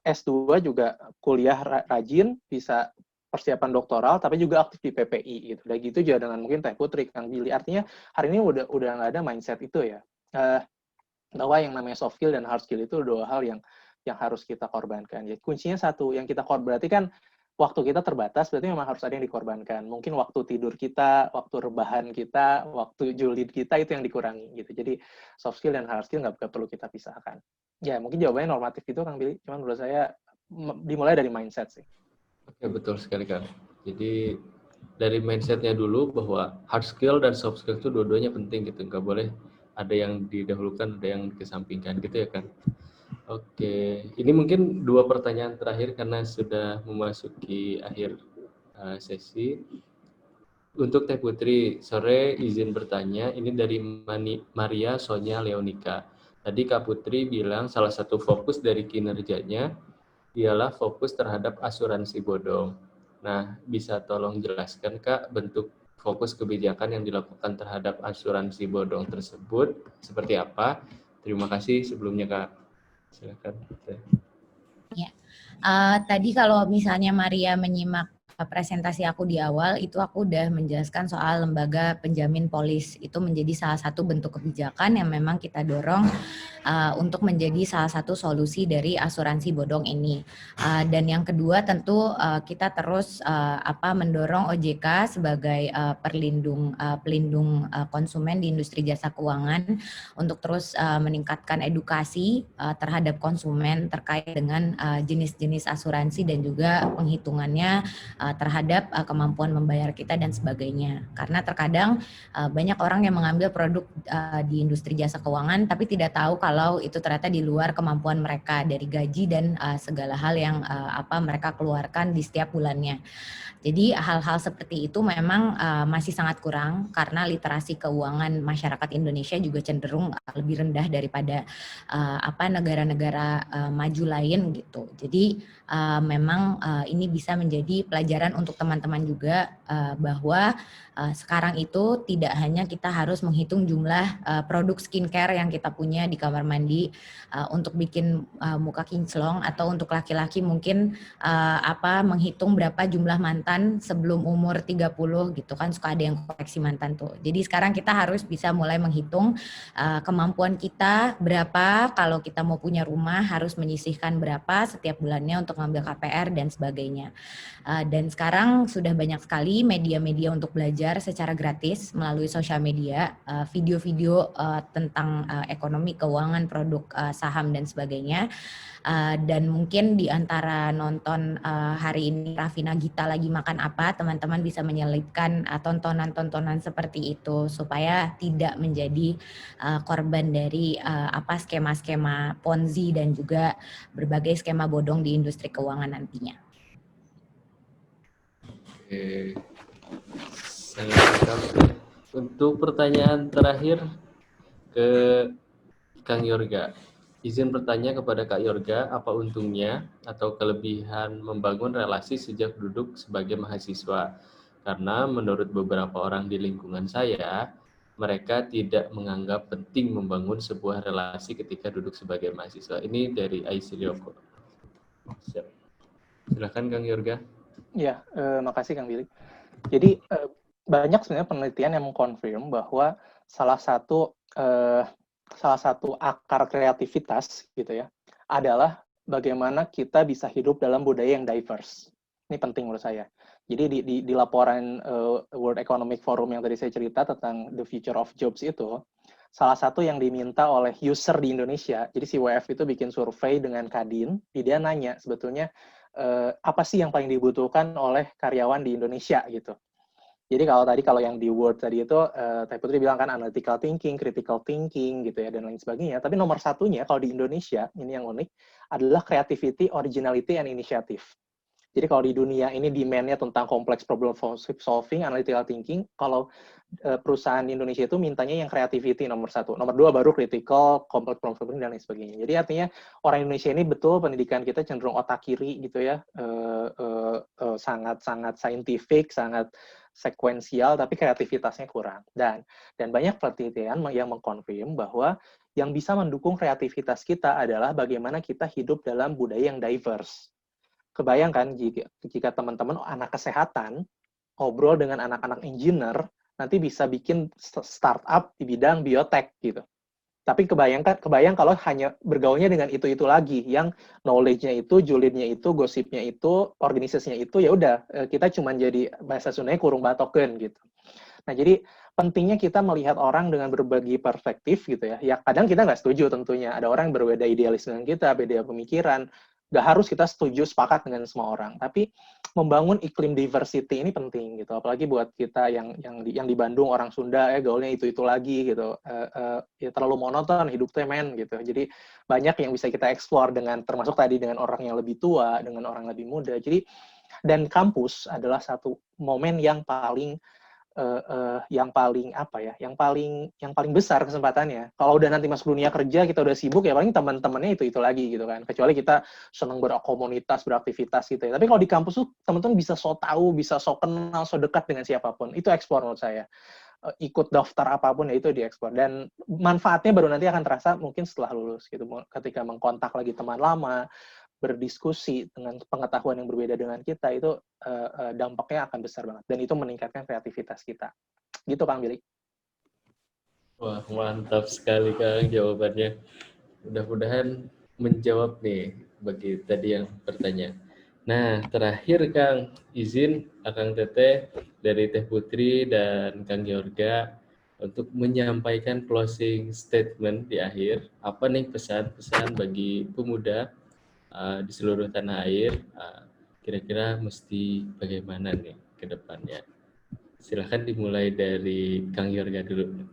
Speaker 1: S2 juga kuliah rajin, bisa persiapan doktoral, tapi juga aktif di PPI gitu. Dan gitu juga dengan mungkin Teh Putri, Kang Billy. Artinya hari ini udah nggak ada mindset itu ya. Bahwa yang namanya soft skill dan hard skill itu dua hal yang harus kita korbankan. Jadi kuncinya satu, yang kita korban berarti kan waktu kita terbatas, berarti memang harus ada yang dikorbankan. Mungkin waktu tidur kita, waktu rebahan kita, waktu julid kita itu yang dikurangi gitu. Jadi soft skill dan hard skill nggak perlu kita pisahkan. Ya mungkin jawabannya normatif itu Kang Billy, cuman menurut saya dimulai dari mindset sih.
Speaker 2: Oke, betul sekali Kang. Jadi dari mindsetnya dulu bahwa hard skill dan soft skill itu dua-duanya penting gitu, nggak boleh ada yang didahulukan, ada yang dikesampingkan gitu ya kan. Oke, ini mungkin 2 pertanyaan terakhir karena sudah memasuki akhir sesi. Untuk Teh Putri, sore izin bertanya, ini dari Maria Sonia Leonika. Tadi Kak Putri bilang salah satu fokus dari kinerjanya ialah fokus terhadap asuransi bodong. Nah, bisa tolong jelaskan Kak bentuk fokus kebijakan yang dilakukan terhadap asuransi bodong tersebut seperti apa? Terima kasih sebelumnya Kak. Silakan.
Speaker 3: Ya. Tadi kalau misalnya Maria menyimak presentasi aku di awal, itu aku udah menjelaskan soal lembaga penjamin polis. Itu menjadi salah satu bentuk kebijakan yang memang kita dorong untuk menjadi salah satu solusi dari asuransi bodong ini. Dan yang kedua tentu kita terus mendorong OJK sebagai pelindung konsumen di industri jasa keuangan untuk terus meningkatkan edukasi terhadap konsumen terkait dengan jenis-jenis asuransi dan juga penghitungannya terhadap kemampuan membayar kita dan sebagainya. Karena terkadang banyak orang yang mengambil produk di industri jasa keuangan tapi tidak tahu kalau itu ternyata di luar kemampuan mereka dari gaji dan segala hal yang mereka keluarkan di setiap bulannya. Jadi hal-hal seperti itu memang masih sangat kurang karena literasi keuangan masyarakat Indonesia juga cenderung lebih rendah daripada negara-negara maju lain gitu. Jadi memang ini bisa menjadi pelajaran untuk teman-teman juga bahwa sekarang itu tidak hanya kita harus menghitung jumlah produk skincare yang kita punya di kamar mandi untuk bikin muka kinclong, atau untuk laki-laki mungkin menghitung berapa jumlah mantan sebelum umur 30 gitu kan, suka ada yang koleksi mantan tuh. Jadi sekarang kita harus bisa mulai menghitung kemampuan kita berapa, kalau kita mau punya rumah harus menyisihkan berapa setiap bulannya untuk ngambil KPR dan sebagainya. Dan sekarang sudah banyak sekali media-media untuk belajar secara gratis melalui sosial media, video-video tentang ekonomi, keuangan, produk saham dan sebagainya. Dan mungkin di antara nonton hari ini Raffi Nagita lagi makan apa, teman-teman bisa menyelipkan tontonan-tontonan seperti itu supaya tidak menjadi korban dari skema-skema Ponzi dan juga berbagai skema bodong di industri keuangan nantinya.
Speaker 2: Oke. Sangat lengkap. Untuk pertanyaan terakhir ke Kang Yorga. Izin bertanya kepada Kak Yorga, apa untungnya atau kelebihan membangun relasi sejak duduk sebagai mahasiswa? Karena menurut beberapa orang di lingkungan saya, mereka tidak menganggap penting membangun sebuah relasi ketika duduk sebagai mahasiswa. Ini dari Aisyrioko. Silakan Kang Yorga.
Speaker 1: Ya, makasih Kang Billy. Jadi banyak sebenarnya penelitian yang mengkonfirm bahwa salah satu akar kreativitas gitu ya adalah bagaimana kita bisa hidup dalam budaya yang diverse. Ini penting menurut saya. Jadi di laporan World Economic Forum yang tadi saya cerita tentang the future of jobs itu, salah satu yang diminta oleh user di Indonesia, jadi si WF itu bikin survei dengan Kadin, dia nanya sebetulnya apa sih yang paling dibutuhkan oleh karyawan di Indonesia gitu. Jadi kalau yang di Word tadi itu, Teh Putri bilang kan analytical thinking, critical thinking gitu ya, dan lain sebagainya. Tapi nomor satunya kalau di Indonesia, ini yang unik, adalah creativity, originality, and initiative. Jadi kalau di dunia ini demand-nya tentang complex problem solving, analytical thinking, kalau perusahaan di Indonesia itu mintanya yang creativity nomor satu. Nomor dua baru critical, complex problem solving, dan lain sebagainya. Jadi artinya orang Indonesia ini betul pendidikan kita cenderung otak kiri gitu ya, sangat scientific, sangat sekuensial, tapi kreativitasnya kurang. Dan banyak penelitian yang mengkonfirm bahwa yang bisa mendukung kreativitas kita adalah bagaimana kita hidup dalam budaya yang diverse. Kebayangkan jika teman-teman anak kesehatan ngobrol dengan anak-anak engineer, nanti bisa bikin startup di bidang biotek gitu. Tapi kebayang kalau hanya bergaulnya dengan itu lagi, yang knowledge-nya itu, julidnya itu, gosipnya itu, organisasinya itu, ya udah kita cuma jadi bahasa Sundanya kurung batokeun gitu. Nah, jadi pentingnya kita melihat orang dengan berbagi perspektif gitu ya. Ya kadang kita nggak setuju tentunya. Ada orang yang berbeda idealis dengan kita, beda pemikiran. Nggak harus kita setuju, sepakat dengan semua orang. Tapi membangun iklim diversity ini penting gitu. Apalagi buat kita yang di Bandung, orang Sunda, gaulnya itu lagi gitu. Ya terlalu monoton hidupnya men gitu. Jadi banyak yang bisa kita explore dengan, termasuk tadi dengan orang yang lebih tua, dengan orang lebih muda. Jadi, dan kampus adalah satu momen yang paling yang paling besar kesempatannya. Kalau udah nanti masuk dunia kerja, kita udah sibuk, ya paling teman-temannya itu lagi gitu kan. Kecuali kita senang berkomunitas, beraktivitas gitu ya. Tapi kalau di kampus tuh teman-teman bisa so tahu, bisa so kenal, so dekat dengan siapapun. Itu eksplor menurut saya. Ikut daftar apapun ya itu diekspor, dan manfaatnya baru nanti akan terasa mungkin setelah lulus gitu, ketika mengkontak lagi teman lama, berdiskusi dengan pengetahuan yang berbeda dengan kita, itu dampaknya akan besar banget, dan itu meningkatkan kreativitas kita gitu Kang Billy.
Speaker 2: Wah, mantap sekali Kang jawabannya. Mudah-mudahan menjawab nih bagi tadi yang bertanya. Nah, terakhir Kang, izin Akang Teteh dari Teh Putri dan Kang Yorga untuk menyampaikan closing statement di akhir. Apa nih pesan-pesan bagi pemuda di seluruh tanah air? Kira-kira mesti bagaimana nih ke depannya? Silahkan dimulai dari Kang Yorga dulu.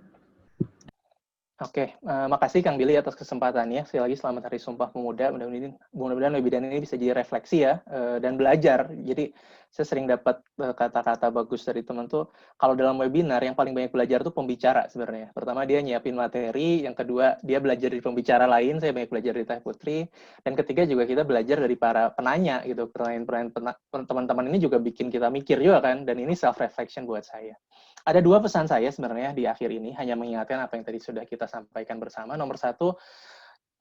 Speaker 1: Oke, makasih Kang Billy atas kesempatannya. Sekali lagi selamat Hari Sumpah Pemuda. Mudah-mudahan webinar ini bisa jadi refleksi ya, dan belajar. Jadi saya sering dapat kata-kata bagus dari teman tuh, kalau dalam webinar yang paling banyak belajar tuh pembicara sebenarnya. Pertama dia nyiapin materi, yang kedua dia belajar dari pembicara lain, saya banyak belajar dari Teh Putri, dan ketiga juga kita belajar dari para penanya gitu. Pertanyaan teman-teman ini juga bikin kita mikir juga kan, dan ini self-reflection buat saya. Ada dua pesan saya sebenarnya di akhir ini, hanya mengingatkan apa yang tadi sudah kita sampaikan bersama. Nomor satu,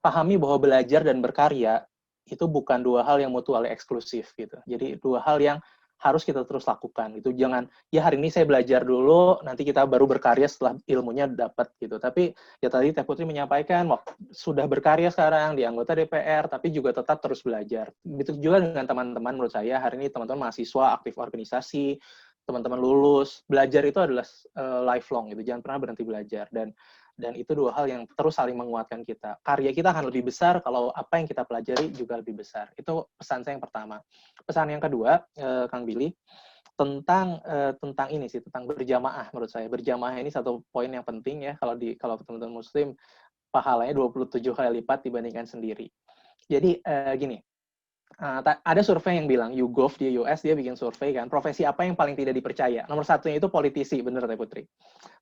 Speaker 1: pahami bahwa belajar dan berkarya itu bukan dua hal yang mutually eksklusif gitu. Jadi dua hal yang harus kita terus lakukan. Itu jangan, ya hari ini saya belajar dulu, nanti kita baru berkarya setelah ilmunya dapat gitu. Tapi ya tadi Teh Putri menyampaikan, sudah berkarya sekarang di anggota DPR, tapi juga tetap terus belajar. Begitu juga dengan teman-teman, menurut saya hari ini teman-teman mahasiswa, aktif organisasi, teman-teman lulus, belajar itu adalah lifelong gitu, jangan pernah berhenti belajar, dan itu dua hal yang terus saling menguatkan kita. Karya kita akan lebih besar kalau apa yang kita pelajari juga lebih besar. Itu pesan saya yang pertama. Pesan yang kedua, Kang Billy, tentang ini sih, tentang berjamaah. Menurut saya berjamaah ini satu poin yang penting ya, kalau teman-teman Muslim pahalanya 27 kali lipat dibandingkan sendiri. Jadi gini. Ada survei yang bilang, YouGov di US, dia bikin survei kan, profesi apa yang paling tidak dipercaya. Nomor satunya itu politisi, bener Teh Putri.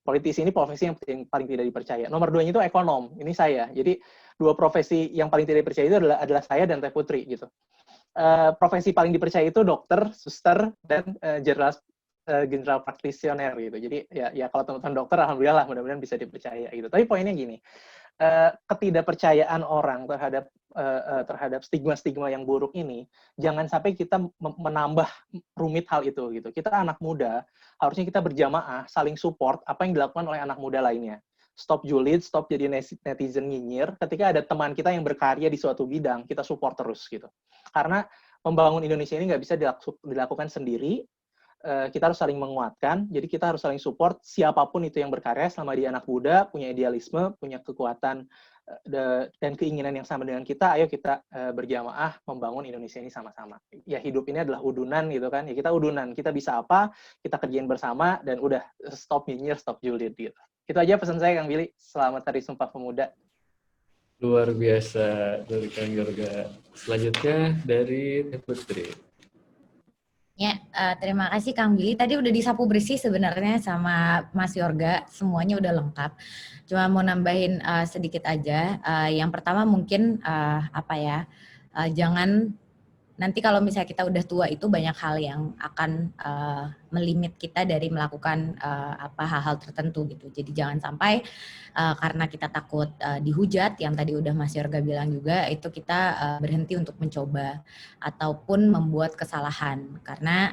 Speaker 1: Politisi ini profesi yang paling tidak dipercaya. Nomor duanya itu ekonom, ini saya. Jadi dua profesi yang paling tidak dipercaya itu adalah saya dan Teh Putri gitu. Profesi paling dipercaya itu dokter, suster, dan general practitioner gitu. Jadi ya kalau teman-teman dokter, alhamdulillah mudah-mudahan bisa dipercaya gitu. Tapi poinnya gini, ketidakpercayaan orang terhadap stigma-stigma yang buruk ini, jangan sampai kita menambah rumit hal itu gitu. Kita anak muda, harusnya kita berjamaah, saling support apa yang dilakukan oleh anak muda lainnya. Stop julid, stop jadi netizen nyinyir. Ketika ada teman kita yang berkarya di suatu bidang, kita support terus gitu. Karena membangun Indonesia ini nggak bisa dilakukan sendiri. Kita harus saling menguatkan, jadi kita harus saling support siapapun itu yang berkarya, selama dia anak muda, punya idealisme, punya kekuatan dan keinginan yang sama dengan kita, ayo kita berjamaah membangun Indonesia ini sama-sama. Ya hidup ini adalah udunan gitu kan, ya kita udunan, kita bisa apa, kita kerjain bersama, dan udah stop nyinyir, stop julid gitu. Itu aja pesan saya Kang Billy, selamat Hari Sumpah Pemuda.
Speaker 2: Luar biasa dari Kang Yorga. Selanjutnya dari Teh Putri.
Speaker 3: Ya, terima kasih Kang Billy. Tadi udah disapu bersih sebenarnya sama Mas Yorga, semuanya udah lengkap. Cuma mau nambahin sedikit aja. Yang pertama mungkin jangan nanti kalau misalnya kita udah tua itu banyak hal yang akan melimit kita dari melakukan hal-hal tertentu gitu. Jadi jangan sampai karena kita takut dihujat, yang tadi udah Mas Yorga bilang juga, itu kita berhenti untuk mencoba ataupun membuat kesalahan. Karena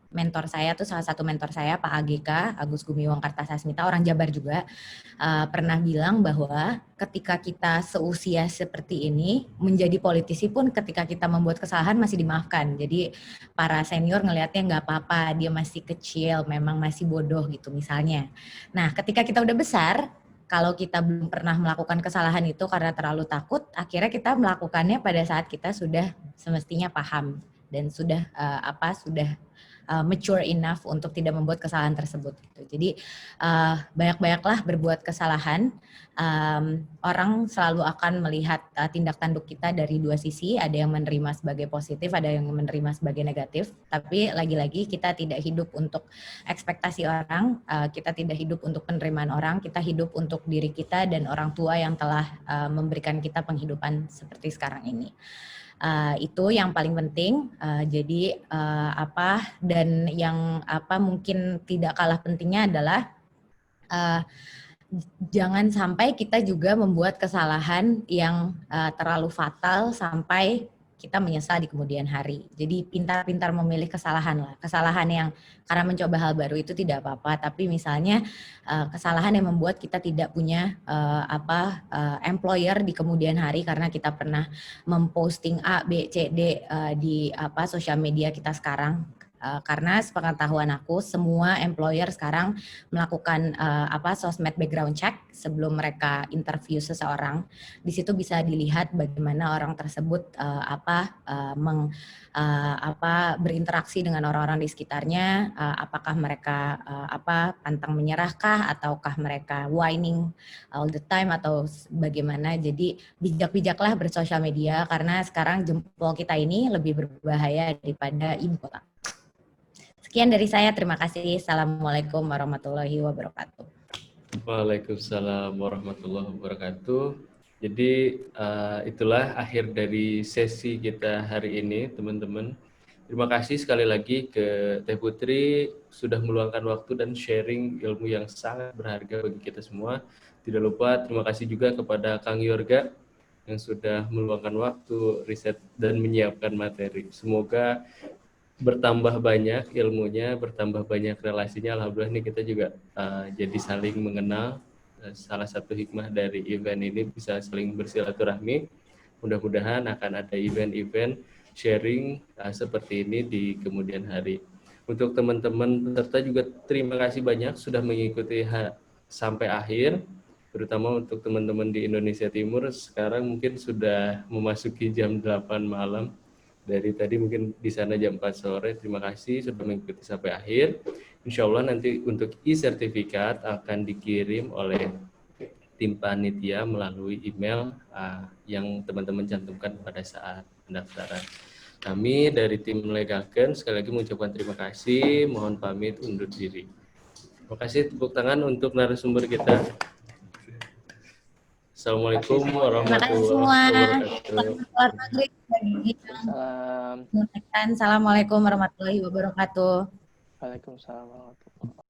Speaker 3: mentor saya tuh, salah satu mentor saya Pak AGK, Agus Gumiwang Kartasasmita, orang Jabar juga, pernah bilang bahwa ketika kita seusia seperti ini, menjadi politisi pun ketika kita membuat kesalahan masih dimaafkan. Jadi para senior ngelihatnya nggak apa-apa, dia masih kecil, memang masih bodoh gitu misalnya. Nah, ketika kita udah besar, kalau kita belum pernah melakukan kesalahan itu karena terlalu takut, akhirnya kita melakukannya pada saat kita sudah semestinya paham dan sudah sudah mature enough untuk tidak membuat kesalahan tersebut gitu. Jadi banyak-banyaklah berbuat kesalahan. Orang selalu akan melihat tindak tanduk kita dari dua sisi, ada yang menerima sebagai positif, ada yang menerima sebagai negatif. Tapi lagi-lagi kita tidak hidup untuk ekspektasi orang, kita tidak hidup untuk penerimaan orang, kita hidup untuk diri kita dan orang tua yang telah memberikan kita penghidupan seperti sekarang ini. Itu yang paling penting. Jadi dan yang mungkin tidak kalah pentingnya adalah jangan sampai kita juga membuat kesalahan yang terlalu fatal sampai kita menyesal di kemudian hari. Jadi pintar-pintar memilih kesalahan lah. Kesalahan yang karena mencoba hal baru itu tidak apa-apa, tapi misalnya kesalahan yang membuat kita tidak punya employer di kemudian hari karena kita pernah memposting A, B, C, D di sosial media kita sekarang. Karena sepengetahuan aku, semua employer sekarang melakukan sosmed background check sebelum mereka interview seseorang. Di situ bisa dilihat bagaimana orang tersebut berinteraksi dengan orang-orang di sekitarnya, apakah mereka pantang menyerahkah ataukah mereka whining all the time atau bagaimana. Jadi bijak-bijaklah bersosial media karena sekarang jempol kita ini lebih berbahaya daripada ibu kota. Sekian dari saya, terima kasih. Assalamualaikum warahmatullahi wabarakatuh.
Speaker 2: Waalaikumsalam warahmatullahi wabarakatuh. Jadi itulah akhir dari sesi kita hari ini, teman-teman. Terima kasih sekali lagi ke Teh Putri sudah meluangkan waktu dan sharing ilmu yang sangat berharga bagi kita semua. Tidak lupa terima kasih juga kepada Kang Yorga yang sudah meluangkan waktu, riset, dan menyiapkan materi. Semoga bertambah banyak ilmunya, bertambah banyak relasinya. Alhamdulillah ini kita juga jadi saling mengenal. Salah satu hikmah dari event ini bisa saling bersilaturahmi. Mudah-mudahan akan ada event-event sharing seperti ini di kemudian hari. Untuk teman-teman peserta juga terima kasih banyak sudah mengikuti sampai akhir. Terutama untuk teman-teman di Indonesia Timur, sekarang mungkin sudah memasuki jam 8 malam. Dari tadi mungkin di sana jam 4 sore. Terima kasih sudah mengikuti sampai akhir. Insya Allah nanti untuk e-sertifikat akan dikirim oleh tim panitia melalui email yang teman-teman cantumkan pada saat pendaftaran. Kami dari tim Legaken sekali lagi mengucapkan terima kasih. Mohon pamit undur diri. Terima kasih, tepuk tangan untuk narasumber kita. Assalamualaikum warahmatullahi wabarakatuh.
Speaker 3: Selamat maghrib bagi yang Assalamualaikum warahmatullahi wabarakatuh.
Speaker 1: Waalaikumsalam warahmatullahi wabarakatuh.